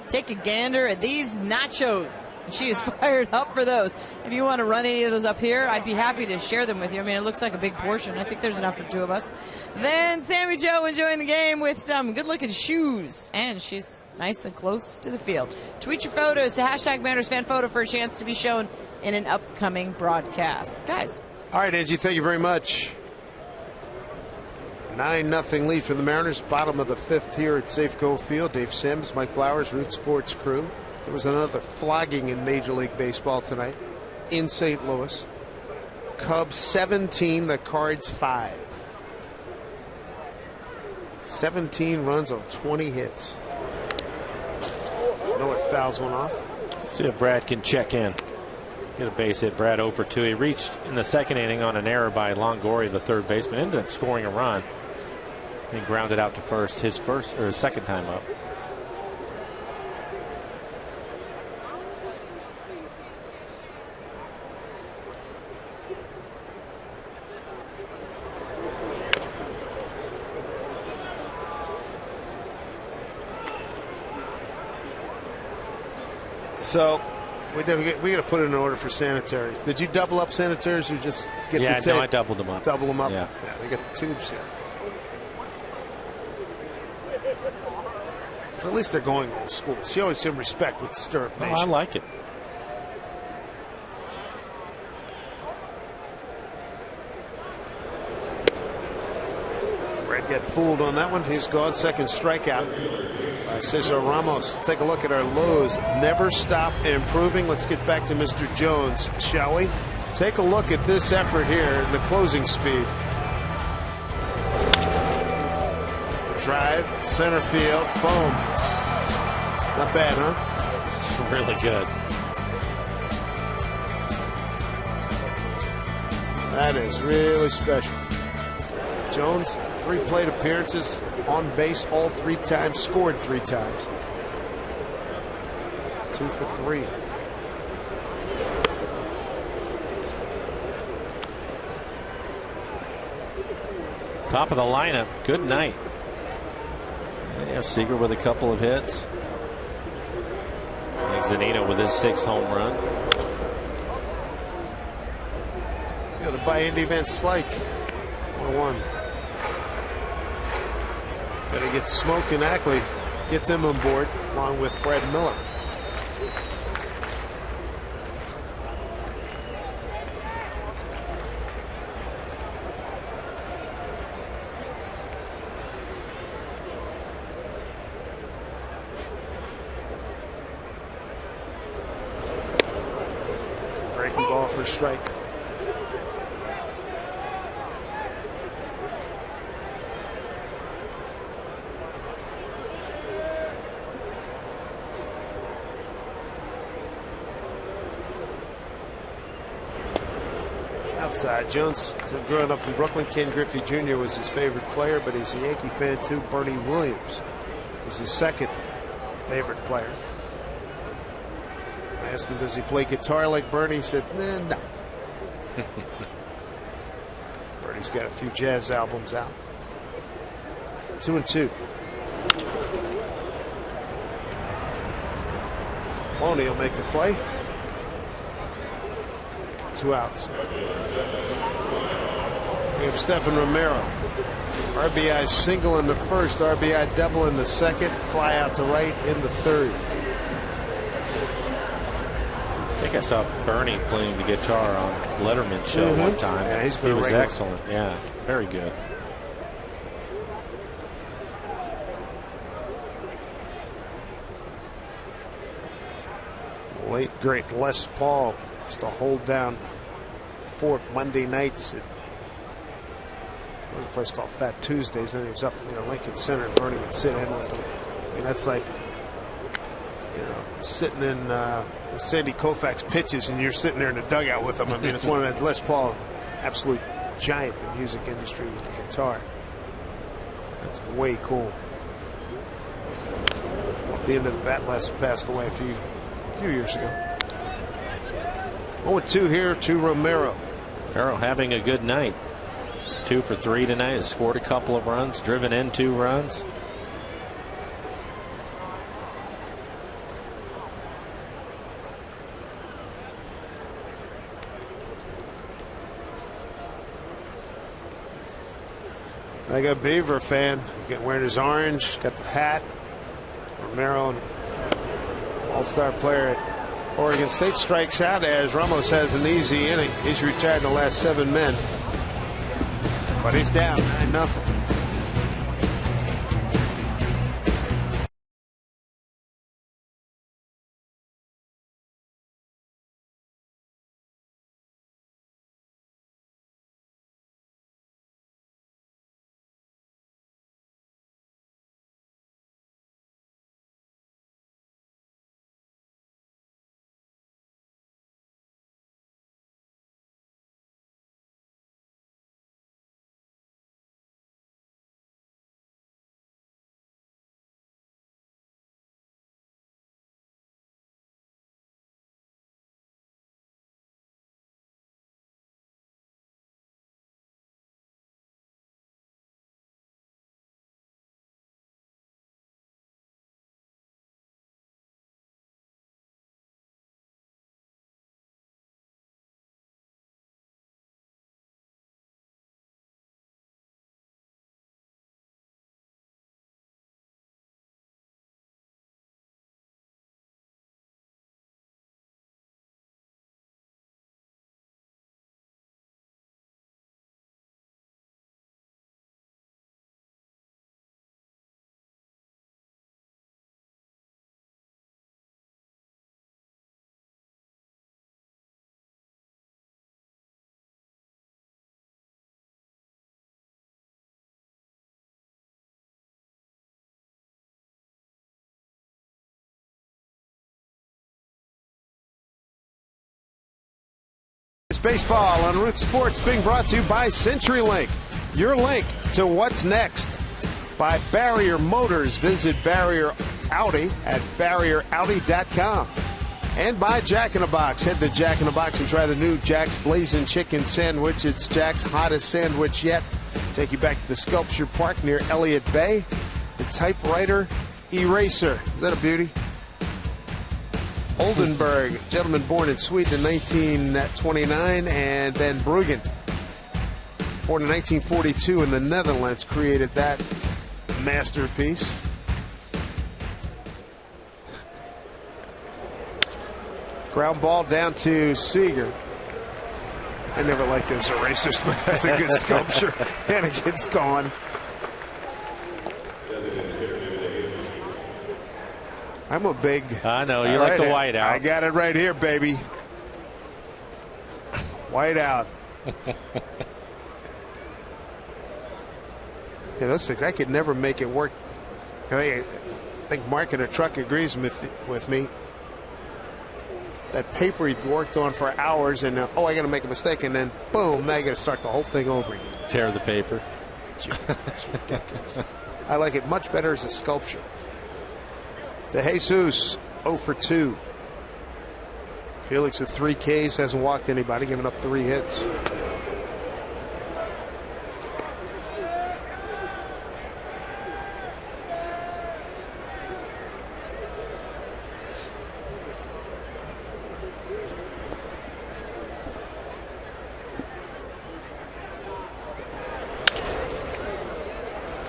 take a gander at these nachos. She is fired up for those. If you want to run any of those up here, I'd be happy to share them with you. I mean, it looks like a big portion. I think there's enough for two of us. Then Sammy Jo enjoying the game with some good-looking shoes. And she's nice and close to the field. Tweet your photos to hashtag Mariners fan photo for a chance to be shown in an upcoming broadcast. Guys. All right, Angie, thank you very much. 9-0 lead for the Mariners. Bottom of the fifth here at Safeco Field. Dave Sims, Mike Blowers, Root Sports crew. There was another flogging in Major League Baseball tonight in St. Louis. Cubs 17, the Cards 5. 17 runs on 20 hits. It fouls one off. Let's see if Brad can check in. Get a base hit. Brad 0 for 2. He reached in the second inning on an error by Longoria, the third baseman. Ended up scoring a run. Then grounded out to first. His second time up. So we got to put it in order for sanitaries. Did you double up sanitaries or just get the tape? Yeah, no, I doubled them up. Double them up? Yeah. They got the tubes here. But at least they're going old school. Showing some respect with Stirrup Nation. Oh, I like it. Red got fooled on that one. He's gone. Second strikeout. Cesar Ramos. Take a look at our lows. Never stop improving. Let's get back to Mr. Jones, shall we? Take a look at this effort here in the closing speed. Drive, center field, boom. Not bad, huh? Really good. That is really special. Jones, 3 plate appearances, on base all 3 times, scored 3 times. 2 for 3. Top of the lineup. Good night. And you have Seager with a couple of hits. And Zanino with his 6th home run. Fielded by Andy Van Slyke. 1-1. Gotta get Smoke and Ackley, get them on board, along with Brad Miller. Breaking ball for strike. Jones, growing up in Brooklyn, Ken Griffey Jr. was his favorite player, but he was a Yankee fan too. Bernie Williams was his second favorite player. I asked him, does he play guitar like Bernie? He said, no. Bernie's got a few jazz albums out. 2-2. Loney will make the play. 2 outs. We have Stephen Romero. RBI single in the first, RBI double in the second, fly out to right in the third. I think I saw Bernie playing the guitar on Letterman's show one time. Yeah, he was excellent. Yeah, very good. Late great Les Paul used to hold down Fort Monday nights at there was a place called Fat Tuesdays, and then he was up near Lincoln Center, and Bernie would sit in with him. I mean, that's like, sitting in Sandy Koufax pitches, and you're sitting there in the dugout with him. I mean, it's one of that Les Paul, absolute giant in the music industry with the guitar. That's way cool. Off the end of the bat, Les passed away a few years ago. 0-2 here to Romero. Merrill having a good night. 2 for 3 tonight. Has scored a couple of runs, driven in 2 runs. Like a Beaver fan, wearing his orange, got the hat. Romero, all-star player at Oregon State, strikes out as Ramos has an easy inning. He's retired in the last 7 men, but he's down 9-0. Baseball on Root Sports being brought to you by CenturyLink. Your link to what's next. By Barrier Motors. Visit Barrier Audi at barrieraudi.com. And by Jack in the Box. Head to Jack in the Box and try the new Jack's Blazing Chicken Sandwich. It's Jack's hottest sandwich yet. Take you back to the Sculpture Park near Elliott Bay. The Typewriter Eraser. Is that a beauty? Oldenburg, gentleman born in Sweden in 1929, and then Bruggen, born in 1942 in the Netherlands, created that masterpiece. Ground ball down to Seager. I never liked those erasers, but that's a good sculpture. And it gets gone. I'm a big... I know, you like the white out. I got it right here, baby. White out. Those things, I could never make it work. I think Mark in a truck agrees with me. That paper you've worked on for hours, and I got to make a mistake, and then boom, now you got to start the whole thing over again. Tear the paper. It's ridiculous. I like it much better as a sculpture. De Jesus, 0 for 2. Felix with 3 Ks, hasn't walked anybody, giving up 3 hits.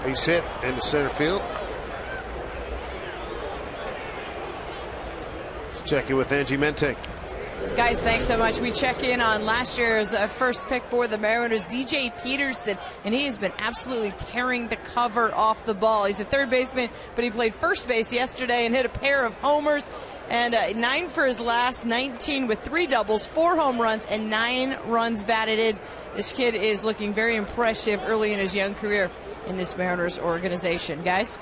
Base hit into center field. Check in with Angie Mentek. Guys, thanks so much. We check in on last year's first pick for the Mariners, DJ Peterson, and he has been absolutely tearing the cover off the ball. He's a third baseman, but he played first base yesterday and hit a pair of homers, and 9 for his last 19 with 3 doubles, 4 home runs, and 9 runs batted in. This kid is looking very impressive early in his young career in this Mariners organization. Guys?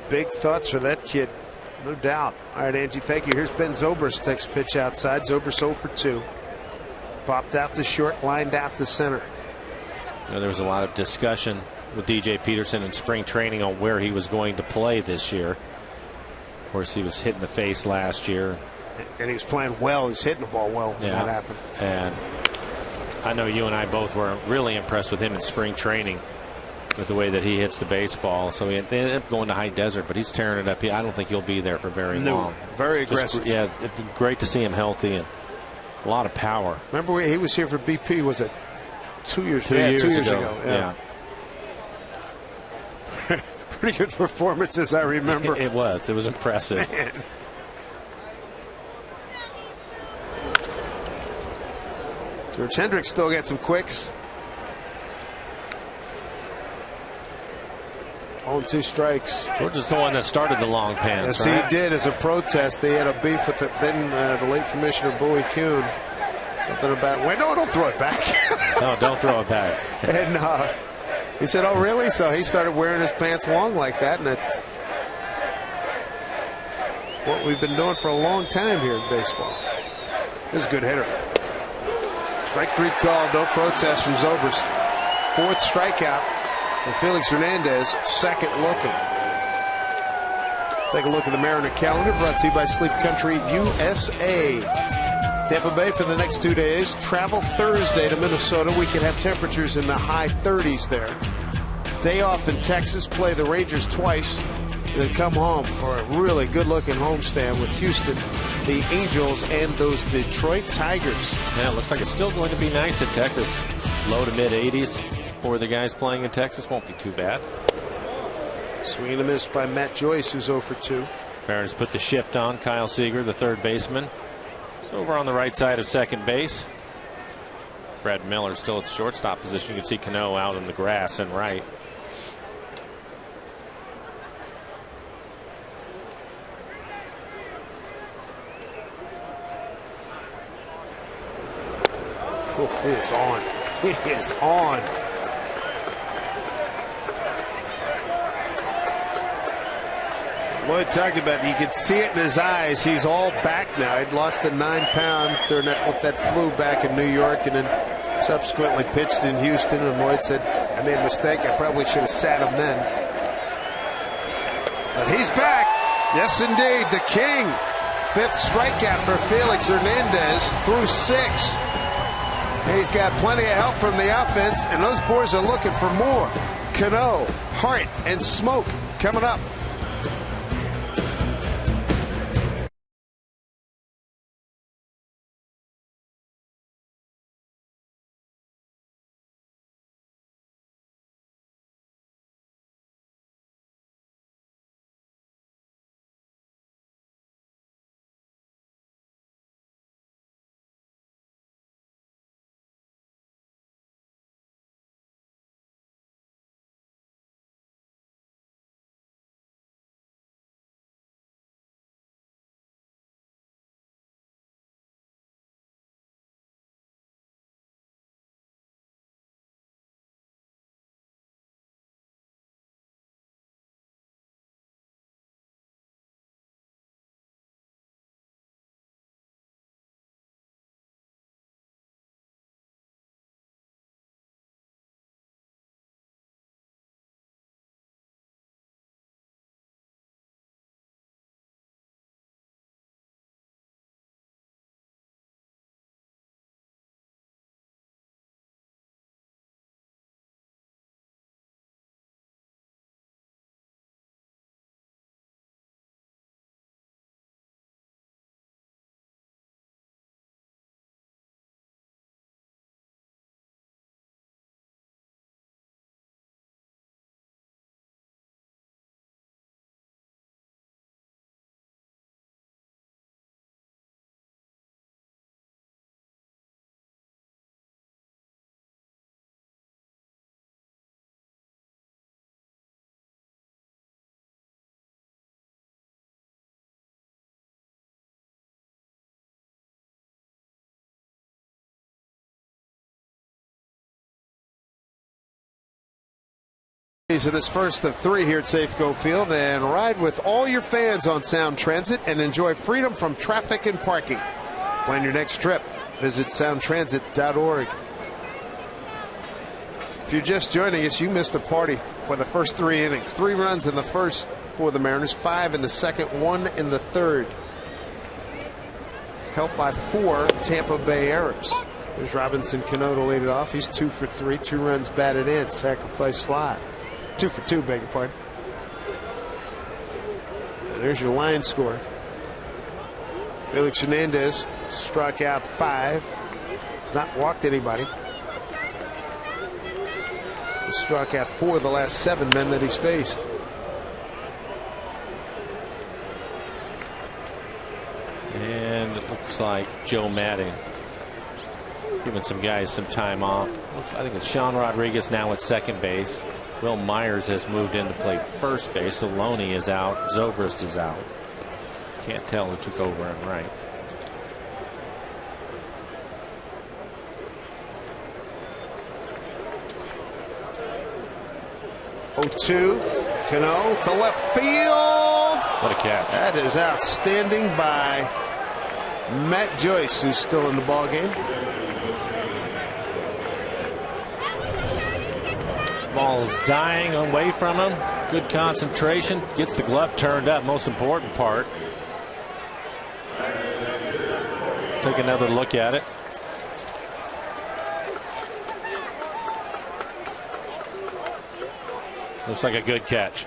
Big thoughts for that kid. No doubt. All right, Angie, thank you. Here's Ben Zobrist. Takes pitch outside. Zobrist 0 for 2. Popped out to short, lined out to center. There was a lot of discussion with DJ Peterson in spring training on where he was going to play this year. Of course, he was hit in the face last year. And he was playing well. He was hitting the ball well when that happened. And I know you and I both were really impressed with him in spring training, with the way that he hits the baseball. So they ended up going to high desert, but he's tearing it up. I don't think he'll be there for very long. Very aggressive. Yeah, it's great to see him healthy and a lot of power. Remember he was here for BP, was it 2 years, 2 years ago? Yeah. Pretty good performances, I remember. It was impressive. Man. George Hendricks still got some quicks. 0-2 strikes. George is the one that started the long pants. Yes, right? He did as a protest. They had a beef with the late Commissioner Bowie Kuhn. Something about, wait, no, don't throw it back. No, don't throw it back. And he said, oh, really? So he started wearing his pants long like that, and it's what we've been doing for a long time here in baseball. This is a good hitter. Strike 3 call, no protest from Zobrist. 4th strikeout for Felix Hernandez, 2nd looking. Take a look at the Mariner calendar, brought to you by Sleep Country USA. Tampa Bay for the next 2 days. Travel Thursday to Minnesota. We could have temperatures in the high 30s there. Day off in Texas, play the Rangers twice, and then come home for a really good-looking homestand with Houston, the Angels, and those Detroit Tigers. Yeah, it looks like it's still going to be nice in Texas. Low to mid 80s for the guys playing in Texas. Won't be too bad. Swing and a miss by Matt Joyce, who's 0 for 2. Mariners put the shift on. Kyle Seager, the third baseman, is over on the right side of second base. Brad Miller still at the shortstop position. You can see Cano out in the grass and right. He is on. He is on. Lloyd talked about it. You could see it in his eyes. He's all back now. He'd lost the 9 pounds during that flu back in New York, and then subsequently pitched in Houston. And Lloyd said, I made a mistake. I probably should have sat him then. But he's back. Yes, indeed. The King. 5th strikeout for Felix Hernandez through 6. He's got plenty of help from the offense, and those boys are looking for more. Cano, Hart, and Smoke coming up. He's in his first of 3 here at Safeco Field, and ride with all your fans on Sound Transit and enjoy freedom from traffic and parking. Plan your next trip. Visit soundtransit.org. If you're just joining us, you missed a party for the first 3 innings. 3 runs in the first for the Mariners, 5 in the second, 1 in the third. Helped by 4 Tampa Bay errors. There's Robinson Cano to lead it off. He's 2 for 3, 2 runs batted in, sacrifice fly. 2 for 2, beg your pardon. And there's your line score. Felix Hernandez struck out 5. He's not walked anybody. He struck out 4 of the last 7 men that he's faced. And it looks like Joe Madding giving some guys some time off. I think it's Sean Rodriguez now at second base. Will Myers has moved in to play first base. So Loney is out. Zobrist is out. Can't tell who took over and right. Oh-2. Cano to left field. What a catch. That is outstanding by Matt Joyce, who's still in the ball game. Ball's dying away from him. Good concentration. Gets the glove turned up. Most important part. Take another look at it. Looks like a good catch.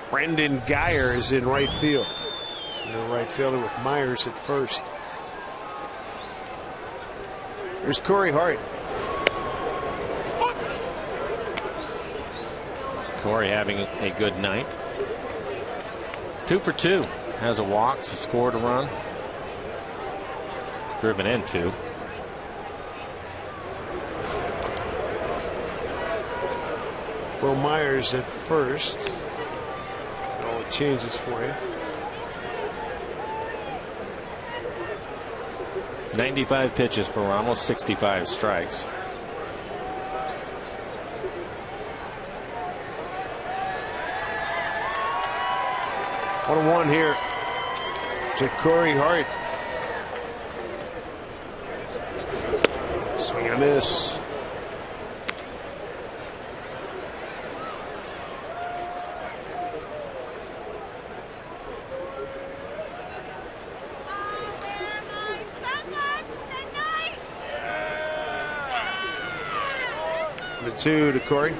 Brandon Geyer is in right field. The right fielder with Myers at first. There's Corey Hart. Corey having a good night. 2 for 2. Has a walk, so scored a run. Driven in 2. Will Myers at first. All the changes for you. 95 pitches for Ramos, 65 strikes. One on one here to Corey Hart. Swing and a miss. The 2 to Corey.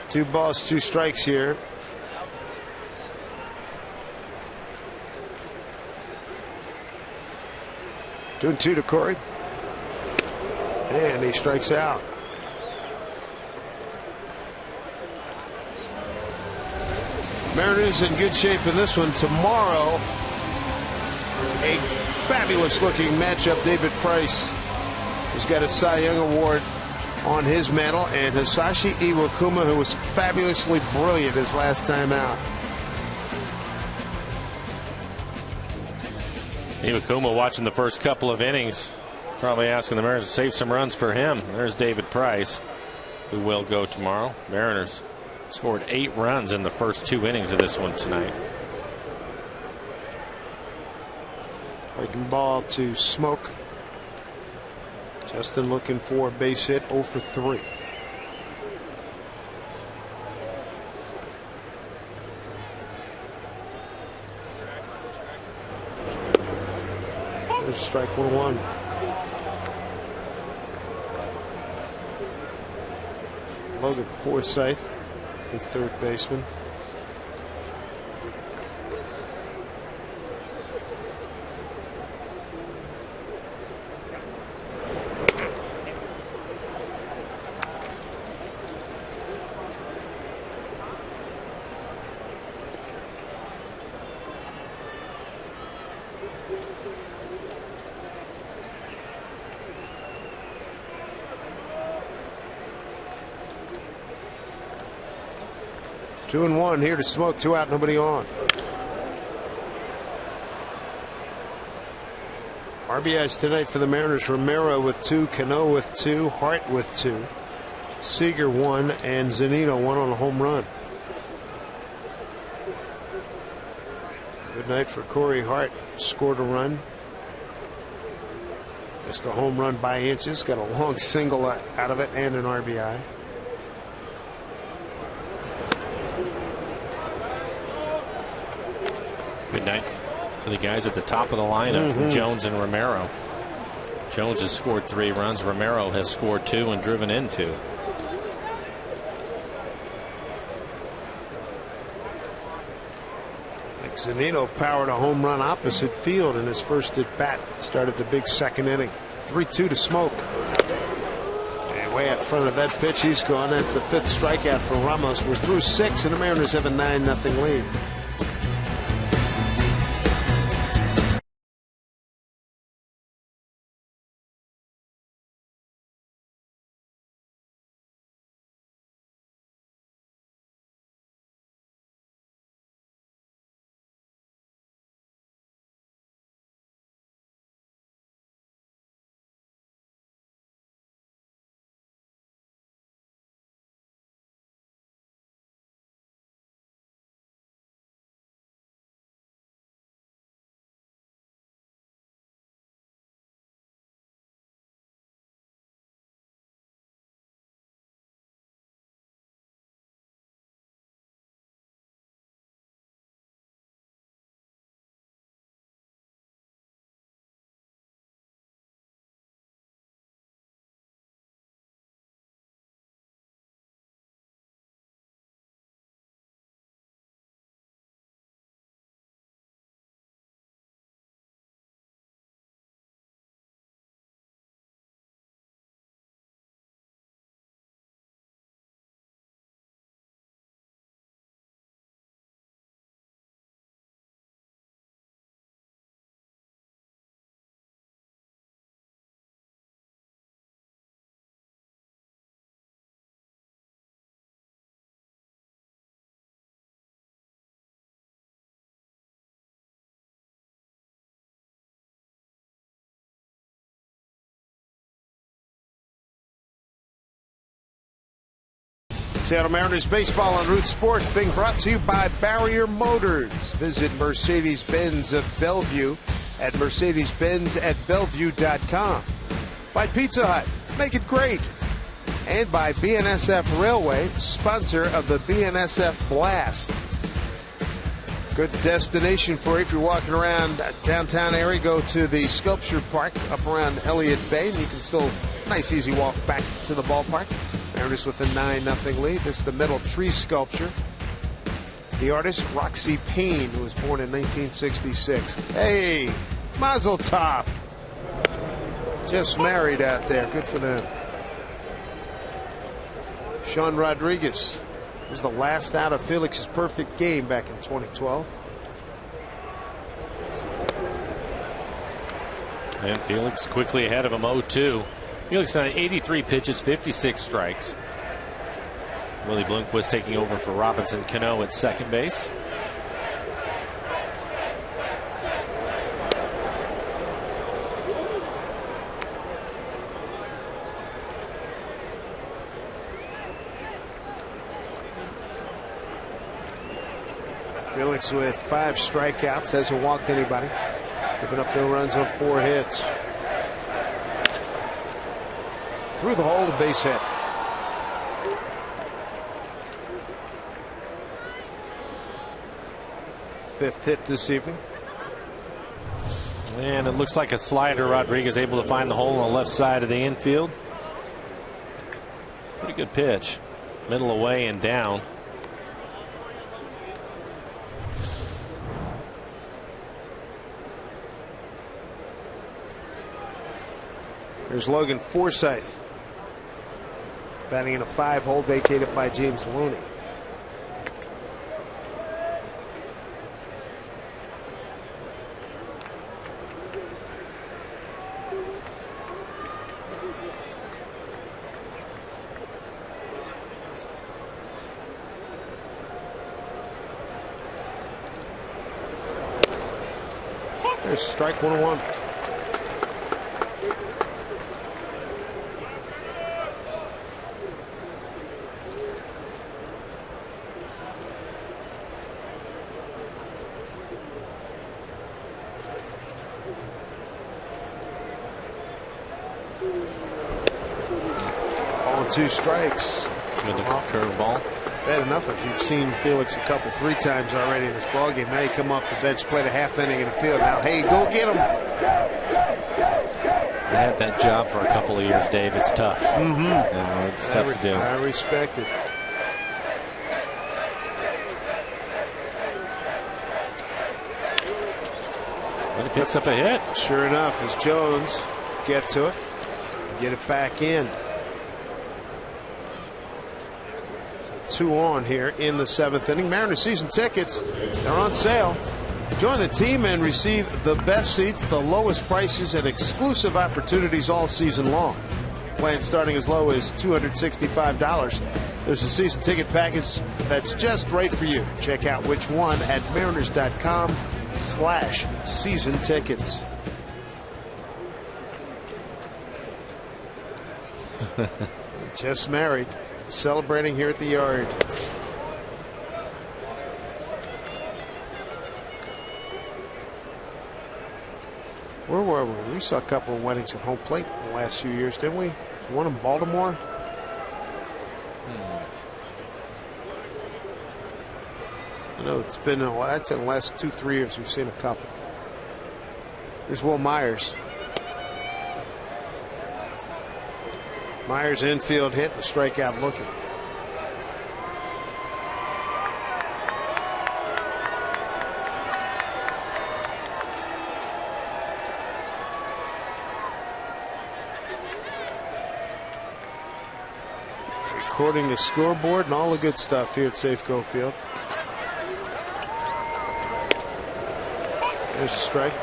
Two balls, 2 strikes here. 2-2 to Corey. And he strikes out. Mariners in good shape in this one. Tomorrow, a fabulous looking matchup. David Price has got a Cy Young Award on his mantle, and Hisashi Iwakuma, who was fabulously brilliant his last time out. Iwakuma watching the first couple of innings, probably asking the Mariners to save some runs for him. There's David Price, who will go tomorrow. Mariners scored 8 runs in the first 2 innings of this one tonight. Breaking ball to Smoke. Justin looking for a base hit, 0 for 3. There's strike 1-1. Logan Forsythe, the third baseman. Two and one here to Smoke. 2 out, nobody on. RBIs tonight for the Mariners. Romero with 2, Cano with 2, Hart with 2, Seager 1, and Zunino 1 on a home run. Good night for Corey Hart. Scored a run. Just a home run by inches. Got a long single out of it and an RBI. Good night for the guys at the top of the lineup, Jones and Romero. Jones has scored 3 runs. Romero has scored 2 and driven in 2. Zunino powered a home run opposite field in his first at bat. Started the big second inning. 3-2 to Smoke. And way out front of that pitch, he's gone. That's the 5th strikeout for Ramos. We're through 6, and the Mariners have a 9-0 lead. Seattle Mariners baseball on Root Sports being brought to you by Barrier Motors. Visit Mercedes-Benz of Bellevue at Mercedes-Benz@Bellevue.com. By Pizza Hut, make it great. And by BNSF Railway, sponsor of the BNSF Blast. Good destination for you if you're walking around downtown area. Go to the Sculpture Park up around Elliott Bay, and you can still, it's a nice easy walk back to the ballpark. Mariners with a 9-0 lead. This is the metal tree sculpture. The artist, Roxy Payne, who was born in 1966. Hey, Mazel Tov. Just married out there. Good for them. Sean Rodriguez was the last out of Felix's perfect game back in 2012. And Felix quickly ahead of him 0-2. Felix on 83 pitches, 56 strikes. Willie Bloomquist taking over for Robinson Cano at second base. Felix with 5 strikeouts, hasn't walked anybody. Giving up no runs on 4 hits. Through the hole, the base hit. Fifth hit this evening. And it looks like a slider. Rodriguez able to find the hole on the left side of the infield. Pretty good pitch. Middle away and down. There's Logan Forsythe batting in a 5-hole vacated by James Loney. There's strike 1-1. and 2 strikes. With a curveball. Bad enough if you've seen Felix a couple, 3 times already in this ballgame. Now you come off the bench, played a half inning in the field. Now, hey, go get him. I had that job for a couple of years, Dave. It's tough. It's tough to do. I respect it. But he picks up a hit. Sure enough, as Jones get to it, get it back in. 2 on here in the 7th inning. Mariners season tickets, they're on sale. Join the team and receive the best seats, the lowest prices, and exclusive opportunities all season long. Plans starting as low as $265. There's a season ticket package that's just right for you. Check out which one at mariners.com/season tickets. Just married. Celebrating here at the yard. Where were we? We saw a couple of weddings at home plate in the last few years, didn't we? One in Baltimore. I know it's been a while. I'd say in the last 2-3 years we've seen a couple. Here's Will Myers. Myers infield hit and strikeout looking. Recording the scoreboard and all the good stuff here at Safeco Field. There's a strike.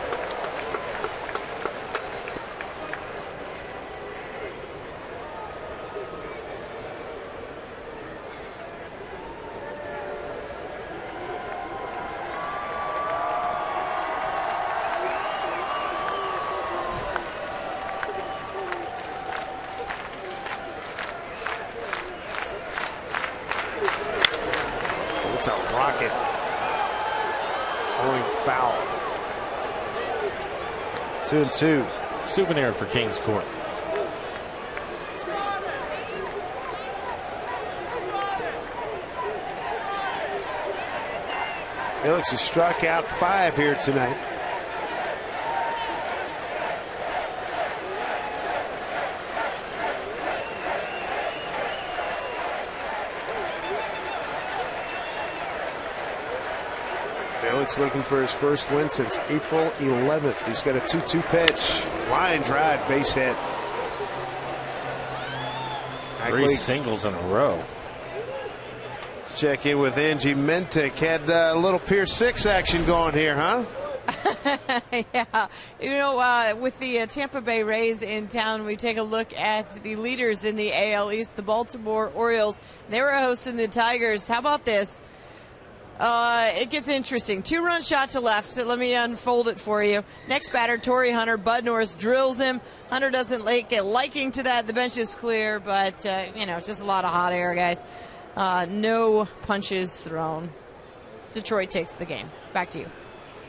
It's a rocket. Going foul. 2-2. Souvenir for Kings Court. Felix has struck out 5 here tonight. Felix looking for his first win since April 11th. He's got a 2-2 pitch. Line drive, base hit. 3 singles in a row. Let's check in with Angie Mentek. Had a little Pier 6 action going here, huh? Yeah. You know, with the Tampa Bay Rays in town, we take a look at the leaders in the AL East, the Baltimore Orioles. They were hosting the Tigers. How about this? It gets interesting. 2-run shot to left. So let me unfold it for you. Next batter, Torrey Hunter. Bud Norris drills him. Hunter doesn't get liking to that. The bench is clear, but, you know, just a lot of hot air, guys. No punches thrown. Detroit takes the game. Back to you.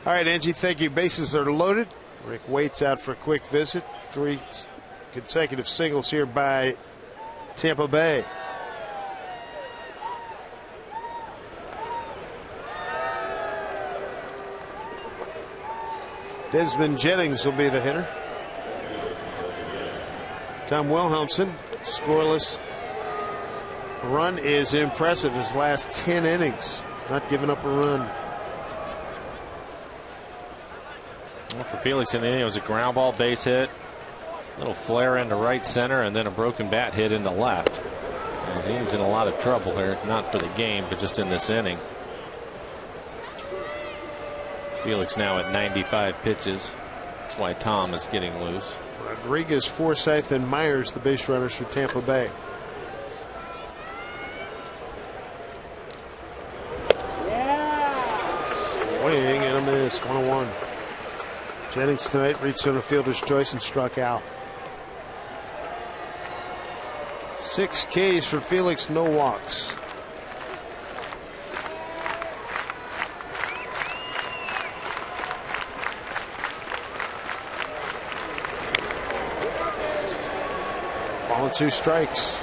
All right, Angie, thank you. Bases are loaded. Rick waits out for a quick visit. 3 consecutive singles here by Tampa Bay. Desmond Jennings will be the hitter. Tom Wilhelmsen, scoreless. Run is impressive. His last 10 innings. He's not giving up a run. Well, for Felix in the inning, it was a ground ball base hit, a little flare into right center, and then a broken bat hit into left. And he's in a lot of trouble here, not for the game, but just in this inning. Felix now at 95 pitches. That's why Tom is getting loose. Rodriguez, Forsythe, and Myers, the base runners for Tampa Bay. Swing and a miss. 1-1. Jennings tonight reached on a fielder's choice and struck out. 6 Ks for Felix, no walks. Ball and 2 strikes.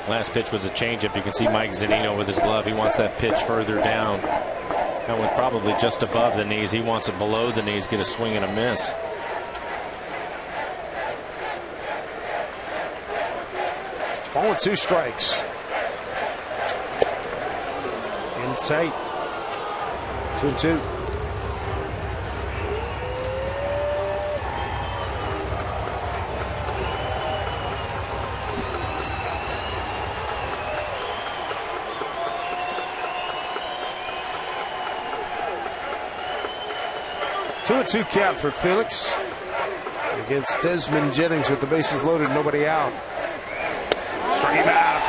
Last pitch was a changeup. You can see Mike Zunino with his glove. He wants that pitch further down. That went probably just above the knees. He wants it below the knees. Get a swing and a miss. Ball and 2 strikes. In tight. 2-2. Two count for Felix against Desmond Jennings with the bases loaded, nobody out. Struck him out.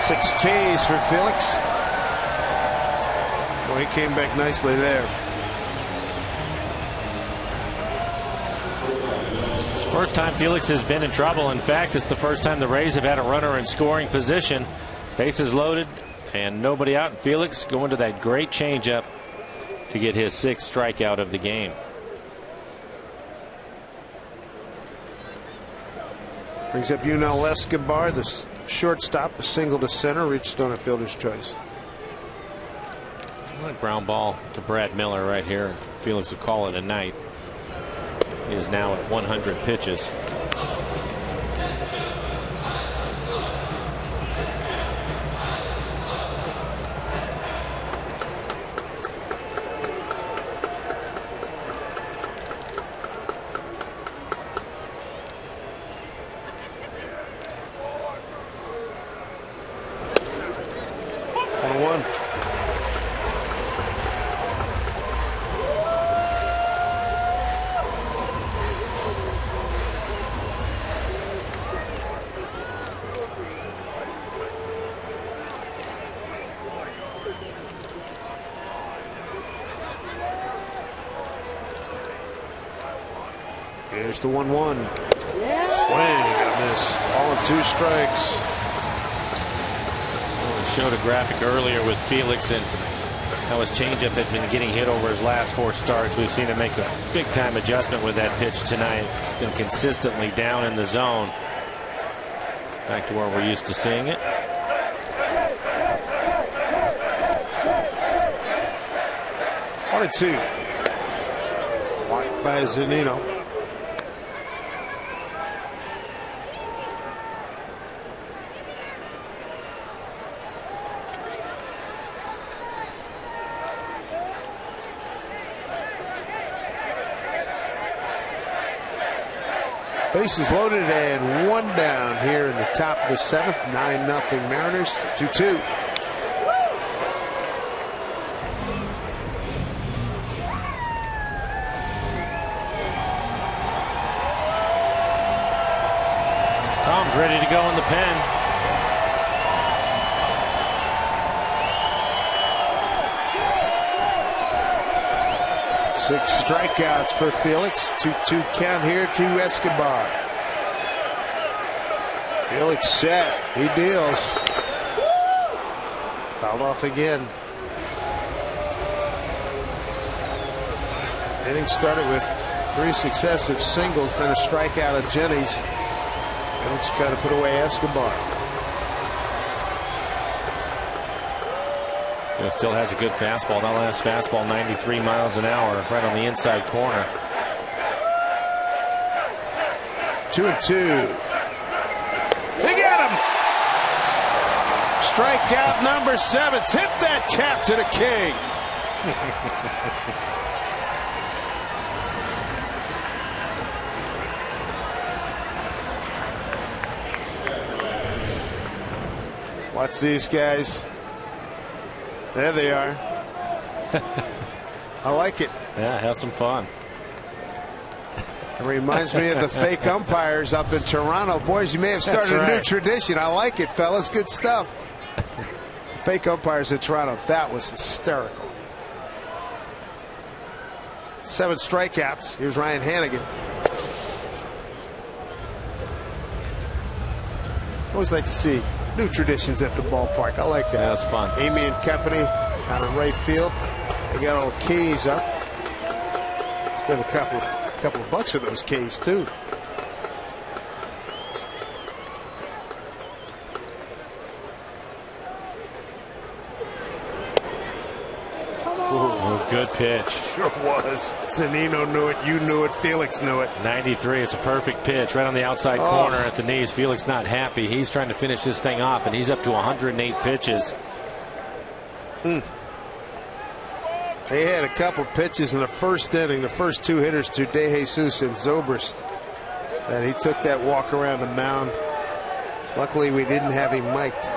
6 Ks for Felix. Well, he came back nicely there. It's the first time Felix has been in trouble. In fact, it's the first time the Rays have had a runner in scoring position. Bases loaded and nobody out. Felix going to that great changeup to get his 6th strikeout of the game. Brings up Yunel Escobar, the shortstop, a single to center, reached on a fielder's choice. Ground ball to Brad Miller right here. Felix will call it a night. He is now at 100 pitches. Here's the 1-1. Swing and a miss. All in 2 strikes. Well, we showed a graphic earlier with Felix and how his changeup had been getting hit over his last 4 starts. We've seen him make a big time adjustment with that pitch tonight. It's been consistently down in the zone. Back to where we're used to seeing it. On a 2. White by Zunino. Bases loaded and 1 down here in the top of the 7th. 9-0 Mariners. 2-2. Tom's ready to go in the pen. Six strikeouts for Felix. 2-2 count here to Escobar. Felix set. He deals. Fouled off again. Inning started with 3 successive singles, then a strikeout of Jennings. Felix trying to put away Escobar. Still has a good fastball. That last fastball, 93 miles an hour, right on the inside corner. 2-2. They got him. Strikeout number 7. Tip that cap to the king. Watch these guys. There they are. I like it. Yeah, have some fun. It reminds me of the fake umpires up in Toronto. Boys, you may have started a new tradition. I like it, fellas. Good stuff. Fake umpires in Toronto. That was hysterical. 7 strikeouts. Here's Ryan Hannigan. Always like to see new traditions at the ballpark. I like that. Yeah, that's fun. Amy and company out in right field. They got all the keys up. Spent a couple of bucks for those keys too. good pitch. Sure was. Zunino knew it. You knew it. Felix knew it. 93. It's a perfect pitch right on the outside corner at the knees. Felix not happy. He's trying to finish this thing off, and he's up to 108 pitches. They had a couple pitches in the first inning, the first two hitters to De Jesus and Zobrist, and he took that walk around the mound. Luckily, we didn't have him mic'd.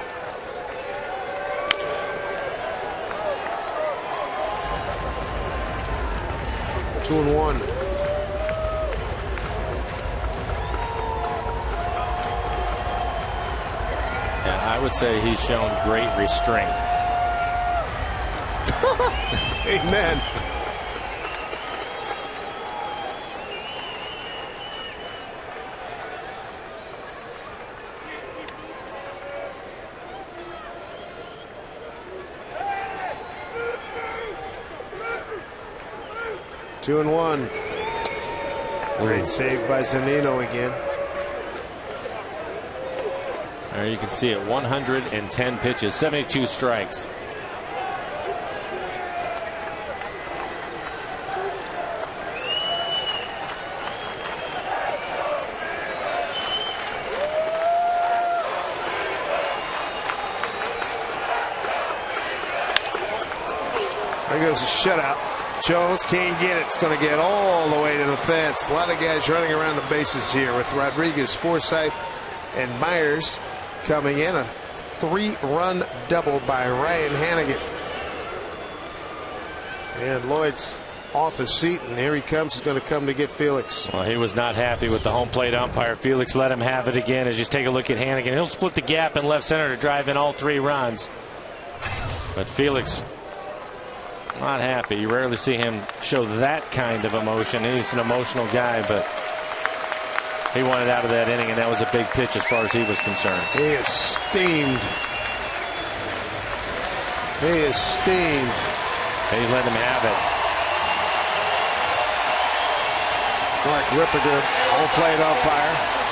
Two and one. Yeah, I would say he's shown great restraint. Amen. Two and one. Great save by Zunino again. There you can see it. 110 pitches, 72 strikes. There goes a shutout. Jones can't get it. It's going to get all the way to the fence. A lot of guys running around the bases here with Rodriguez, Forsythe, and Myers coming in. A 3-run double by Ryan Hannigan. And Lloyd's off his seat, and here he comes. He's going to come to get Felix. Well, he was not happy with the home plate umpire. Felix let him have it again. As you take a look at Hannigan, he'll split the gap in left center to drive in all 3 runs. But Felix not happy. You rarely see him show that kind of emotion. He's an emotional guy, but he wanted out of that inning, and that was a big pitch as far as he was concerned. He is steamed. He is steamed. He's letting him have it. Mark Ripperger, home plate umpire.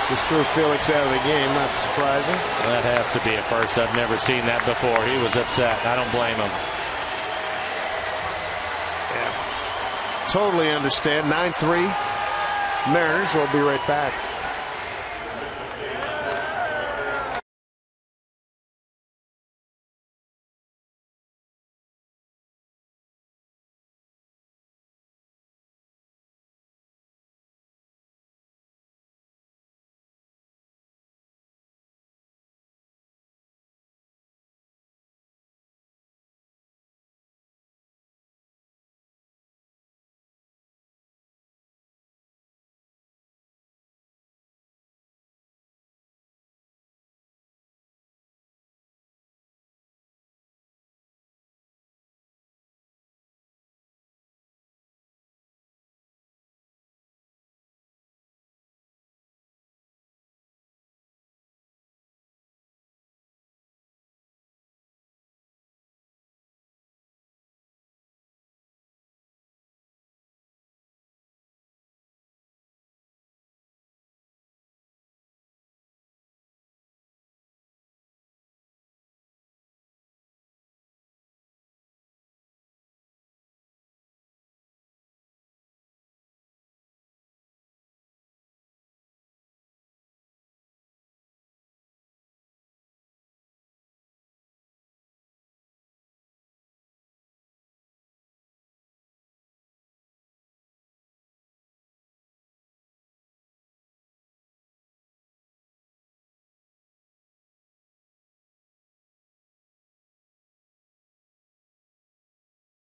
Just threw Felix out of the game, not surprising. That has to be a first. I've never seen that before. He was upset. I don't blame him. Yeah, totally understand. 9-3 Mariners. Will be right back.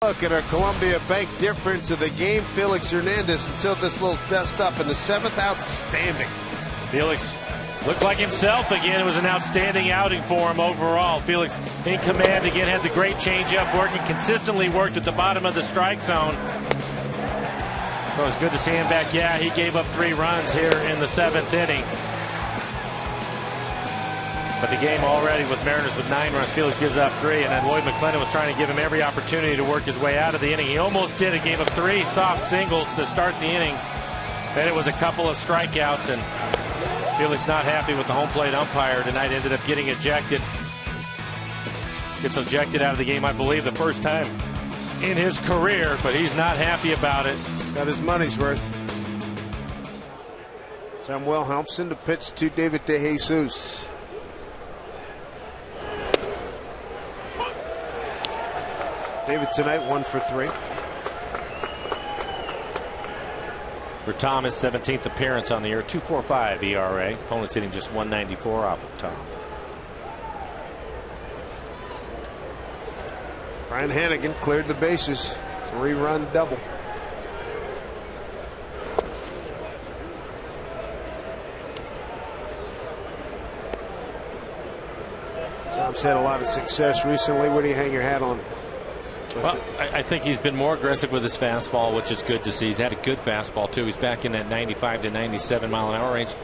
Look at our Columbia Bank difference of the game. Felix Hernandez until this little dust up in the 7th. Outstanding. Felix looked like himself again. It was an outstanding outing for him overall. Felix in command again, had the great changeup working, consistently worked at the bottom of the strike zone. So it was good to see him back. Yeah, he gave up 3 runs here in the 7th inning. But the game already with Mariners with 9 runs. Felix gives up 3, and then Lloyd McClendon was trying to give him every opportunity to work his way out of the inning. He almost did it. Gave up 3 soft singles to start the inning. Then it was a couple of strikeouts, and Felix not happy with the home plate umpire tonight. Ended up getting ejected. Gets ejected out of the game, I believe, the first time in his career, but he's not happy about it. Got his money's worth. Samuel Helmson to pitch to David DeJesus. David tonight 1 for 3. For Thomas, 17th appearance on the year, 2.45 ERA. Opponent's hitting just 194 off of Tom. Brian Hannigan cleared the bases. 3-run double. Tom's had a lot of success recently. What do you hang your hat on? Well, I think he's been more aggressive with his fastball, which is good to see. He's had a good fastball, too. He's back in that 95 to 97 mile an hour range.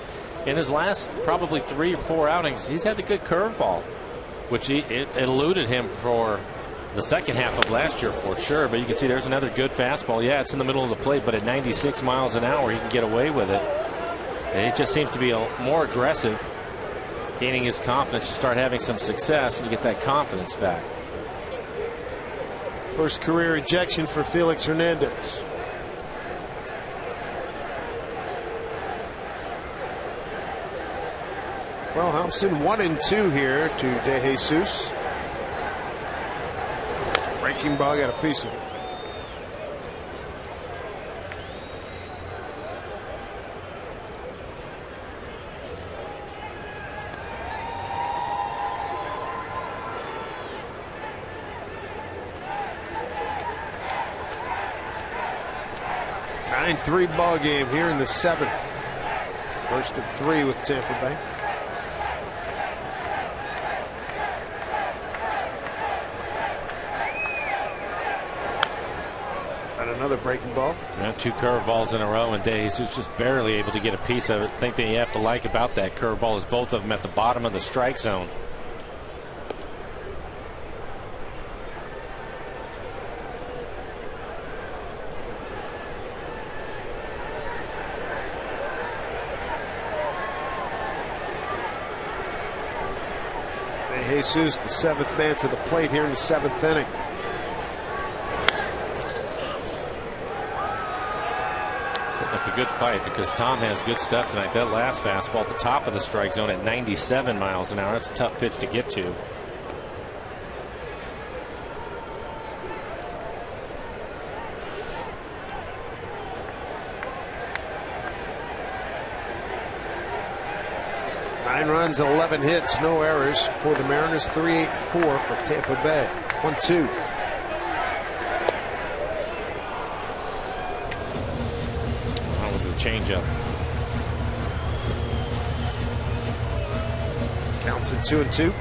In his last probably 3 or 4 outings, he's had the good curveball, which it eluded him for the second half of last year for sure. But you can see there's another good fastball. Yeah, it's in the middle of the plate, but at 96 miles an hour, he can get away with it. And he just seems to be more aggressive, gaining his confidence to start having some success, and you get that confidence back. First career ejection for Felix Hernandez. Well, Helmson 1-2 here to DeJesus. Breaking ball, got a piece of it. A 9-3 ball game here in the 7th. First of 3 with Tampa Bay. And another breaking ball. Yeah, 2 curveballs in a row, and DeJesus just barely able to get a piece of it. The thing that you have to like about that curveball is both of them at the bottom of the strike zone. DeJesus, the 7th man to the plate here in the 7th inning. Putting up a good fight because Tom has good stuff tonight. That last fastball at the top of the strike zone at 97 miles an hour. That's a tough pitch to get to. Nine runs, 11 hits, no errors for the Mariners. 3-8-4 for Tampa Bay. 1-2. That was the changeup. Counts at 2-2.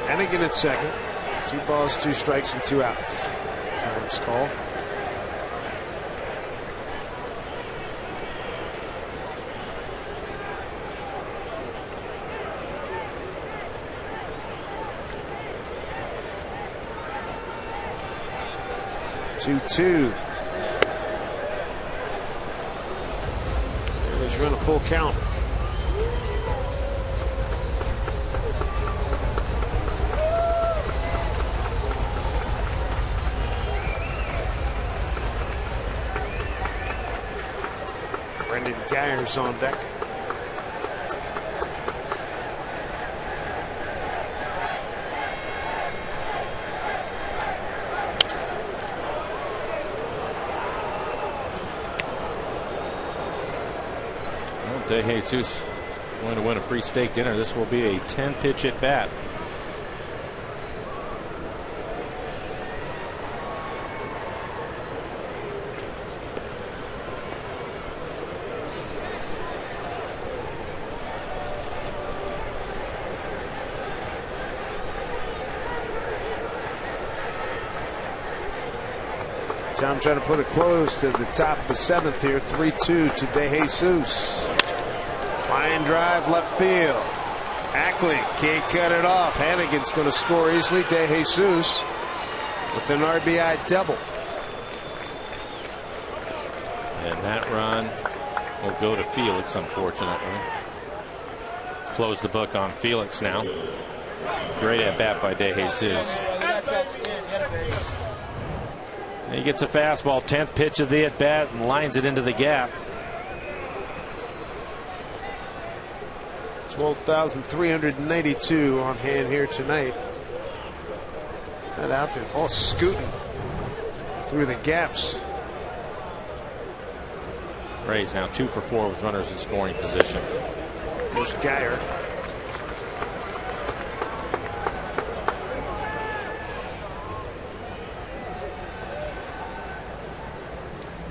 Hannigan at second. 2 balls, 2 strikes, and 2 outs. Time's call. Two. Let's run a full count. Brendan Geyer's on deck. DeJesus going to win a free steak dinner. This will be a 10-pitch at bat. Tom trying to put it close to the top of the 7th here. 3-2 to DeJesus. Line drive left field. Ackley can't cut it off. Hannigan's going to score easily. DeJesus with an RBI double. And that run will go to Felix, unfortunately. Close the book on Felix now. Great at bat by De Jesus. He gets a fastball, 10th pitch of the at bat, and lines it into the gap. 12,382 on hand here tonight. That outfit all scooting through the gaps. Rays now 2 for 4 with runners in scoring position. Here's Geyer.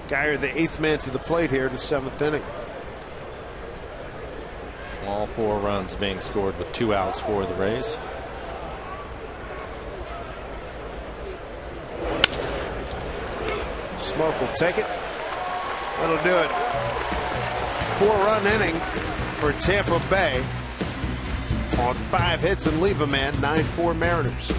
Geyer, the 8th man to the plate here in the 7th inning. All 4 runs being scored with 2 outs for the Rays. Smoke will take it. That'll do it. 4-run inning for Tampa Bay on 5 hits and leave a man. 9-4 Mariners.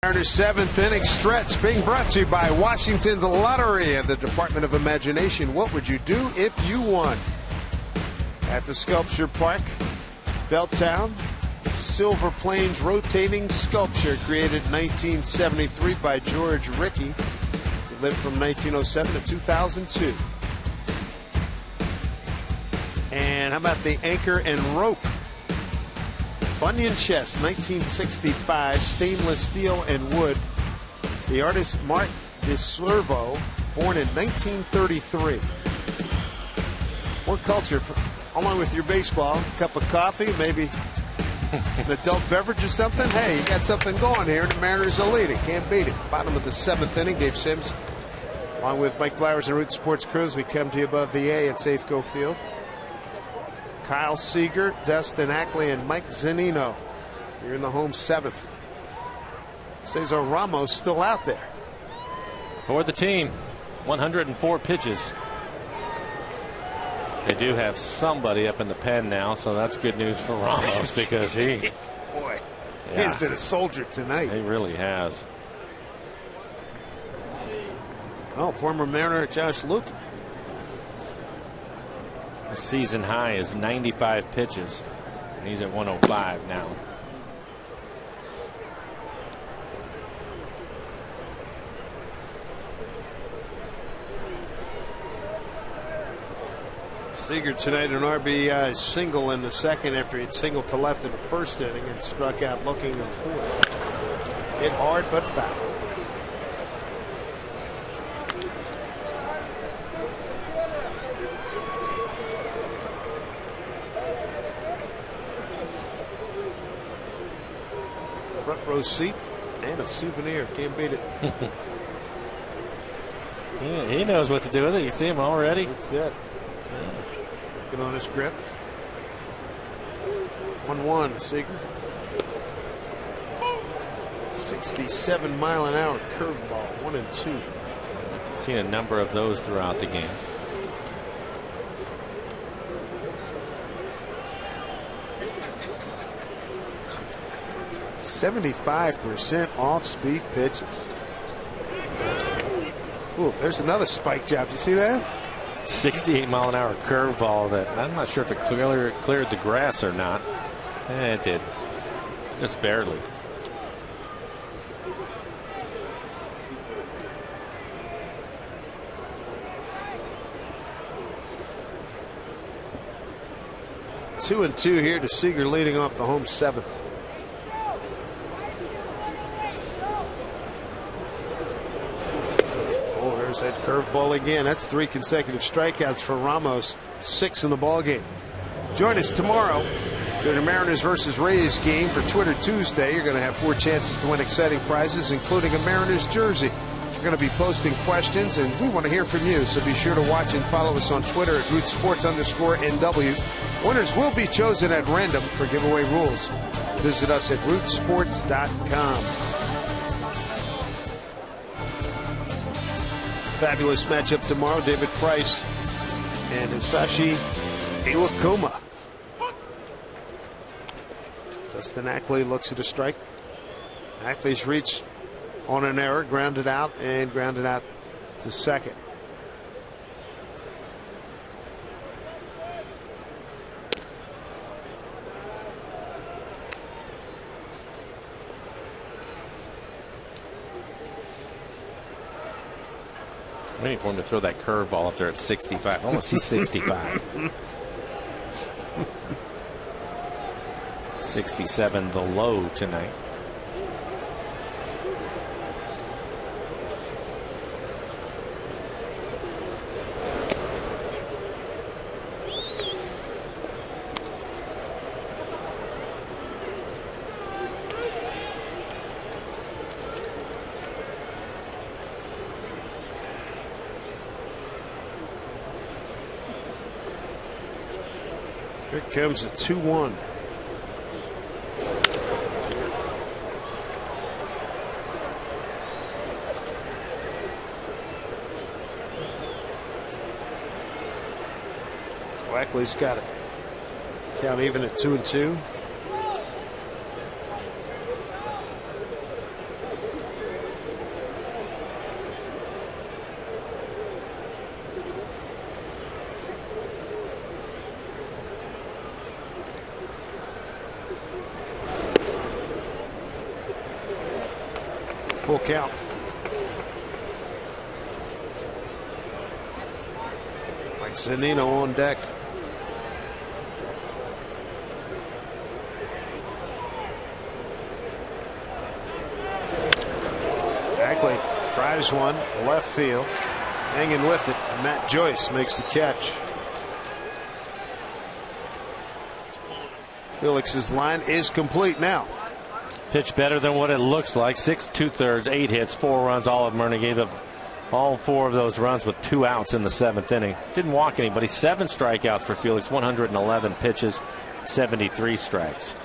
Mariners 7th inning stretch being brought to you by Washington's Lottery and the Department of Imagination. What would you do if you won? At the Sculpture Park, Belltown, Silver Plains rotating sculpture created in 1973 by George Rickey. He lived from 1907 to 2002. And how about the anchor and rope? Bunyan chest, 1965, stainless steel and wood. The artist Mark DeServo, born in 1933. More culture, along with your baseball, a cup of coffee, maybe an adult beverage or something. Hey, you got something going here, and the Mariners will lead it. Can't beat it. Bottom of the 7th inning, Dave Sims, along with Mike Blowers and Root Sports crews, we come to you above the A at Safeco Field. Kyle Seager, Dustin Ackley, and Mike Zunino. You're in the home 7th. Cesar Ramos still out there. For the team, 104 pitches. They do have somebody up in the pen now, so that's good news for Ramos because he... Boy, he's been a soldier tonight. He really has. Oh, former Mariner Josh Luke. The season high is 95 pitches, and he's at 105 now. Seager tonight an RBI single in the 2nd after he'd singled to left in the 1st inning and struck out looking in 4th. Hit hard but foul. Front row seat and a souvenir. Can't beat it. Yeah, he knows what to do with it. You see him already. That's it. Working on his grip. 1-1, Seager. 67-mile-an-hour curveball, 1-2. Seen a number of those throughout the game. .75% off-speed pitches. Ooh, there's another spike job. You see that? 68-mile-an-hour curveball that I'm not sure if it cleared the grass or not. It did, just barely. Two and two here to Seager, leading off the home seventh. Oh, there's that curveball again. That's 3 consecutive strikeouts for Ramos. 6 in the ball game. Join us tomorrow during the Mariners versus Rays game for Twitter Tuesday. You're going to have 4 chances to win exciting prizes, including a Mariners jersey. We're going to be posting questions, and we want to hear from you. So be sure to watch and follow us on Twitter at RootSports_NW. Winners will be chosen at random for giveaway rules. Visit us at rootsports.com. Fabulous matchup tomorrow. David Price and Hisashi Iwakuma. Dustin Ackley looks at a strike. Ackley's reached on an error, grounded out to second. I'm waiting for him to throw that curveball up there at 65. I want to see 65. 67 the low tonight. Here comes a 2-1. Wackley's got it. Count even at 2-2. Full count. Mike Zunino on deck. Ackley drives one left field, hanging with it. Matt Joyce makes the catch. Felix's line is complete now. Pitch better than what it looks like. 6 2/3, 8 hits, 4 runs. All of Murray gave up all 4 of those runs with 2 outs in the 7th inning. Didn't walk anybody. 7 strikeouts for Felix. 111 pitches, 73 strikes.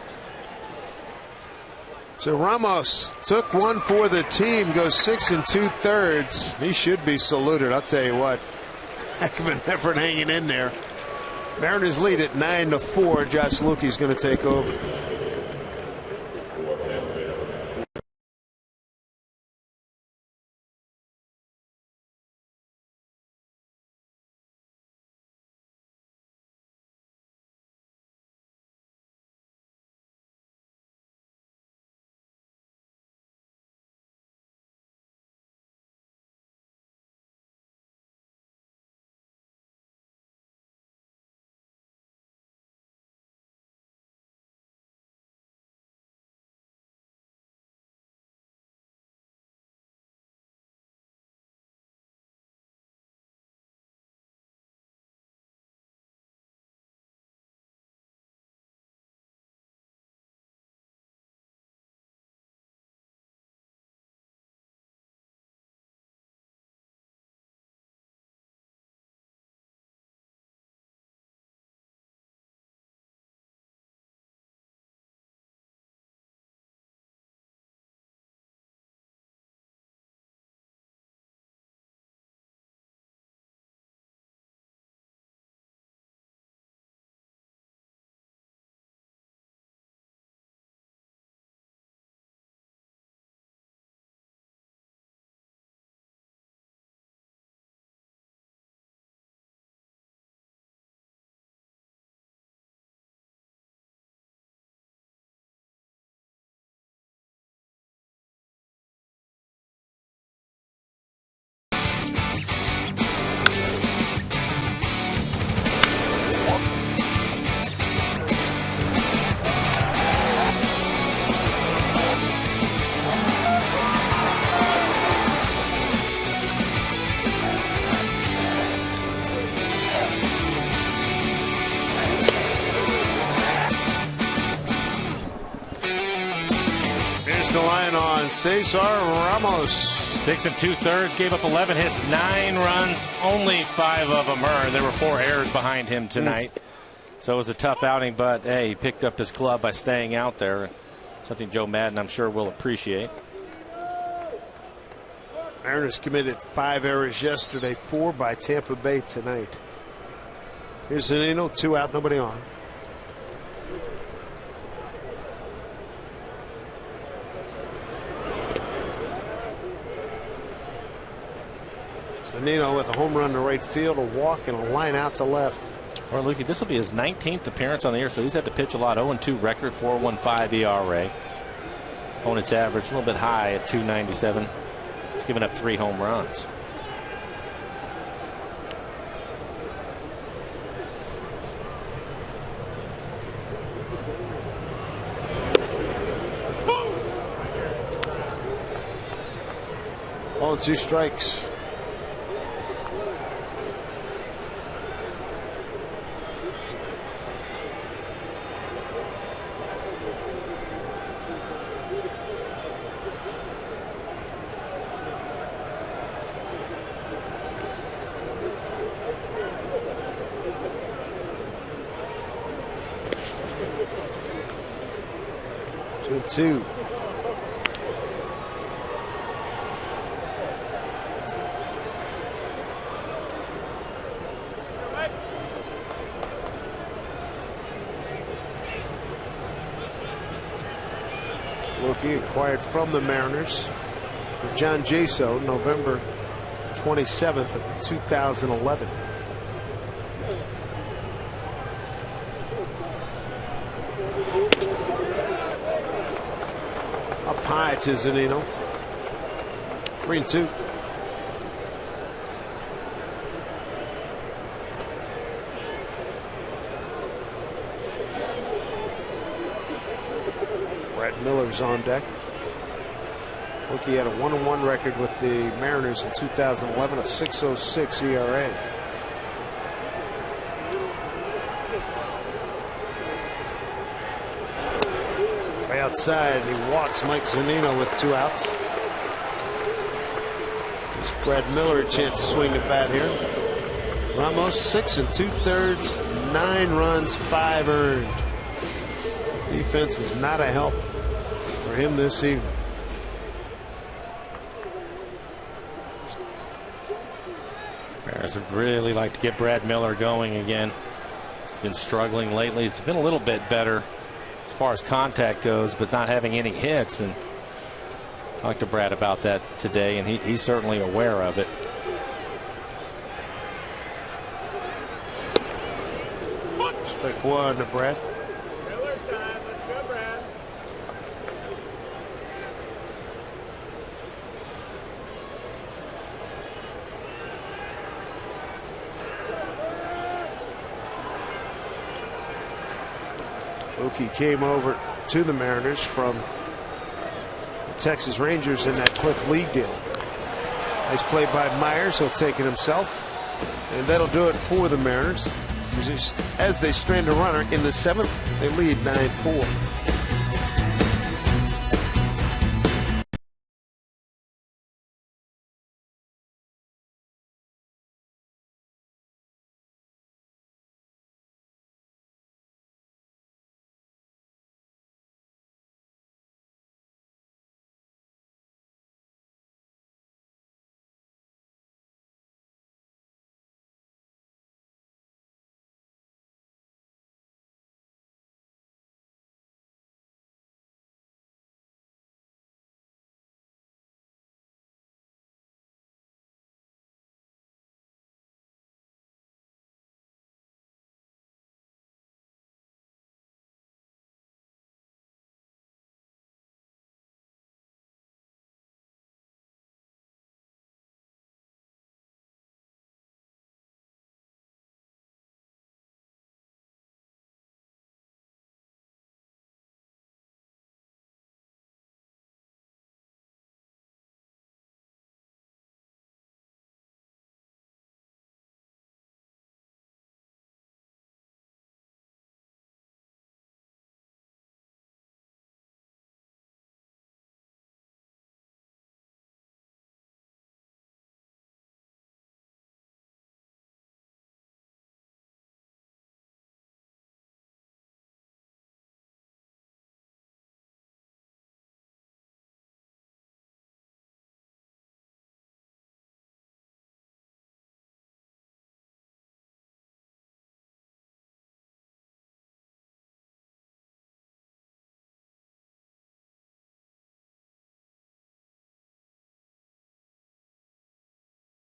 So Ramos took one for the team. Goes 6 2/3. He should be saluted. I'll tell you what. Heck of an effort hanging in there. Mariners lead at 9-4. Josh Lukey's going to take over. on Cesar Ramos. 6 2/3, gave up 11 hits, 9 runs, only 5 of them earned. There were 4 errors behind him tonight. So it was a tough outing, but hey, he picked up his club by staying out there. Something Joe Madden, I'm sure, will appreciate. Mariners committed 5 errors yesterday, 4 by Tampa Bay tonight. Here's Zunino, 2 out, nobody on. Zunino with a home run to right field, a walk, and a line out to left. Well, Lukey, this will be his 19th appearance on the year, so he's had to pitch a lot. 0-2 record, 4.15 ERA. Opponent's average a little bit high at 2.97. He's given up 3 home runs. All 2 strikes. Two. Loki acquired from the Mariners for John Jaso, November 27th of 2011. High to Zunino. 3-2. Brett Miller's on deck. Lookey had a 1-1 record with the Mariners in 2011, a 6.06 ERA. Outside, he walks Mike Zunino with 2 outs. Gives Brad Miller a chance to swing the bat here. Ramos 6 2/3, 9 runs, 5 earned. Defense was not a help for him this evening. Mariners would really like to get Brad Miller going again. He's been struggling lately. It's been a little bit better as far as contact goes, but not having any hits. And I talked to Brad about that today, and he's certainly aware of it. Strike 1 to Brad. Miller time. Let's go, Brad. Okie came over to the Mariners from the Texas Rangers in that Cliff League deal. Nice play by Myers. He'll take it himself. And that'll do it for the Mariners. As they strand a runner in the 7th, they lead 9-4.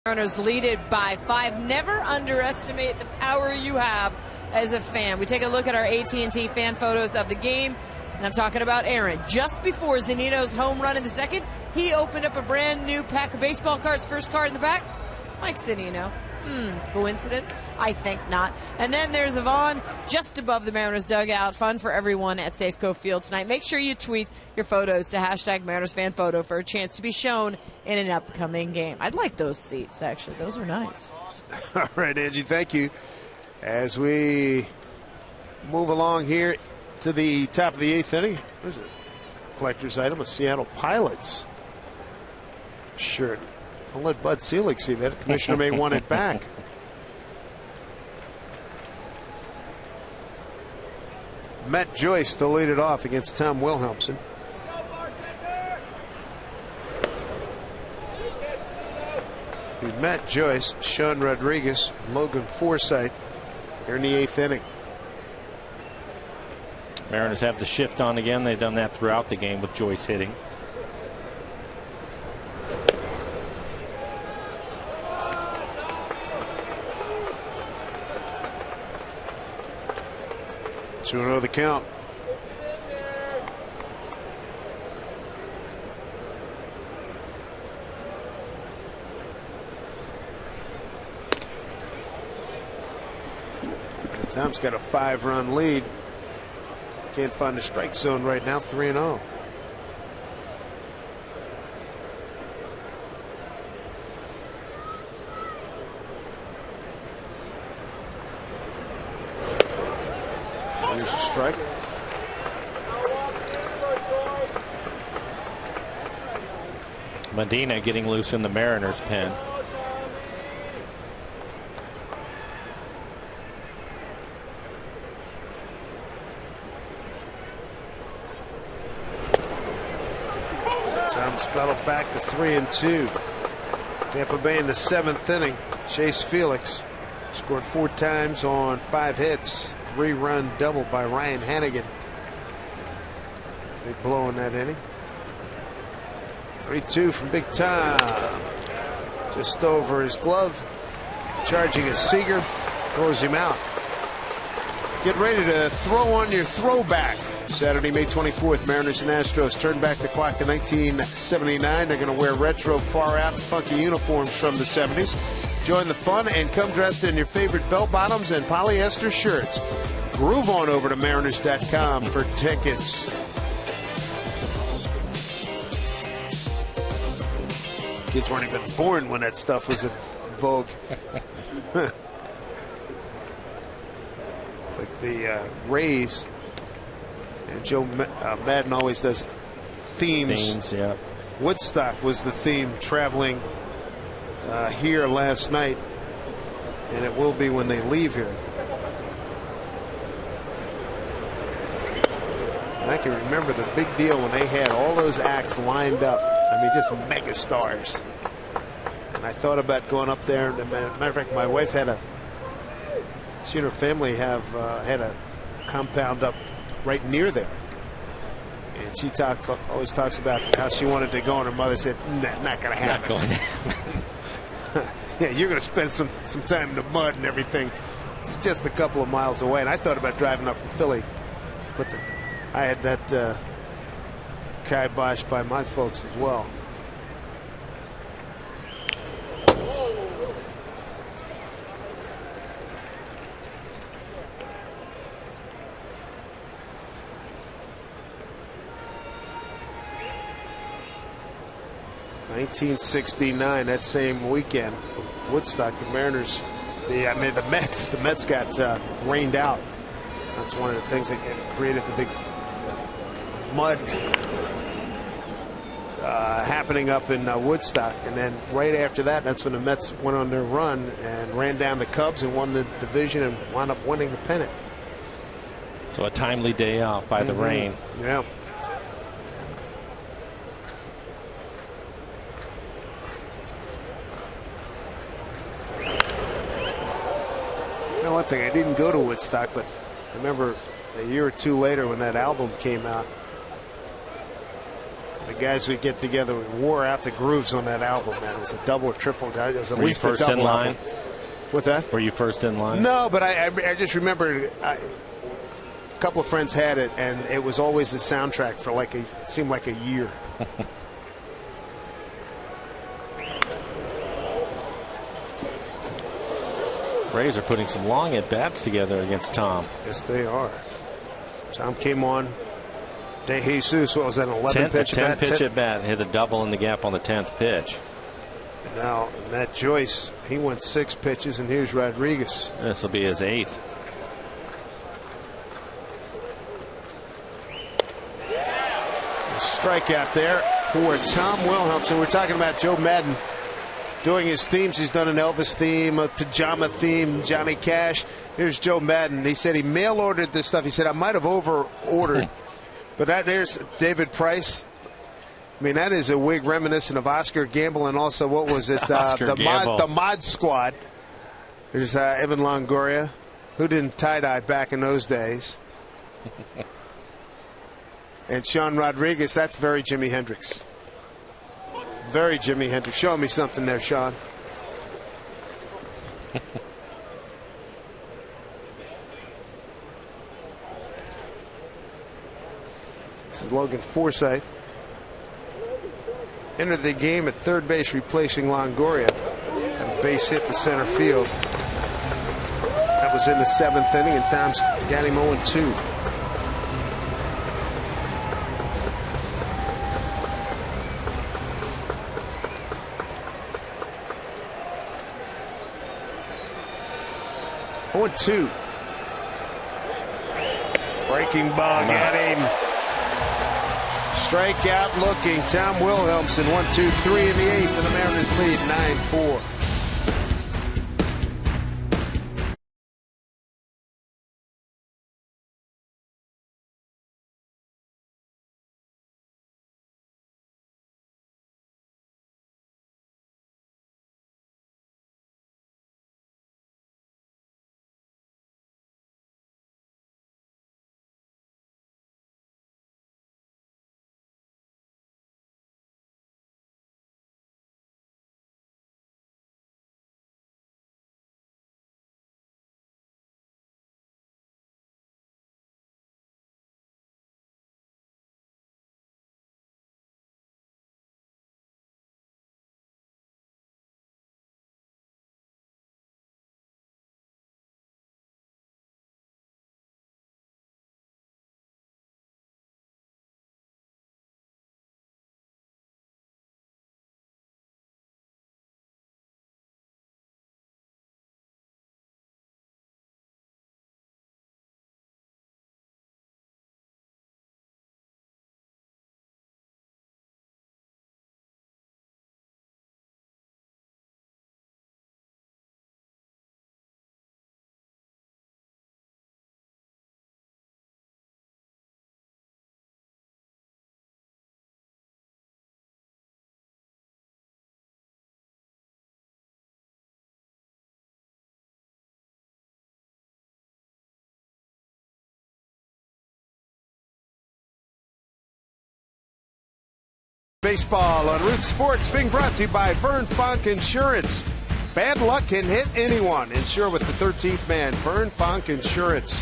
Mariners lead it by 5. Never underestimate the power you have as a fan. We take a look at our AT&T fan photos of the game, and I'm talking about Aaron. Just before Zunino's home run in the second, he opened up a brand new pack of baseball cards. First card in the back, Mike Zunino. Coincidence? I think not. And then there's Yvonne just above the Mariners dugout. Fun for everyone at Safeco Field tonight. Make sure you tweet your photos to hashtag Mariners Fan Photo for a chance to be shown in an upcoming game. I'd like those seats, actually. Those are nice. All right, Angie, thank you. As we move along here to the top of the 8th inning, there's a collector's item, a Seattle Pilots shirt. Don't let Bud Selig see that. The commissioner may want it back. Matt Joyce to lead it off against Tom Wilhelmsen. Matt Joyce, Sean Rodriguez, Logan Forsythe here in the 8th inning. Mariners have the shift on again. They've done that throughout the game with Joyce hitting. So we know the count. Tom's got a 5-run lead. Can't find the strike zone right now. 3-0. There's a strike. Medina getting loose in the Mariners' pen. Tom's battled back to 3-2. Tampa Bay in the 7th inning. Chase Felix scored 4 times on 5 hits. 3-run double by Ryan Hannigan. Big blow in that inning. 3-2 from Big Tom. Just over his glove. Charging is Seager. Throws him out. Get ready to throw on your throwback. Saturday, May 24th, Mariners and Astros turn back the clock to 1979. They're going to wear retro, far out, and funky uniforms from the 70s. Join the fun and come dressed in your favorite bell bottoms and polyester shirts. Groove on over to Mariners.com for tickets. Kids weren't even born when that stuff was in vogue. It's like the Rays. And Joe Madden always does themes. Yeah. Woodstock was the theme traveling here last night, and it will be when they leave here. And I can remember the big deal when they had all those acts lined up. I mean, just mega stars. And I thought about going up there. As a matter of fact, my wife had she and her family had a compound up right near there. And she always talks about how she wanted to go, and her mother said, nah, not going to happen. Not going to happen. Yeah, you're going to spend some time in the mud and everything. It's just a couple of miles away. And I thought about driving up from Philly, but I had that kiboshed by my folks as well. (1969), that same weekend, Woodstock, the Mariners, the Mets got rained out. That's one of the things that created the big mud happening up in Woodstock. And then right after that, that's when the Mets went on their run and ran down the Cubs and won the division and wound up winning the pennant. So a timely day off by the rain. Yeah. One thing, I didn't go to Woodstock, but I remember a year or two later when that album came out, the guys we get together, we wore out the grooves on that album, man. It was a double or triple. It was at Were least you a first double in line? album. What's that? Were you first in line? No, but I just remember a couple of friends had it, and it was always the soundtrack for it seemed like a year. Rays are putting some long at bats together against Tom. Yes, they are. Tom came on. De Jesus, what was that, an 11 pitch at bat? 10 pitch at bat. Hit a double in the gap on the 10th pitch. Now, Matt Joyce, he went 6 pitches, and here's Rodriguez. This will be his 8th. A strikeout there for Tom Wilhelmsen. We're talking about Joe Madden doing his themes. He's done an Elvis theme, a pajama theme, Johnny Cash. Here's Joe Madden. He said he mail ordered this stuff. He said, I might have over ordered. But there's David Price. I mean, that is a wig reminiscent of Oscar Gamble, and also, what was it? The Mod Squad. There's Evan Longoria, who didn't tie-dye back in those days. And Sean Rodriguez, that's very Jimi Hendrix. Very Jimi Hendrix. Show me something there, Sean. This is Logan Forsythe. Entered the game at third base, replacing Longoria. And base hit to center field. That was in the 7th inning, and Tom's got him 0-2. Breaking ball got him. Strikeout looking. Tom Wilhelmsen, 1-2-3 in the 8th, and the Mariners lead 9-4. Baseball on Root Sports, being brought to you by Vern Fonk Insurance. Bad luck can hit anyone. Insure with the 13th man, Vern Fonk Insurance.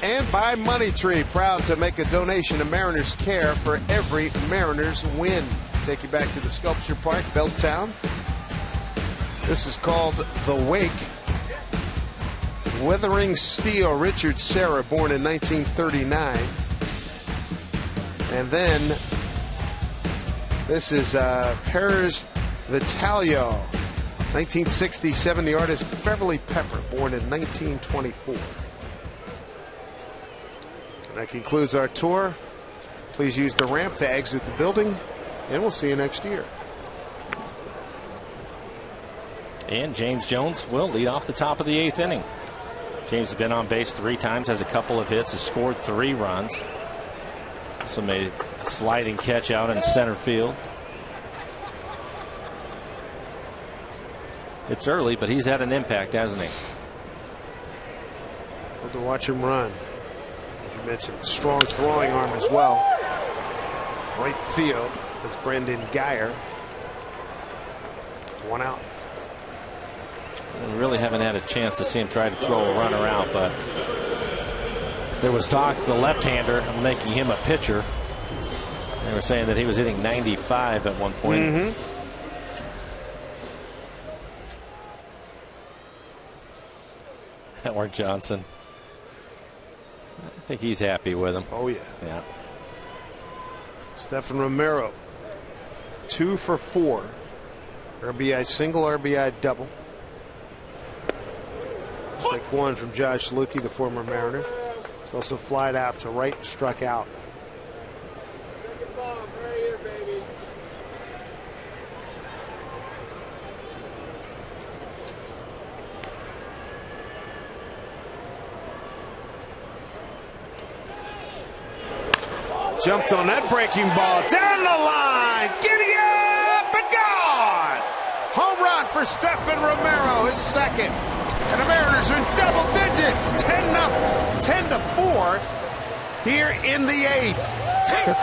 And by Money Tree, proud to make a donation to Mariners Care for every Mariners win. Take you back to the Sculpture Park, Belltown. This is called The Wake. Weathering Steel, Richard Serra, born in 1939. And then this is Perez Vitalio, 1967. The artist Beverly Pepper, born in 1924. And that concludes our tour. Please use the ramp to exit the building, and we'll see you next year. And James Jones will lead off the top of the 8th inning. James has been on base 3 times, has a couple of hits, has scored 3 runs. Also made a sliding catch out in center field. It's early, but he's had an impact, hasn't he? Love to watch him run. As you mentioned, strong throwing arm as well. Right field. It's Brendan Geyer. 1 out. We really haven't had a chance to see him try to throw a runner out, but there was talk the left-hander making him a pitcher. They were saying that he was hitting 95 at one point. Or Johnson. I think he's happy with him. Oh, yeah. Yeah. Stephen Romero, 2 for 4. RBI single, RBI double. Strike 1 from Josh Lukey, the former Mariner. He's also flied out to right, struck out. Jumped on that breaking ball down the line. Giddy up and gone. Home run for Stephen Romero, his second. And the Mariners are in double digits. 10-4 here in the 8th.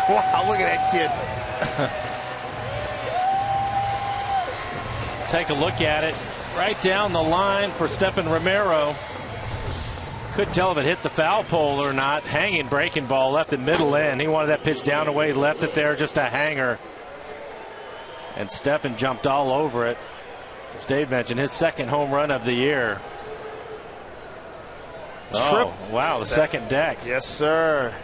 Wow, look at that kid. Take a look at it. Right down the line for Stephen Romero. Couldn't tell if it hit the foul pole or not. Hanging breaking ball left in middle end. He wanted that pitch down away, left it there, just a hanger. And Stephen jumped all over it. As Dave mentioned, his second home run of the year. Oh, wow, the second deck. Yes, sir.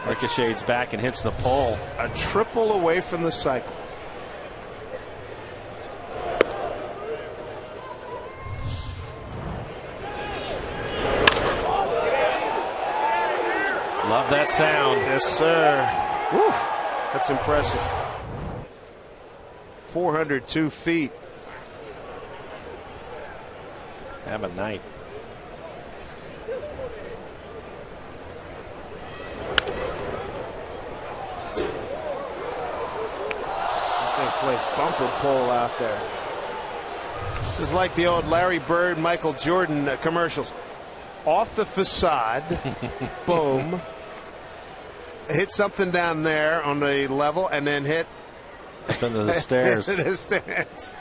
Ricochets back and hits the pole. A triple away from the cycle. Love that sound. Yes, sir. Woo, that's impressive. 402 feet. Have a night. Play bumper pole out there. This is like the old Larry Bird, Michael Jordan commercials. Off the facade, boom, hit something down there on the level, and then hit up into the stairs. Into the stands.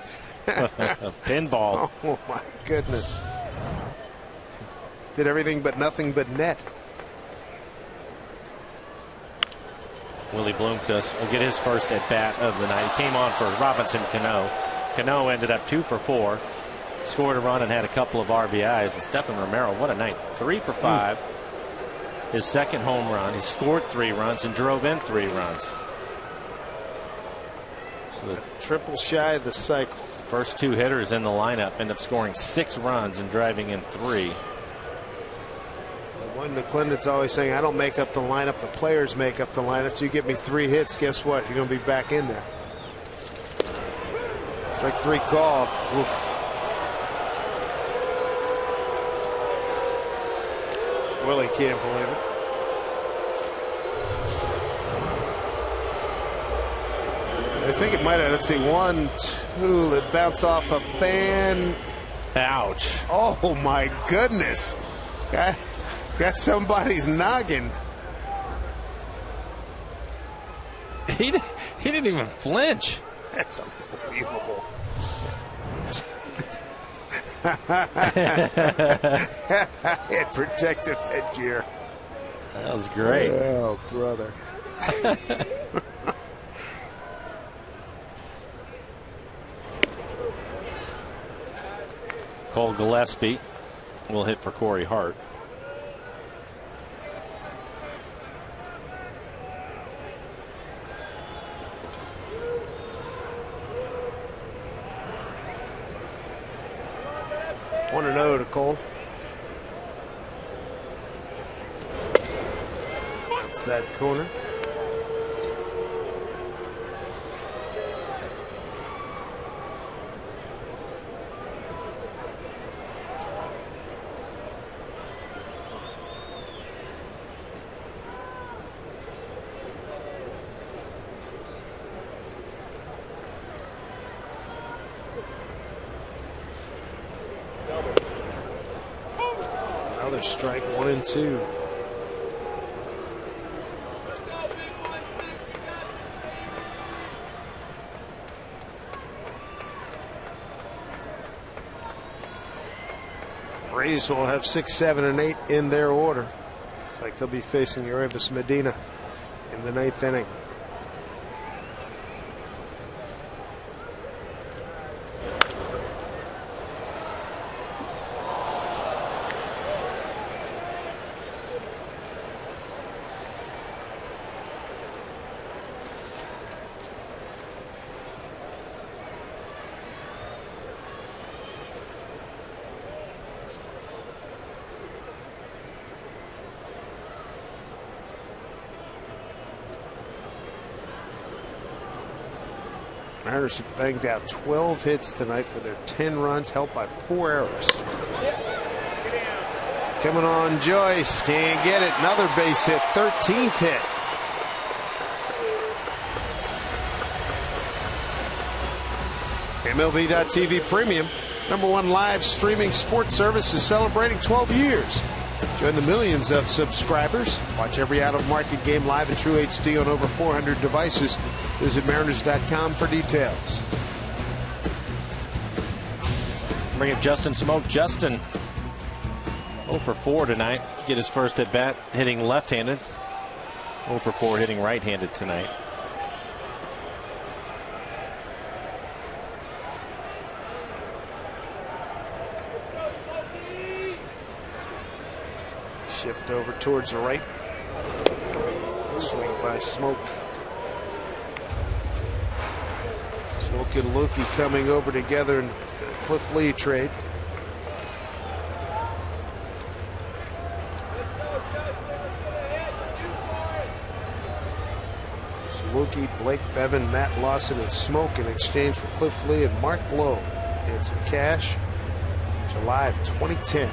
Pinball. Oh my goodness! Did everything but nothing but net. Willie Bloomquist will get his first at bat of the night. He came on for Robinson Cano. Cano ended up 2 for 4, scored a run and had a couple of RBIs. And Stephen Romero, what a night! 3 for 5. His second home run. He scored 3 runs and drove in 3 runs. So the triple shy of the cycle. First 2 hitters in the lineup end up scoring 6 runs and driving in 3. One McClendon's always saying, I don't make up the lineup, the players make up the lineup. So you get me 3 hits, guess what? You're going to be back in there. Strike 3 called. Oof. Willie can't believe it. I think it might have, let's see, 1, 2, it bounced off a fan. Ouch. Oh my goodness. Got somebody's noggin. He didn't even flinch. That's unbelievable. Had protective headgear. That was great. Oh, brother. Cole Gillespie will hit for Corey Hart. One and 0 to Cole. Outside corner. Strike 1 and 2. Rays will have 6, 7, and 8 in their order. Looks like they'll be facing Urias Medina in the 9th inning. Mariners have banged out 12 hits tonight for their 10 runs, helped by 4 errors. Coming on, Joyce, can't get it. Another base hit, 13th hit. MLB.TV Premium, #1 live streaming sports service, is celebrating 12 years. Join the millions of subscribers. Watch every out-of-market game live in true HD on over 400 devices. Visit Mariners.com for details. Bring up Justin Smoke. Justin 0 for 4 tonight. Get his first at bat hitting left-handed. 0 for 4 hitting right-handed tonight. Shift over towards the right. Swing by Smoke. Smoke and Lukey coming over together in Cliff Lee trade. So Lukey, Blake Bevan, Matt Lawson, and Smoke in exchange for Cliff Lee and Mark Lowe. And some cash. July of 2010.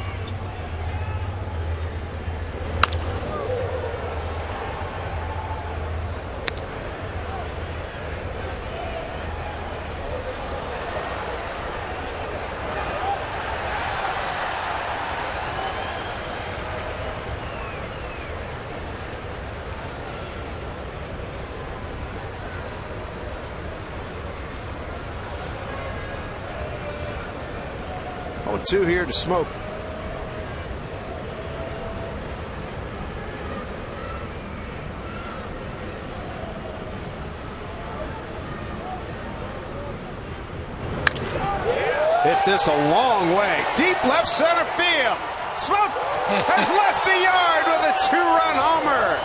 Oh, 2 here to Smoke. Hit this a long way. Deep left center field. Smoke has left the yard with a 2-run homer.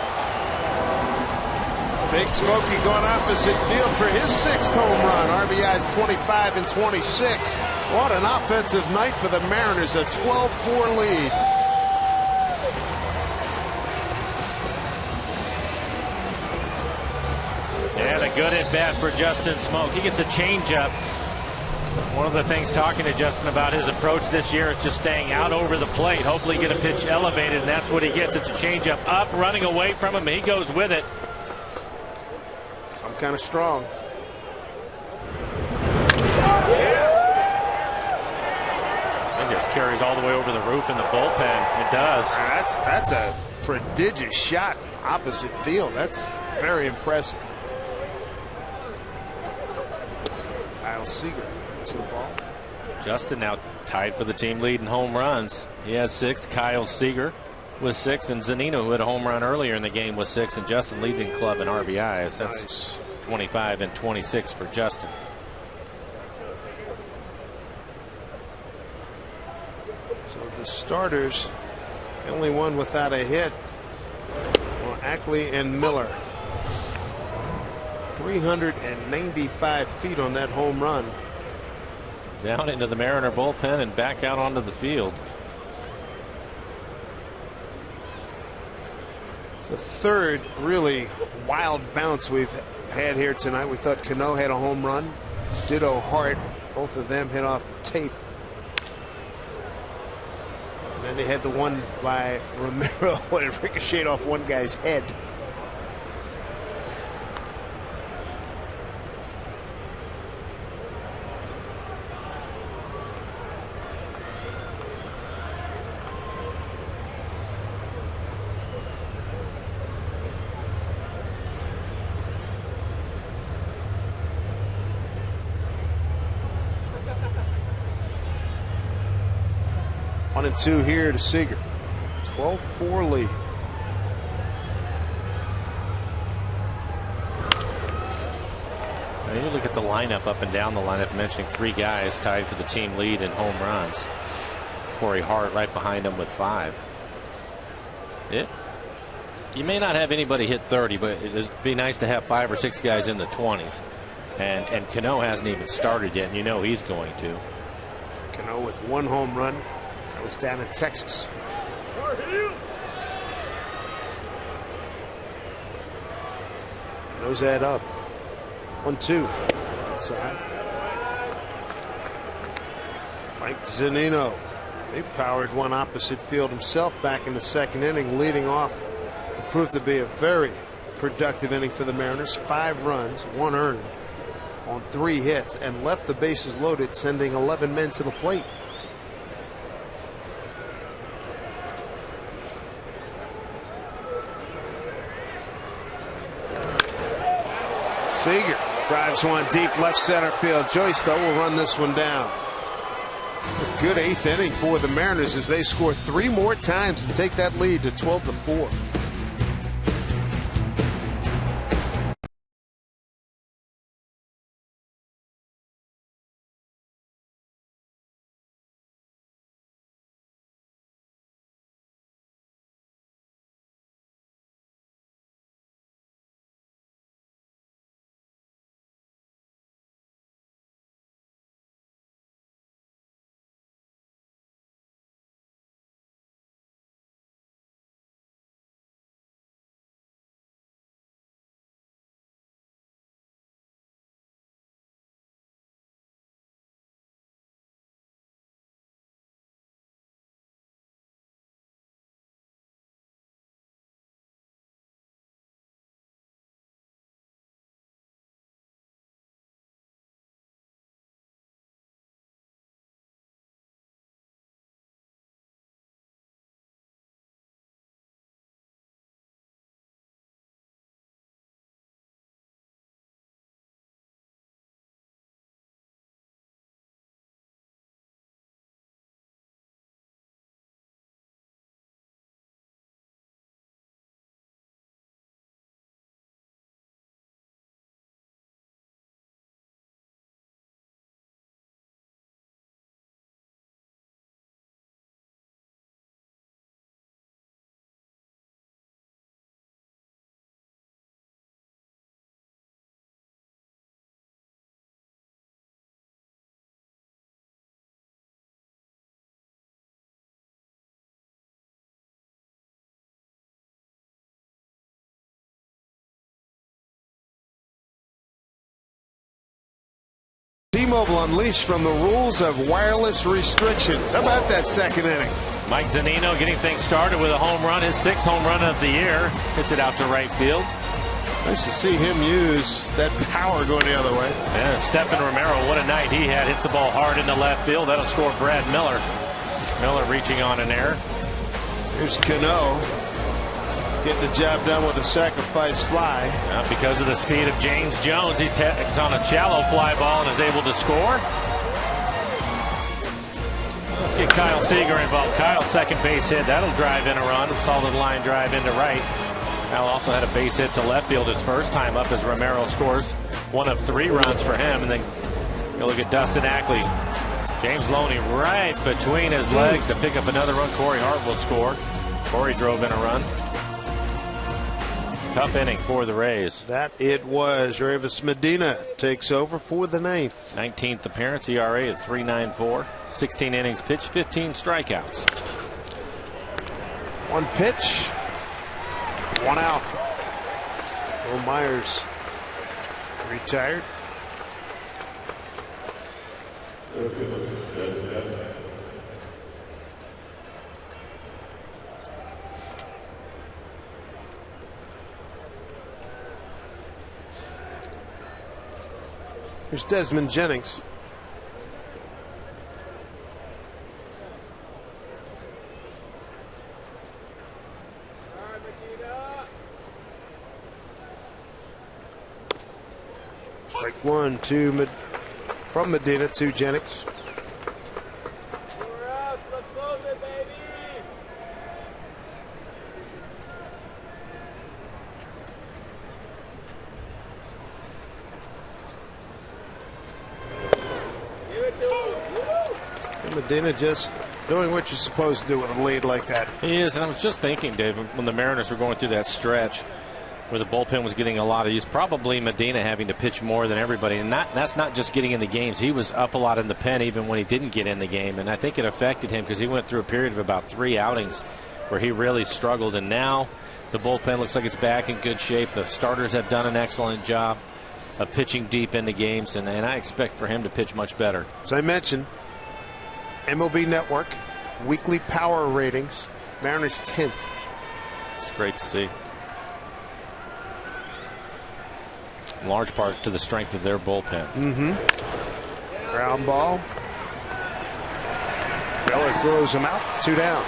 Big Smokey going opposite field for his 6th home run. RBIs 25 and 26. What an offensive night for the Mariners. A 12-4 lead. And a good at bat for Justin Smoke. He gets a changeup. One of the things talking to Justin about his approach this year is just staying out over the plate. Hopefully get a pitch elevated, and that's what he gets. It's a changeup up, running away from him. He goes with it. Some kind of strong. It just carries all the way over the roof in the bullpen. It does. That's a prodigious shot opposite field. That's very impressive. Kyle Seager to the ball. Justin now tied for the team lead in home runs. He has 6. Kyle Seager with 6, and Zunino, who had a home run earlier in the game, with 6, and Justin leading the club in RBIs. That's nice. 25 and 26 for Justin. So the starters, the only one without a hit, well, Ackley and Miller. 395 feet on that home run. Down into the Mariner bullpen and back out onto the field. The third really wild bounce we've had here tonight. We thought Cano had a home run. Ditto Hart. Both of them hit off the tape. And then they had the one by Romero when it ricocheted off one guy's head. 1-2 here to Seager. 12-4 lead. Now you look at the lineup up and down the lineup, mentioning 3 guys tied for the team lead in home runs. Corey Hart right behind him with 5. You may not have anybody hit 30, but it'd be nice to have 5 or 6 guys in the 20s. And Cano hasn't even started yet, and you know he's going to. Cano with 1 home run. That was down in Texas. Cano's that up. 1-2. Outside. Mike Zunino. He powered one opposite field himself back in the 2nd inning, leading off. It proved to be a very productive inning for the Mariners. 5 runs, 1 earned on 3 hits, and left the bases loaded, sending 11 men to the plate. Seager drives one deep left center field. Joysto will run this one down. It's a good 8th inning for the Mariners as they score 3 more times and take that lead to 12-4. T-Mobile unleashed from the rules of wireless restrictions. How about that 2nd inning? Mike Zunino getting things started with a home run, his 6th home run of the year. Hits it out to right field. Nice to see him use that power going the other way. Yeah, Stephen Romero, what a night he had. Hits the ball hard into left field. That'll score Brad Miller. Miller reaching on an error. Here's Cano. Getting the job done with a sacrifice fly. Because of the speed of James Jones, he's on a shallow fly ball and is able to score. Let's get Kyle Seager involved. Kyle's 2nd base hit. That'll drive in a run. Solid line drive into right. Al also had a base hit to left field his first time up as Romero scores 1 of 3 runs for him. And then you look at Dustin Ackley. James Loney right between his legs to pick up another run. Corey Hart will score. Corey drove in a run. Tough inning for the Rays. That it was. Reyes Medina takes over for the 9th. 19th appearance, ERA at 3.94. 16 innings pitched, 15 strikeouts. 1 pitch, 1 out. Will Myers retired. Here's Desmond Jennings. Strike 1 to from Medina to Jennings. Let's close it, baby. Medina just doing what you're supposed to do with a lead like that. He is, and I was just thinking, Dave, when the Mariners were going through that stretch where the bullpen was getting a lot of use, probably Medina having to pitch more than everybody. And that's not just getting in the games. He was up a lot in the pen even when he didn't get in the game. And I think it affected him because he went through a period of about 3 outings where he really struggled. And now the bullpen looks like it's back in good shape. The starters have done an excellent job of pitching deep into games. And I expect for him to pitch much better. As I mentioned, MLB Network, weekly power ratings, Mariners 10th. It's great to see. In large part to the strength of their bullpen. Ground ball. Miller throws him out. 2 down.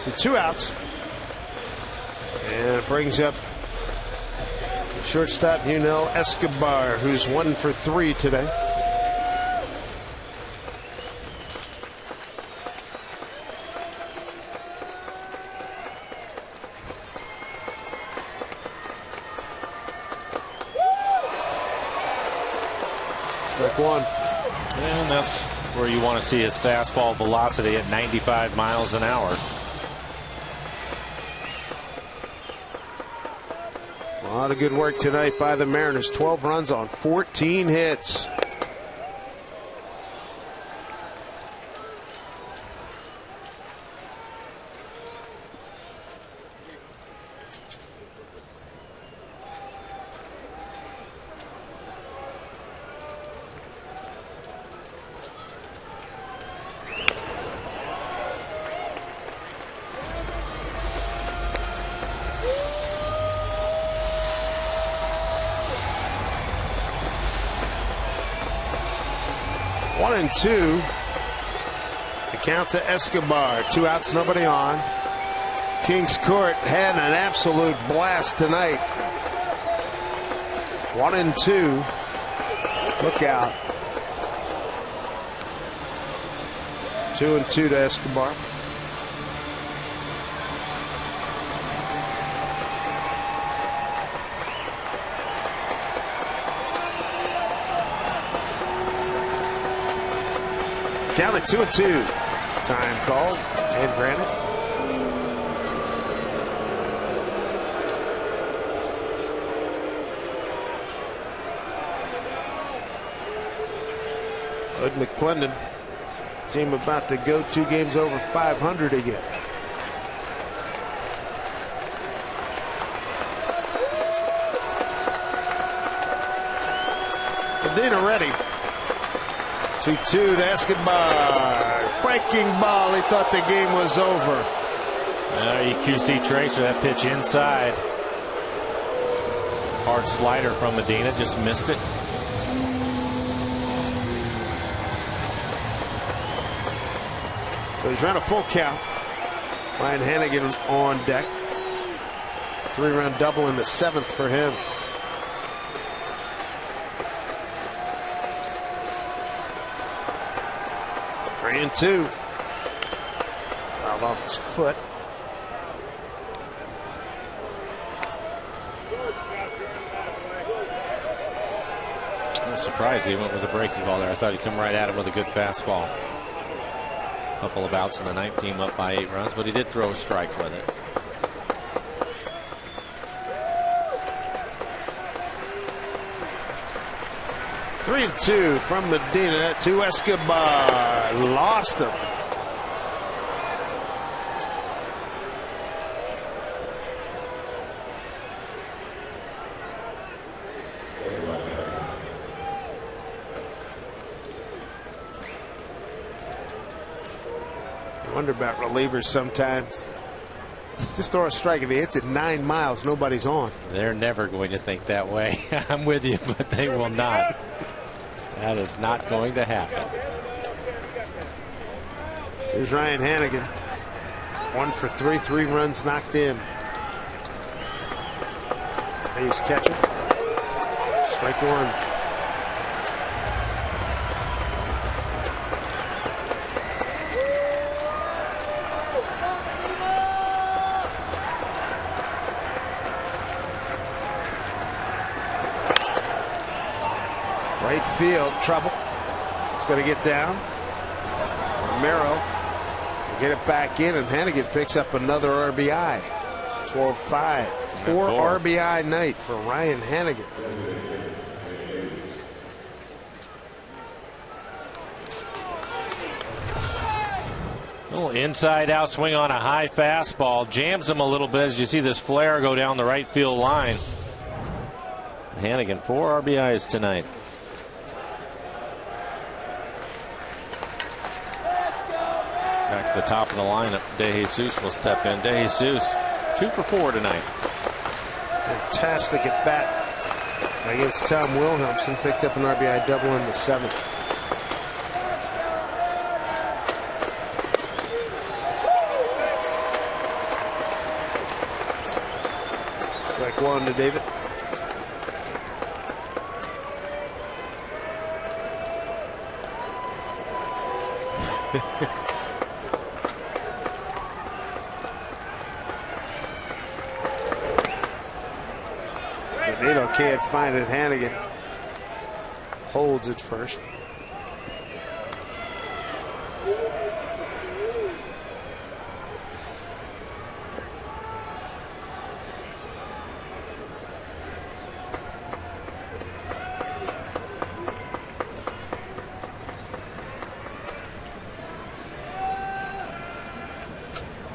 So 2 outs. And it brings up shortstop Escobar, who's 1 for 3 today. Strike 1. And that's where you want to see his fastball velocity at 95 miles an hour. A lot of good work tonight by the Mariners. 12 runs on 14 hits. One and 2. The count to Escobar. 2 outs, nobody on. Kings Court had an absolute blast tonight. 1 and 2. Look out. 2 and 2 to Escobar. Count it 2 and 2. Time called and granted. Bud McClendon, team about to go 2 games over 500 again. Medina ready. 2-2 to Escobar. Breaking ball. He thought the game was over. EQC tracer, that pitch inside. Hard slider from Medina, just missed it. So he's run a full count. Ryan Hannigan on deck. 3-run double in the 7th for him. 3-2. Fouled off his foot. I was surprised he went with a breaking ball there. I thought he'd come right at him with a good fastball. A couple of outs in the 9th, team up by 8 runs, but he did throw a strike with it. Three and 2 from Medina to Escobar. Lost him. I wonder about relievers sometimes. Just throw a strike. If he hits it 9 miles, nobody's on. They're never going to think that way. I'm with you, but they will not. That is not going to happen. Here's Ryan Hannigan. 1 for 3, 3 runs knocked in. He's catcher. Strike 1. field. Trouble. He's going to get down. Romero will get it back in, and Hannigan picks up another RBI. 12-5. 4 RBI night for Ryan Hannigan. A little inside out swing on a high fastball. Jams him a little bit as you see this flare go down the right field line. Hannigan, 4 RBIs tonight. Back to the top of the lineup. DeJesus will step in. DeJesus, 2 for 4 tonight. Fantastic at bat against Tom Wilhelmsen. Picked up an RBI double in the 7th. Strike 1 to David. Tornado can't find it. Hannigan holds it first.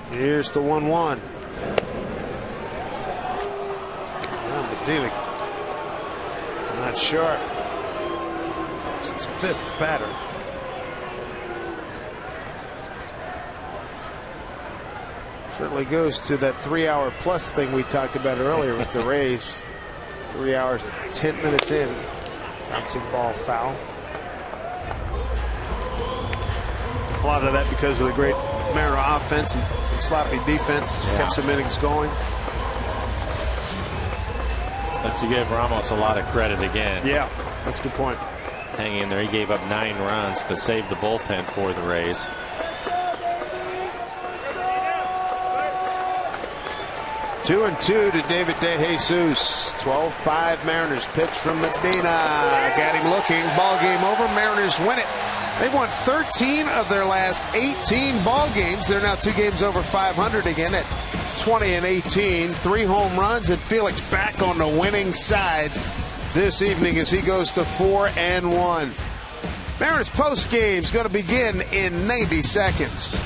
Here's the 1-1. Medina not sharp. It's his 5th batter. Certainly goes to that 3-hour plus thing we talked about earlier with the Rays. 3 hours and 10 minutes in. Bouncing ball foul. A lot of that because of the great Mariner offense and some sloppy defense. Kept some innings going. Have to give Ramos a lot of credit again. Yeah, that's a good point. Hanging in there. He gave up 9 runs but saved the bullpen for the Rays. Two and 2 to David DeJesus. 12-5 Mariners. Pitch from Medina. Got him looking. Ball game over. Mariners win it. They've won 13 of their last 18 ball games. They're now 2 games over 500 again at 20-18. 3 home runs, and Felix back on the winning side this evening as he goes to 4-1. Mariners post game is going to begin in 90 seconds.